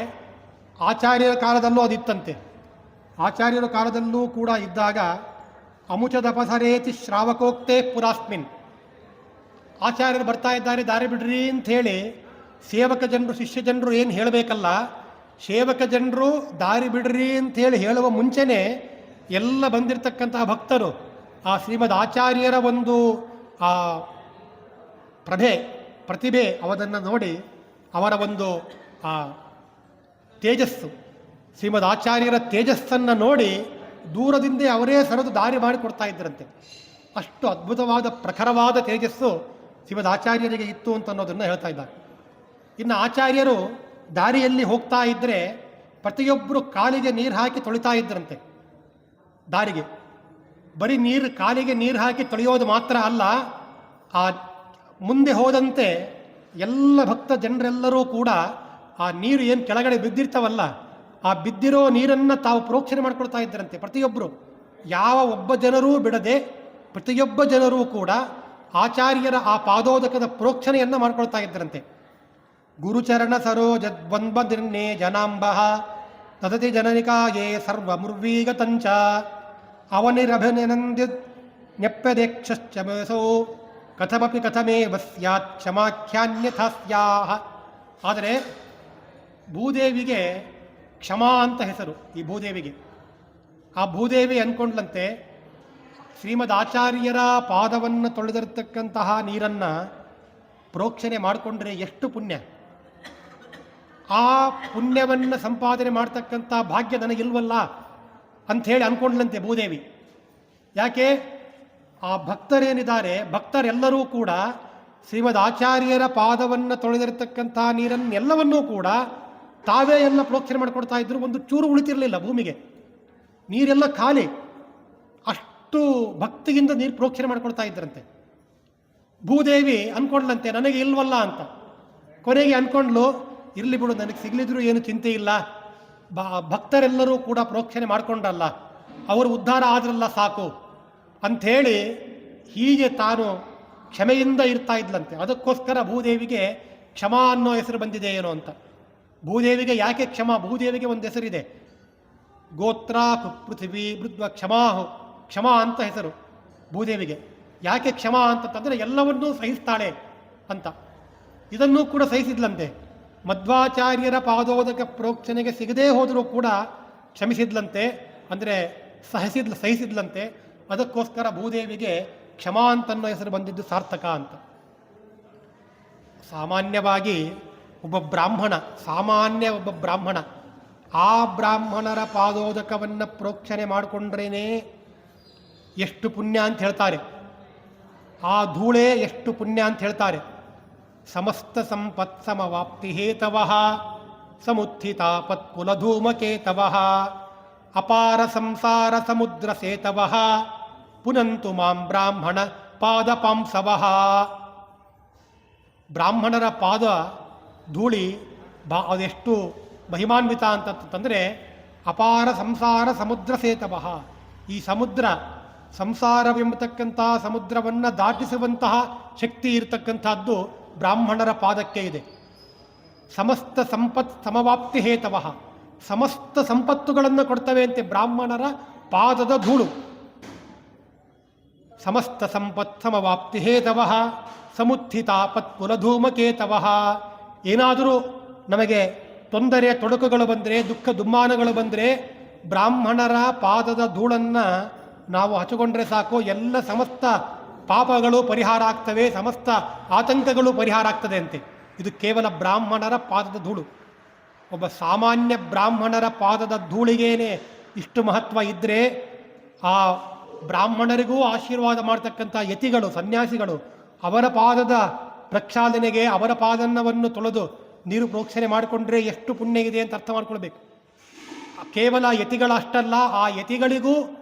ಆಚಾರ್ಯರ ಕಾಲದಲ್ಲೂ ಅದಿತ್ತಂತೆ. ಆಚಾರ್ಯರ ಕಾಲದಲ್ಲೂ ಕೂಡ ಇದ್ದಾಗ ಅಮುಚದಪಸರೇತಿ ಶ್ರಾವಕೋಕ್ತೆ ಪುರಾಸ್ಮಿನ್, ಆಚಾರ್ಯರು ಬರ್ತಾ ಇದ್ದಾರೆ ದಾರಿ ಬಿಡ್ರಿ ಅಂಥೇಳಿ ಸೇವಕ ಜನರು ಶಿಷ್ಯ ಜನರು ಏನು ಹೇಳಬೇಕಲ್ಲ, ಸೇವಕ ಜನರು ದಾರಿ ಬಿಡ್ರಿ ಅಂಥೇಳಿ ಹೇಳುವ ಮುಂಚೆನೇ ಎಲ್ಲ ಬಂದಿರತಕ್ಕಂತಹ ಭಕ್ತರು ಆ ಶ್ರೀಮದ್ ಆಚಾರ್ಯರ ಒಂದು ಆ ಪ್ರತಿಭೆ ಅವರನ್ನು ನೋಡಿ, ಅವರ ಒಂದು ಆ ತೇಜಸ್ಸು, ಶ್ರೀಮದ್ ಆಚಾರ್ಯರ ತೇಜಸ್ಸನ್ನು ನೋಡಿ ದೂರದಿಂದ ಅವರೇ ಸರಿದು ದಾರಿ ಮಾಡಿಕೊಡ್ತಾ ಇದ್ದರಂತೆ. ಅಷ್ಟು ಅದ್ಭುತವಾದ ಪ್ರಖರವಾದ ತೇಜಸ್ಸು ಶ್ರೀಮದ್ ಆಚಾರ್ಯರಿಗೆ ಇತ್ತು ಅಂತ ಅನ್ನೋದನ್ನು ಹೇಳ್ತಾ ಇದ್ದಾರೆ. ಇನ್ನು ಆಚಾರ್ಯರು ದಾರಿಯಲ್ಲಿ ಹೋಗ್ತಾ ಇದ್ದರೆ ಪ್ರತಿಯೊಬ್ಬರು ಕಾಲಿಗೆ ನೀರು ಹಾಕಿ ತೊಳಿತಾ ಇದ್ದರಂತೆ. ದಾರಿಗೆ ಬರೀ ಕಾಲಿಗೆ ನೀರು ಹಾಕಿ ತೊಳೆಯೋದು ಮಾತ್ರ ಅಲ್ಲ, ಆ ಮುಂದೆ ಹೋದಂತೆ ಎಲ್ಲ ಭಕ್ತ ಜನರೆಲ್ಲರೂ ಕೂಡ ಆ ನೀರು ಏನು ಕೆಳಗಡೆ ಬಿದ್ದಿರ್ತಾವಲ್ಲ, ಆ ಬಿದ್ದಿರೋ ನೀರನ್ನು ತಾವು ಪ್ರೋಕ್ಷಣೆ ಮಾಡ್ಕೊಳ್ತಾ ಇದ್ದರಂತೆ. ಪ್ರತಿಯೊಬ್ಬರು, ಯಾವ ಒಬ್ಬ ಜನರೂ ಬಿಡದೆ ಪ್ರತಿಯೊಬ್ಬ ಜನರೂ ಕೂಡ ಆಚಾರ್ಯರ ಆ ಪಾದೋದಕದ ಪ್ರೋಕ್ಷಣೆಯನ್ನು ಮಾಡ್ಕೊಳ್ತಾ ಇದ್ದರಂತೆ. ಗುರುಚರಣ ಸರೋಜದ್ವಂದ್ವನಿರ್ಣೇ ಜನಾಂಬಃ ತದತಿ ಜನನಿಕಾಯೇ ಸರ್ವಮುರ್ವೀಗತಂಚ ಅವನಿರಭಿನಂದ್ಯ ನ್ಯಪ್ಯದೇಕ್ಷಶ್ಚಮಸೋ ಕಥಮಪಿ ಕಥಮೇವ ಸ್ಯಾತ್ ಕ್ಷಮಾಖ್ಯಾನ್ಯಥಾ ಸ್ಯಾಹ. ಆದರೆ ಭೂದೇವಿಗೆ ಕ್ಷಮಾ ಅಂತ ಹೆಸರು. ಈ ಭೂದೇವಿಗೆ, ಆ ಭೂದೇವಿ ಅಂದ್ಕೊಂಡ್ಲಂತೆ ಶ್ರೀಮದ್ ಆಚಾರ್ಯರ ಪಾದವನ್ನು ತೊಳೆದಿರತಕ್ಕಂತಹ ನೀರನ್ನು ಪ್ರೋಕ್ಷಣೆ ಮಾಡಿಕೊಂಡ್ರೆ ಎಷ್ಟು ಪುಣ್ಯ, ಆ ಪುಣ್ಯವನ್ನು ಸಂಪಾದನೆ ಮಾಡ್ತಕ್ಕಂಥ ಭಾಗ್ಯ ನನಗಿಲ್ವಲ್ಲ ಅಂಥೇಳಿ ಅಂದ್ಕೊಂಡ್ಲಂತೆ ಭೂದೇವಿ. ಯಾಕೆ, ಆ ಭಕ್ತರೇನಿದ್ದಾರೆ ಭಕ್ತರೆಲ್ಲರೂ ಕೂಡ ಶ್ರೀಮದ್ ಆಚಾರ್ಯರ ಪಾದವನ್ನು ತೊಳೆದಿರತಕ್ಕಂಥ ನೀರನ್ನೆಲ್ಲವನ್ನೂ ಕೂಡ ತಾವೇ ಎಲ್ಲ ಪ್ರೋಕ್ಷಣೆ ಮಾಡಿಕೊಡ್ತಾ ಇದ್ರು. ಒಂದು ಚೂರು ಉಳಿತಿರಲಿಲ್ಲ ಭೂಮಿಗೆ, ನೀರೆಲ್ಲ ಖಾಲಿ. ಅಷ್ಟು ಭಕ್ತಿಯಿಂದ ನೀರು ಪ್ರೋಕ್ಷಣೆ ಮಾಡಿಕೊಡ್ತಾ ಇದ್ರಂತೆ. ಭೂದೇವಿ ಅಂದ್ಕೊಂಡ್ಲಂತೆ ನನಗೆ ಇಲ್ವಲ್ಲ ಅಂತ. ಕೊನೆಗೆ ಅಂದ್ಕೊಂಡ್ಲು, ಇರಲಿ ಬಿಡು, ನನಗೆ ಸಿಗಲಿದ್ರು ಏನು ಚಿಂತೆ ಇಲ್ಲ, ಭಕ್ತರೆಲ್ಲರೂ ಕೂಡ ಪ್ರೋಕ್ಷಣೆ ಮಾಡಿಕೊಂಡ್ರಲ್ಲ, ಅವರು ಉದ್ಧಾರ ಆದ್ರಲ್ಲ ಸಾಕು ಅಂಥೇಳಿ ಹೀಗೆ ತಾನು ಕ್ಷಮೆಯಿಂದ ಇರ್ತಾ ಇದ್ಲಂತೆ. ಅದಕ್ಕೋಸ್ಕರ ಭೂದೇವಿಗೆ ಕ್ಷಮಾ ಅನ್ನೋ ಹೆಸರು ಬಂದಿದೆ ಏನೋ ಅಂತ. ಭೂದೇವಿಗೆ ಯಾಕೆ ಕ್ಷಮಾ? ಭೂದೇವಿಗೆ ಒಂದು ಹೆಸರಿದೆ, ಗೋತ್ರ ಪೃಥ್ವಿ ಮೃದ್ವ ಕ್ಷಮಾಹು, ಕ್ಷಮಾ ಅಂತ ಹೆಸರು ಭೂದೇವಿಗೆ. ಯಾಕೆ ಕ್ಷಮಾ ಅಂತಂದರೆ ಎಲ್ಲವನ್ನೂ ಸಹಿಸ್ತಾಳೆ ಅಂತ. ಇದನ್ನೂ ಕೂಡ ಸಹಿಸಿದ್ಲಂತೆ. ಮಧ್ವಾಚಾರ್ಯರ ಪಾದೋದಕ ಪ್ರೋಕ್ಷಣೆಗೆ ಸಿಗದೇ ಹೋದರೂ ಕೂಡ ಕ್ಷಮಿಸಿದ್ಲಂತೆ, ಅಂದರೆ ಸಹಿಸಿದ್ಲಂತೆ. ಅದಕ್ಕೋಸ್ಕರ ಭೂದೇವಿಗೆ ಕ್ಷಮಾ ಅಂತನ್ನೋ ಹೆಸರು ಬಂದಿದ್ದು ಸಾರ್ಥಕ ಅಂತ. ಸಾಮಾನ್ಯವಾಗಿ ಒಬ್ಬ ಬ್ರಾಹ್ಮಣ ಆ ಬ್ರಾಹ್ಮಣರ ಪಾದೋದಕವನ್ನು ಪ್ರೋಕ್ಷಣೆ ಮಾಡಿಕೊಂಡ್ರೇನೆ ಎಷ್ಟು ಪುಣ್ಯ ಅಂತ ಹೇಳ್ತಾರೆ. ಆ ಧೂಳೇ ಎಷ್ಟು ಪುಣ್ಯ ಅಂತ ಹೇಳ್ತಾರೆ. ಸಮಸ್ತ ಸಂಪತ್ ಸಮವಾಪ್ತಿ ಹೇತವಃ ಸಮುತ್ಥಿತಾಪತ್ ಕುಲಧೂಮಕೇತವಃ ಅಪಾರ ಸಂಸಾರ ಸಮುದ್ರ ಸೇತವಃ ಪುನಂತು ಮಾಂ ಬ್ರಾಹ್ಮಣ ಪಾದಪಾಂಸವಃ. ಬ್ರಾಹ್ಮಣರ ಪಾದ ಧೂಳಿ ಅದೆಷ್ಟು ಮಹಿಮಾನ್ವಿತ ಅಂತಂದರೆ ಅಪಾರ ಸಂಸಾರ ಸಮುದ್ರ ಸೇತವಃ. ಈ ಸಂಸಾರವೆಂಬತಕ್ಕಂಥ ಸಮುದ್ರವನ್ನು ದಾಟಿಸುವಂತಹ ಶಕ್ತಿ ಇರತಕ್ಕಂಥದ್ದು ಬ್ರಾಹ್ಮಣರ ಪಾದಕ್ಕೆ ಇದೆ. ಸಮಸ್ತ ಸಂಪತ್ ಸಮವಾಪ್ತಿ ಹೇತವಃ, ಸಮಸ್ತ ಸಂಪತ್ತುಗಳನ್ನು ಕೊಡ್ತವೆ ಅಂತೆ ಬ್ರಾಹ್ಮಣರ ಪಾದದ ಧೂಳು. ಸಮಸ್ತ ಸಂಪತ್ ಸಮವಾಪ್ತಿ ಹೇತವಃ ಸಮುತ್ಥಿತಾಪತ್ ಕುಲಧೂಮಕೇತವಃ. ಏನಾದರೂ ನಮಗೆ ತೊಂದರೆ ತೊಡಕುಗಳು ಬಂದರೆ, ದುಃಖ ದುಮ್ಮಾನಗಳು ಬಂದರೆ ಬ್ರಾಹ್ಮಣರ ಪಾದದ ಧೂಳನ್ನು ನಾವು ಹಚ್ಚಿಕೊಂಡ್ರೆ ಸಾಕು, ಎಲ್ಲ ಸಮಸ್ತ ಪಾಪಗಳು ಪರಿಹಾರ ಆಗ್ತವೆ, ಸಮಸ್ತ ಆತಂಕಗಳು ಪರಿಹಾರ ಆಗ್ತದೆ ಅಂತೆ. ಇದು ಕೇವಲ ಬ್ರಾಹ್ಮಣರ ಪಾದದ ಧೂಳು. ಒಬ್ಬ ಸಾಮಾನ್ಯ ಬ್ರಾಹ್ಮಣರ ಪಾದದ ಧೂಳಿಗೇನೆ ಇಷ್ಟು ಮಹತ್ವ ಇದ್ದರೆ ಆ ಬ್ರಾಹ್ಮಣರಿಗೂ ಆಶೀರ್ವಾದ ಮಾಡ್ತಕ್ಕಂಥ ಯತಿಗಳು, ಸನ್ಯಾಸಿಗಳು ಅವರ ಪಾದದ ಪ್ರಕ್ಷಾಲನೆಗೆ ಅವರ ಪಾದನ್ನವನ್ನು ತೊಳೆದು ನೀರು ಪ್ರೋಕ್ಷಣೆ ಮಾಡಿಕೊಂಡ್ರೆ ಎಷ್ಟು ಪುಣ್ಯ ಇದೆ ಅಂತ ಅರ್ಥ ಮಾಡ್ಕೊಳ್ಬೇಕು. ಕೇವಲ ಯತಿಗಳಷ್ಟಲ್ಲ, ಆ ಯತಿಗಳಿಗೂ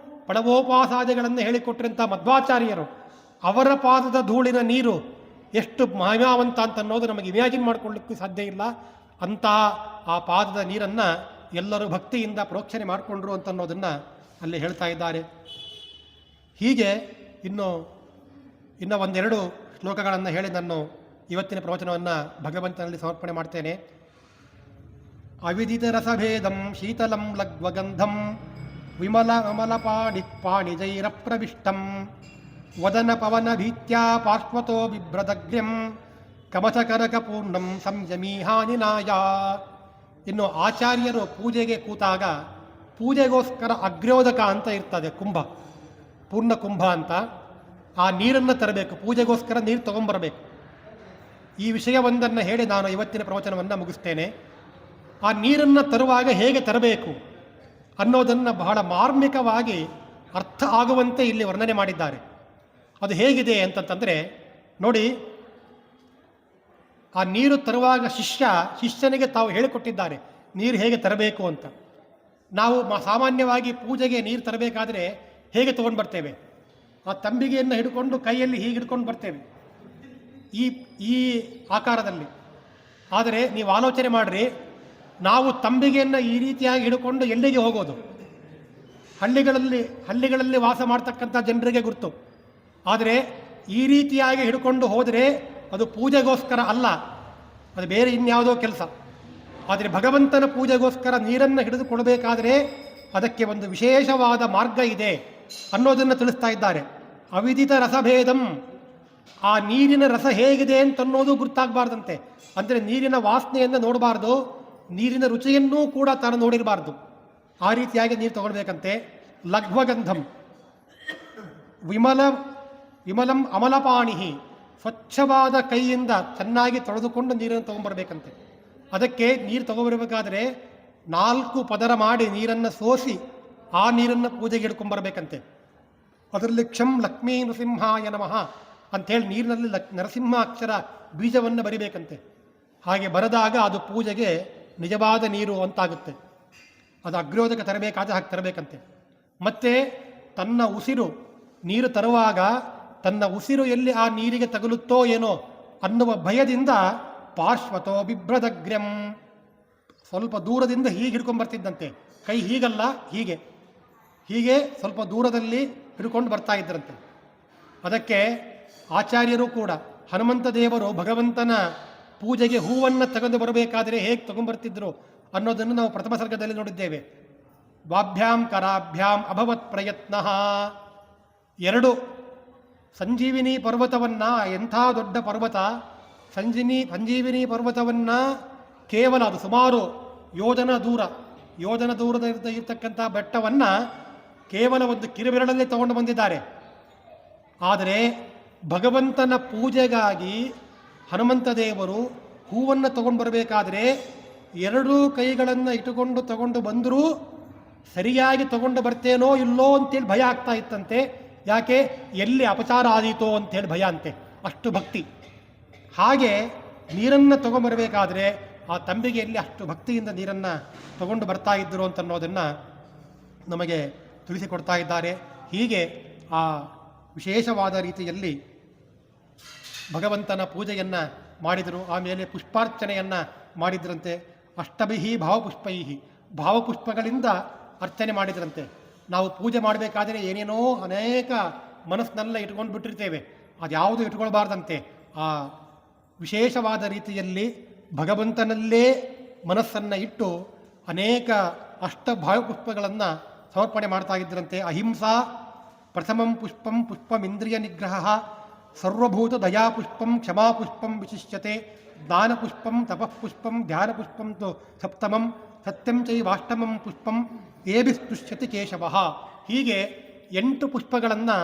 ಪಣವೋಪಾಸಾದಿಗಳನ್ನು ಹೇಳಿಕೊಟ್ಟಿರಂಥ ಮಧ್ವಾಚಾರ್ಯರು ಅವರ ಪಾದದ ಧೂಳಿನ ನೀರು ಎಷ್ಟು ಮಹಿಮಾವಂತ ಅಂತ ಅನ್ನೋದು ನಮಗೆ ಇಮ್ಯಾಜಿನ್ ಮಾಡ್ಕೊಳ್ಳಿಕ್ಕೂ ಸಾಧ್ಯ ಇಲ್ಲ. ಅಂತಹ ಆ ಪಾದದ ನೀರನ್ನು ಎಲ್ಲರೂ ಭಕ್ತಿಯಿಂದ ಪ್ರೋಕ್ಷಣೆ ಮಾಡಿಕೊಂಡ್ರು ಅಂತ ಅನ್ನೋದನ್ನು ಅಲ್ಲಿ ಹೇಳ್ತಾ ಇದ್ದಾರೆ. ಹೀಗೆ ಇನ್ನೂ ಒಂದೆರಡು ಶ್ಲೋಕಗಳನ್ನು ಹೇಳಿ ನಾನು ಇವತ್ತಿನ ಪ್ರವಚನವನ್ನು ಭಗವಂತನಲ್ಲಿ ಸಮರ್ಪಣೆ ಮಾಡ್ತೇನೆ. ಅವಿದಿತ ರಸಭೇದಂ ಶೀತಲಂ ಲಗ್ವಗಂಧಂ ವಿಮಲ ಅಮಲಪಾಣಿಪಾಣಿಜೈರ ಪ್ರವಿಷ್ಟಂ ವದನ ಪವನ ಭೀತ್ಯಾ ಪಾರ್ಶ್ವತೋ ಬಿಭ್ರದಗ್ರ್ಯಂ ಕಮಚಕರಕ ಪೂರ್ಣಂ ಸಂಯಮೀಹಾನಿನಾಯ. ಇನ್ನು ಆಚಾರ್ಯರು ಪೂಜೆಗೆ ಕೂತಾಗ ಪೂಜೆಗೋಸ್ಕರ ಅಗ್ರ್ಯೋದಕ ಅಂತ ಇರ್ತದೆ, ಕುಂಭ, ಪೂರ್ಣ ಕುಂಭ ಅಂತ. ಆ ನೀರನ್ನು ತರಬೇಕು, ಪೂಜೆಗೋಸ್ಕರ ನೀರು ತಗೊಂಬರಬೇಕು. ಈ ವಿಷಯವೊಂದನ್ನು ಹೇಳಿ ನಾನು ಇವತ್ತಿನ ಪ್ರವಚನವನ್ನು ಮುಗಿಸ್ತೇನೆ. ಆ ನೀರನ್ನು ತರುವಾಗ ಹೇಗೆ ತರಬೇಕು ಅನ್ನೋದನ್ನು ಬಹಳ ಮಾರ್ಮಿಕವಾಗಿ ಅರ್ಥ ಆಗುವಂತೆ ಇಲ್ಲಿ ವರ್ಣನೆ ಮಾಡಿದ್ದಾರೆ. ಅದು ಹೇಗಿದೆ ಅಂತಂತಂದರೆ ನೋಡಿ, ಆ ನೀರು ತರುವಾಗ ಶಿಷ್ಯನಿಗೆ ತಾವು ಹೇಳಿಕೊಟ್ಟಿದ್ದಾರೆ ನೀರು ಹೇಗೆ ತರಬೇಕು ಅಂತ. ನಾವು ಸಾಮಾನ್ಯವಾಗಿ ಪೂಜೆಗೆ ನೀರು ತರಬೇಕಾದ್ರೆ ಹೇಗೆ ತೊಗೊಂಡು ಬರ್ತೇವೆ? ಆ ತಂಬಿಗೆಯನ್ನು ಹಿಡ್ಕೊಂಡು ಕೈಯಲ್ಲಿ ಹೀಗೆ ಹಿಡ್ಕೊಂಡು ಬರ್ತೇವೆ, ಈ ಆಕಾರದಲ್ಲಿ. ಆದರೆ ನೀವು ಆಲೋಚನೆ ಮಾಡಿರಿ, ನಾವು ತಂಬಿಗೆಯನ್ನು ಈ ರೀತಿಯಾಗಿ ಹಿಡ್ಕೊಂಡು ಎಲ್ಲಿಗೆ ಹೋಗೋದು? ಹಳ್ಳಿಗಳಲ್ಲಿ ವಾಸ ಮಾಡ್ತಕ್ಕಂಥ ಜನರಿಗೆ ಗುರ್ತು. ಆದರೆ ಈ ರೀತಿಯಾಗಿ ಹಿಡ್ಕೊಂಡು ಹೋದರೆ ಅದು ಪೂಜೆಗೋಸ್ಕರ ಅಲ್ಲ, ಅದು ಬೇರೆ ಇನ್ಯಾವುದೋ ಕೆಲಸ. ಆದರೆ ಭಗವಂತನ ಪೂಜೆಗೋಸ್ಕರ ನೀರನ್ನು ಹಿಡಿದುಕೊಡಬೇಕಾದರೆ ಅದಕ್ಕೆ ಒಂದು ವಿಶೇಷವಾದ ಮಾರ್ಗ ಇದೆ ಅನ್ನೋದನ್ನು ತಿಳಿಸ್ತಾ ಇದ್ದಾರೆ. ಅವಿದಿತ ರಸಭೇದಂ, ಆ ನೀರಿನ ರಸ ಹೇಗಿದೆ ಅಂತನ್ನೋದು ಗುರ್ತಾಗಬಾರ್ದಂತೆ. ಅಂದರೆ ನೀರಿನ ವಾಸನೆಯನ್ನು ನೋಡಬಾರ್ದು, ನೀರಿನ ರುಚಿಯನ್ನೂ ಕೂಡ ತಾನು ನೋಡಿರಬಾರ್ದು. ಆ ರೀತಿಯಾಗಿ ನೀರು ತಗೊಳ್ಬೇಕಂತೆ. ಲಘ್ವಗಂಧಂ ವಿಮಲಂ ಅಮಲಪಾಣಿ, ಸ್ವಚ್ಛವಾದ ಕೈಯಿಂದ ಚೆನ್ನಾಗಿ ತೊಳೆದುಕೊಂಡು ನೀರನ್ನು ತೊಗೊಂಬರ್ಬೇಕಂತೆ. ಅದಕ್ಕೆ ನೀರು ತಗೊಬರಬೇಕಾದ್ರೆ 4 ಪದರ ಮಾಡಿ ನೀರನ್ನು ಸೋಸಿ ಆ ನೀರನ್ನು ಪೂಜೆಗೆ ಹಿಡ್ಕೊಂಬರ್ಬೇಕಂತೆ. ಅದರಲ್ಲಿ ಕ್ಷಂ ಲಕ್ಷ್ಮೀ ನೃಸಿಂಹಾಯ ನಮಃ ಅಂಥೇಳಿ ನೀರಿನಲ್ಲಿ ನರಸಿಂಹ ಅಕ್ಷರ ಬೀಜವನ್ನು ಬರಿಬೇಕಂತೆ. ಹಾಗೆ ಬರೆದಾಗ ಅದು ಪೂಜೆಗೆ ನಿಜವಾದ ನೀರು ಅಂತಾಗುತ್ತೆ. ಅದು ಅಗ್ರೋದಕ ತರಬೇಕಾದ್ರೆ ಹಾಗೆ ತರಬೇಕಂತೆ. ಮತ್ತು ತನ್ನ ಉಸಿರು, ನೀರು ತರುವಾಗ ತನ್ನ ಉಸಿರು ಎಲ್ಲಿ ಆ ನೀರಿಗೆ ತಗುಲುತ್ತೋ ಏನೋ ಅನ್ನುವ ಭಯದಿಂದ ಪಾರ್ಶ್ವತೋ ಬಿಭ್ರದಗ್ರ್ಯಂ, ಸ್ವಲ್ಪ ದೂರದಿಂದ ಹೀಗೆ ಹಿಡ್ಕೊಂಡ್ಬರ್ತಿದ್ದಂತೆ. ಕೈ ಹೀಗಲ್ಲ, ಹೀಗೆ ಸ್ವಲ್ಪ ದೂರದಲ್ಲಿ ಹಿಡ್ಕೊಂಡು ಬರ್ತಾ ಇದ್ದರಂತೆ. ಅದಕ್ಕೆ ಆಚಾರ್ಯರು ಕೂಡ ಹನುಮಂತ ದೇವರು ಭಗವಂತನ ಪೂಜೆಗೆ ಹೂವನ್ನು ತೆಗೆದು ಬರಬೇಕಾದರೆ ಹೇಗೆ ತಗೊಂಡ್ಬರ್ತಿದ್ರು ಅನ್ನೋದನ್ನು ನಾವು ಪ್ರಥಮ ಸರ್ಗದಲ್ಲಿ ನೋಡಿದ್ದೇವೆ. ವಾಭ್ಯಾಂ ಕರಾಭ್ಯಾಂ ಅಭವತ್ ಪ್ರಯತ್ನ. 2 ಸಂಜೀವಿನಿ ಪರ್ವತವನ್ನು, ಎಂಥ ದೊಡ್ಡ ಪರ್ವತ, ಸಂಜೀವಿನಿ ಪರ್ವತವನ್ನು ಕೇವಲ ಅದು ಸುಮಾರು ಯೋಜನ ದೂರದ ಇರತಕ್ಕಂಥ ಬೆಟ್ಟವನ್ನು ಕೇವಲ ಒಂದು ಕಿರುಬೆರಳಲ್ಲಿ ತಗೊಂಡು ಬಂದಿದ್ದಾರೆ. ಆದರೆ ಭಗವಂತನ ಪೂಜೆಗಾಗಿ ಹನುಮಂತ ದೇವರು ಹೂವನ್ನು ತಗೊಂಡು ಬರಬೇಕಾದ್ರೆ 2 ಕೈಗಳನ್ನು ಇಟ್ಟುಕೊಂಡು ತಗೊಂಡು ಬಂದರೂ ಸರಿಯಾಗಿ ತಗೊಂಡು ಬರ್ತೇನೋ ಇಲ್ಲೋ ಅಂತೇಳಿ ಭಯ ಆಗ್ತಾ ಇತ್ತಂತೆ. ಯಾಕೆ? ಎಲ್ಲಿ ಅಪಚಾರ ಆದೀತೋ ಅಂತೇಳಿ ಭಯ ಅಂತೆ, ಅಷ್ಟು ಭಕ್ತಿ. ಹಾಗೆ ನೀರನ್ನು ತಗೊಂಬರಬೇಕಾದ್ರೆ ಆ ತಂಬಿಗೆಯಲ್ಲಿ ಅಷ್ಟು ಭಕ್ತಿಯಿಂದ ನೀರನ್ನು ತಗೊಂಡು ಬರ್ತಾ ಇದ್ದರು ಅಂತನ್ನೋದನ್ನು ನಮಗೆ ತಿಳಿಸಿಕೊಡ್ತಾ ಇದ್ದಾರೆ. ಹೀಗೆ ಆ ವಿಶೇಷವಾದ ರೀತಿಯಲ್ಲಿ ಭಗವಂತನ ಪೂಜೆಯನ್ನು ಮಾಡಿದರು. ಆಮೇಲೆ ಪುಷ್ಪಾರ್ಚನೆಯನ್ನು ಮಾಡಿದ್ರಂತೆ. ಅಷ್ಟಭಿಹಿ ಭಾವಪುಷ್ಪಗಳಿಂದ ಅರ್ಚನೆ ಮಾಡಿದ್ರಂತೆ. ನಾವು ಪೂಜೆ ಮಾಡಬೇಕಾದರೆ ಏನೇನೋ ಅನೇಕ ಮನಸ್ಸಿನೆಲ್ಲ ಇಟ್ಕೊಂಡು ಬಿಟ್ಟಿರ್ತೇವೆ, ಅದ್ಯಾವುದು ಇಟ್ಕೊಳ್ಬಾರ್ದಂತೆ. ಆ ವಿಶೇಷವಾದ ರೀತಿಯಲ್ಲಿ ಭಗವಂತನಲ್ಲೇ ಮನಸ್ಸನ್ನು ಇಟ್ಟು ಅನೇಕ ಭಾವಪುಷ್ಪಗಳನ್ನು ಸಮರ್ಪಣೆ ಮಾಡ್ತಾ ಇದ್ದರಂತೆ. ಅಹಿಂಸಾ ಪ್ರಥಮಂ ಪುಷ್ಪಮಿಂದ್ರಿಯ ನಿಗ್ರಹ, ಸರ್ವಭೂತ ದಯಾಪುಷ್ಪಂ ಕ್ಷಮಾಪುಷ್ಪಂ ವಿಶಿಷ್ಯತೆ, ಜ್ಞಾನಪುಷ್ಪಂ ತಪಃಪುಷ್ಪಂ ಧ್ಯಾನಪುಷ್ಪಂ ತು ಸಪ್ತಮಂ, ಸತ್ಯಂ ಚೈವಾಷ್ಟಮಂ ಪುಷ್ಪಂ ಏಭಿಸ್ತುಷ್ಯತಿ ಕೇಶವ. ಹೀಗೆ 8 ಪುಷ್ಪಗಳನ್ನು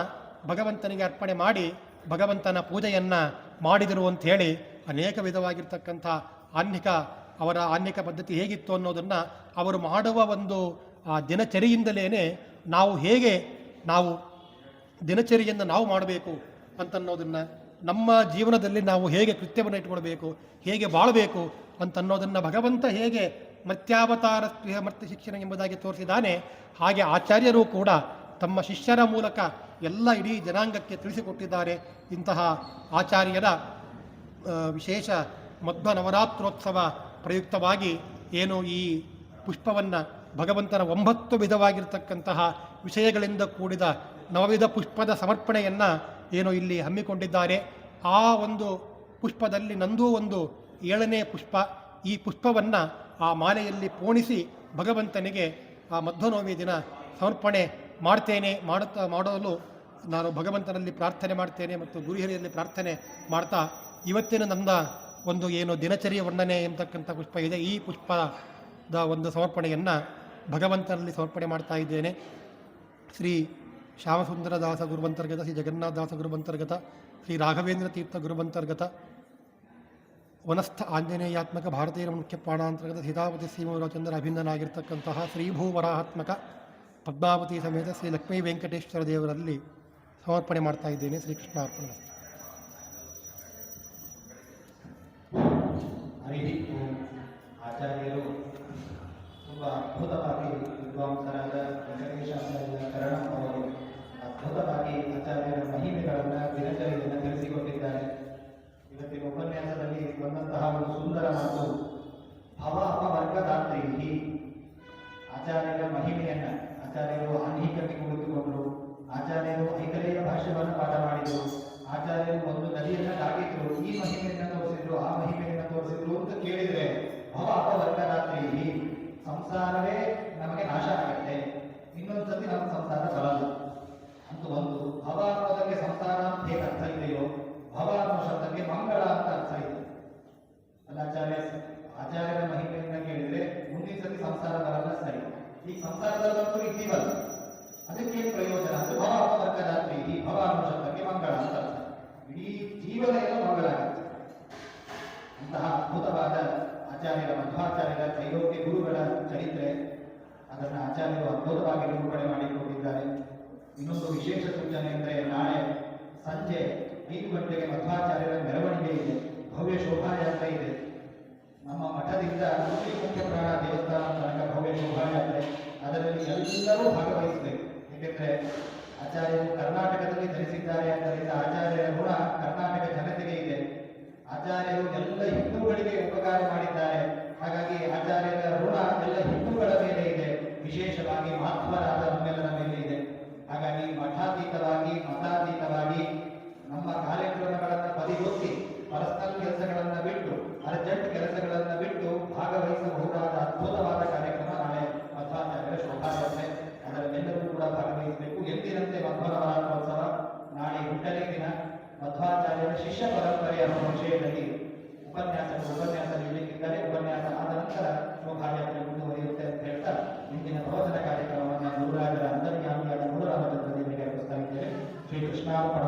ಭಗವಂತನಿಗೆ ಅರ್ಪಣೆ ಮಾಡಿ ಭಗವಂತನ ಪೂಜೆಯನ್ನು ಮಾಡಿದರು ಅಂಥೇಳಿ ಅನೇಕ ವಿಧವಾಗಿರ್ತಕ್ಕಂಥ ಅವರ ಆನ್ಹಿಕ ಪದ್ಧತಿ ಹೇಗಿತ್ತು ಅನ್ನೋದನ್ನು ಅವರು ಮಾಡುವ ಒಂದು ಆ ದಿನಚರಿಯಿಂದಲೇ ನಾವು ಹೇಗೆ ನಾವು ದಿನಚರಿಯನ್ನು ನಾವು ಮಾಡಬೇಕು ಅಂತನ್ನೋದನ್ನು, ನಮ್ಮ ಜೀವನದಲ್ಲಿ ನಾವು ಹೇಗೆ ಕೃತ್ಯವನ್ನು ಇಟ್ಕೊಳ್ಬೇಕು, ಹೇಗೆ ಬಾಳಬೇಕು ಅಂತನ್ನೋದನ್ನು ಭಗವಂತ ಹೇಗೆ ಮರ್ತ್ಯಾವತಾರ ಮರ್ತ್ಯ ಶಿಕ್ಷಣ ಎಂಬುದಾಗಿ ತೋರಿಸಿದ್ದಾನೆ, ಹಾಗೆ ಆಚಾರ್ಯರು ಕೂಡ ತಮ್ಮ ಶಿಷ್ಯರ ಮೂಲಕ ಎಲ್ಲ ಇಡೀ ಜನಾಂಗಕ್ಕೆ ತಿಳಿಸಿಕೊಟ್ಟಿದ್ದಾರೆ. ಇಂತಹ ಆಚಾರ್ಯರ ವಿಶೇಷ ಮಧ್ವ ನವರಾತ್ರೋತ್ಸವ ಪ್ರಯುಕ್ತವಾಗಿ ಏನು ಈ ಪುಷ್ಪವನ್ನು ಭಗವಂತನ 9 ವಿಧವಾಗಿರ್ತಕ್ಕಂತಹ ವಿಷಯಗಳಿಂದ ಕೂಡಿದ ನವವಿಧ ಪುಷ್ಪದ ಸಮರ್ಪಣೆಯನ್ನು ಏನು ಇಲ್ಲಿ ಹಮ್ಮಿಕೊಂಡಿದ್ದಾರೆ. ಆ ಒಂದು ಪುಷ್ಪದಲ್ಲಿ ನಂದೂ ಒಂದು 7ನೇ ಪುಷ್ಪ. ಈ ಪುಷ್ಪವನ್ನು ಆ ಮಾಲೆಯಲ್ಲಿ ಪೋಣಿಸಿ ಭಗವಂತನಿಗೆ ಆ ಮಧ್ವನವಮಿ ದಿನ ಸಮರ್ಪಣೆ ಮಾಡಲು ನಾನು ಭಗವಂತನಲ್ಲಿ ಪ್ರಾರ್ಥನೆ ಮಾಡ್ತೇನೆ ಮತ್ತು ಗುರುಹಿರಿಯಲ್ಲಿ ಪ್ರಾರ್ಥನೆ ಮಾಡ್ತಾ, ಇವತ್ತಿನ ನನ್ನ ಒಂದು ಏನು ದಿನಚರಿಯ ವರ್ಣನೆ ಎಂಬತಕ್ಕಂಥ ಪುಷ್ಪ ಇದೆ, ಈ ಪುಷ್ಪದ ಒಂದು ಸಮರ್ಪಣೆಯನ್ನು ಭಗವಂತನಲ್ಲಿ ಸಮರ್ಪಣೆ ಮಾಡ್ತಾ ಇದ್ದೇನೆ. ಶ್ರೀ ಶ್ಯಾಮಸುಂದರ ದಾಸ ಗುರುವಂತರ್ಗತ, ಶ್ರೀ ಜಗನ್ನಾಥ ದಾಸ ಗುರುವಂತರ್ಗತ, ಶ್ರೀ ರಾಘವೇಂದ್ರ ತೀರ್ಥ ಗುರುವಂತರ್ಗತ, ವನಸ್ಥ ಆಂಜನೇಯಾತ್ಮಕ ಭಾರತೀಯ ಮುಖ್ಯ ಪ್ರಾಣಾಂತರ್ಗತ ಸೀತಾಪತಿ ಶ್ರೀಮೂಲಚಂದ್ರ ಅಭಿನ್ನನಾಗಿರ್ತಕ್ಕಂತಹ ಶ್ರೀಭೂವರಾಹಾತ್ಮಕ ಪದ್ಮಾವತಿ ಸಮೇತ ಶ್ರೀ ಲಕ್ಷ್ಮೀ ವೆಂಕಟೇಶ್ವರ ದೇವರಲ್ಲಿ ಸಮರ್ಪಣೆ ಮಾಡ್ತಾ ಇದ್ದೇನೆ. ಶ್ರೀಕೃಷ್ಣ ಅರ್ಪಣ. ಆಚಾರ್ಯರು ತುಂಬ ಅದ್ಭುತವಾಗಿ ವಿದ್ವಾಂಸರಾದ ವೆಂಕಟೇಶಾಚಾರ್ಯ ಕರಣ ಅವರು ಅದ್ಭುತವಾಗಿ ಆಚಾರ್ಯರ ಮಹಿಮೆಗಳನ್ನು ದಿನಚರಿಯನ್ನು ತಿಳಿಸಿಕೊಟ್ಟಿದ್ದಾರೆ. ಇವತ್ತಿನ ಉಪನ್ಯಾಸದಲ್ಲಿ ಬಂದಂತಹ ಒಂದು ಸುಂದರ ಮಾತು, ಭವ ಅಪವರ್ಗದಾತ್ರಿ. ಆಚಾರ್ಯರ ಮಹಿಮೆಯನ್ನು ಆಚಾರ್ಯರು ಆನ್ಹೀಕಕ್ಕೆ ಕುಳಿತುಕೊಂಡರು, ಆಚಾರ್ಯರು ಐಕಲೆಯ ಭಾಷೆಯನ್ನು ಪಾಠ ಮಾಡಿದರು, ಆಚಾರ್ಯರು ಒಂದು ನದಿಯನ್ನು ದಾಟಿದ್ರು, ಈ ಮಹಿಮೆಯನ್ನು ತೋರಿಸಿದ್ರು, ಆ ಮಹಿಮೆಯನ್ನು ತೋರಿಸಿದ್ರು ಅಂತ ಕೇಳಿದರೆ, ಭವ ಅಪವರ್ಗದಾತ್ರಿ, ಸಂಸಾರವೇ ನಮಗೆ ನಾಶ ಆಗುತ್ತೆ, ಇನ್ನೊಂದ್ಸತಿ ನಮ್ಮ ಸಂಸಾರ ಬರಲ್ಲ ಅಂತ ಒಂದು. ಭವ ಅನ್ನೋದಕ್ಕೆ ಸಂಸಾರ ಅಂತ ಹೇಗೆ ಅರ್ಥ ಇದೆಯೋ, ಭವ ಅನ್ನೋ ಶಬ್ದಕ್ಕೆ ಮಂಗಳ ಅಂತ ಅರ್ಥ ಇದೆ ಅಲ್ಲ. ಆಚಾರ್ಯರ ಮಹಿಮೆಯನ್ನ ಕೇಳಿದ್ರೆ ಮುಂದಿನ ಸತಿ ಸಂಸಾರ ಬರಲ್ಲ, ಸರಿ. ಈ ಸಂಸಾರದಲ್ಲಂತೂ ಇದ್ದೀವಲ್ಲ, ಅದಕ್ಕೆ ಪ್ರಯೋಜನ ಅಂತ ಭವ ಅಪವರ್ಗದಾತ್ರಿ, ಭವ ಅನ್ನೋ ಶಬ್ದಕ್ಕೆ ಮಂಗಳ ಅಂತ ಅರ್ಥ. ಇಡೀ ಜೀವನ ಎಲ್ಲ ಮಂಗಳ ಆಗುತ್ತೆ. ಅಂತಹ ಅದ್ಭುತವಾದ ಆಚಾರ್ಯರ ಮಧ್ವಾಚಾರ್ಯರ ತ್ರೈಲೋಕ್ಯ ಗುರುಗಳ ಚರಿತ್ರೆ, ಅದನ್ನು ಆಚಾರ್ಯರು ಅದ್ಭುತವಾಗಿ ನಿರೂಪಣೆ ಮಾಡಿಕೊಂಡಿದ್ದಾರೆ. ಇನ್ನೊಂದು ವಿಶೇಷ ಸೂಚನೆ ಅಂದರೆ, ನಾಳೆ ಸಂಜೆ 5 ಗಂಟೆಗೆ ಮಧ್ವಾಚಾರ್ಯರ ಮೆರವಣಿಗೆ ಇದೆ, ಭವ್ಯ ಶೋಭಾಯಾತ್ರೆ ಇದೆ. ನಮ್ಮ ಮಠದಿಂದ ಶ್ರೀ ಮುಖ್ಯ ಪ್ರಾಣ ದೇವಸ್ಥಾನ ತನಕ ಭವ್ಯ ಶೋಭಾಯಾತ್ರೆ, ಅದರಲ್ಲಿ ಎಲ್ಲರೂ ಭಾಗವಹಿಸಬೇಕು. ಏಕೆಂದರೆ ಆಚಾರ್ಯರು ಕರ್ನಾಟಕದಲ್ಲಿ ಧರಿಸಿದ್ದಾರೆ ಆದ್ದರಿಂದ ಆಚಾರ್ಯರ ಋಣ ಕರ್ನಾಟಕ ಜನತೆಗೆ ಇದೆ. ಆಚಾರ್ಯರು ಎಲ್ಲ ಹಿಂದೂಗಳಿಗೆ ಉಪಕಾರ ಮಾಡಿದ್ದಾರೆ, ಹಾಗಾಗಿ ಆಚಾರ್ಯರ ಋಣ ಎಲ್ಲ ಹಿಂದೂಗಳ ಮೇಲೆ ಇದೆ, ವಿಶೇಷವಾಗಿ ಮಹಾತ್ಮರಾದ ನಮ್ಮೆಲ್ಲರ ಮೇಲೆ ಇದೆ. ಹಾಗಾಗಿ ಮಠಾತೀತವಾಗಿ ಮತಾತೀತವಾಗಿ ನಮ್ಮ ಕಾರ್ಯಕ್ರಮಗಳನ್ನು ಬದಿಗೊತ್ತಿ ಪರ್ಸನಲ್ ಕೆಲಸಗಳನ್ನು ಬಿಟ್ಟು, ಅರ್ಜೆಂಟ್ ಕೆಲಸಗಳನ್ನು ಬಿಟ್ಟು ಭಾಗವಹಿಸಬಹುದಾದ ಅದ್ಭುತವಾದ ಕಾರ್ಯಕ್ರಮ ನಾಳೆ ಮಧ್ವಾಚಾರ್ಯರ ಶೋಭಾಯಾತ್ರೆ. ಅದರಲ್ಲೆಲ್ಲರೂ ಕೂಡ ಭಾಗವಹಿಸಬೇಕು. ಎಂದಿನಂತೆ ಮಧ್ವನವರಾತ್ರೋತ್ಸವ ನಾಳೆ 8ನೇ ದಿನ. ಮಧ್ವಾಚಾರ್ಯರ ಶಿಷ್ಯ ಪರಂಪರೆಯ ವಿಷಯದಲ್ಲಿ ಉಪನ್ಯಾಸ ನೀಡಲಿಕ್ಕಿದ್ದಾರೆ. ಉಪನ್ಯಾಸ ಆದ ನಂತರ ಶೋಭಾಯಾತ್ರೆ ಮುಂದುವರಿಯುತ್ತೆ ಅಂತ ಹೇಳ್ತಾ ಇಂದಿನ ಪ್ರವಚನ ಕಾರ್ಯಕ್ರಮವನ್ನು ಗುರುರಾಜರ ಅಂತರ್ಯಾಮಿಯಾದ ಮೂಲರಾಮಚಂದ್ರ ದೇವರಿಗೆ ಅರ್ಪಿಸ್ತಾ ಇದ್ದೇವೆ. ಶ್ರೀಕೃಷ್ಣಾರ್ಪಣ.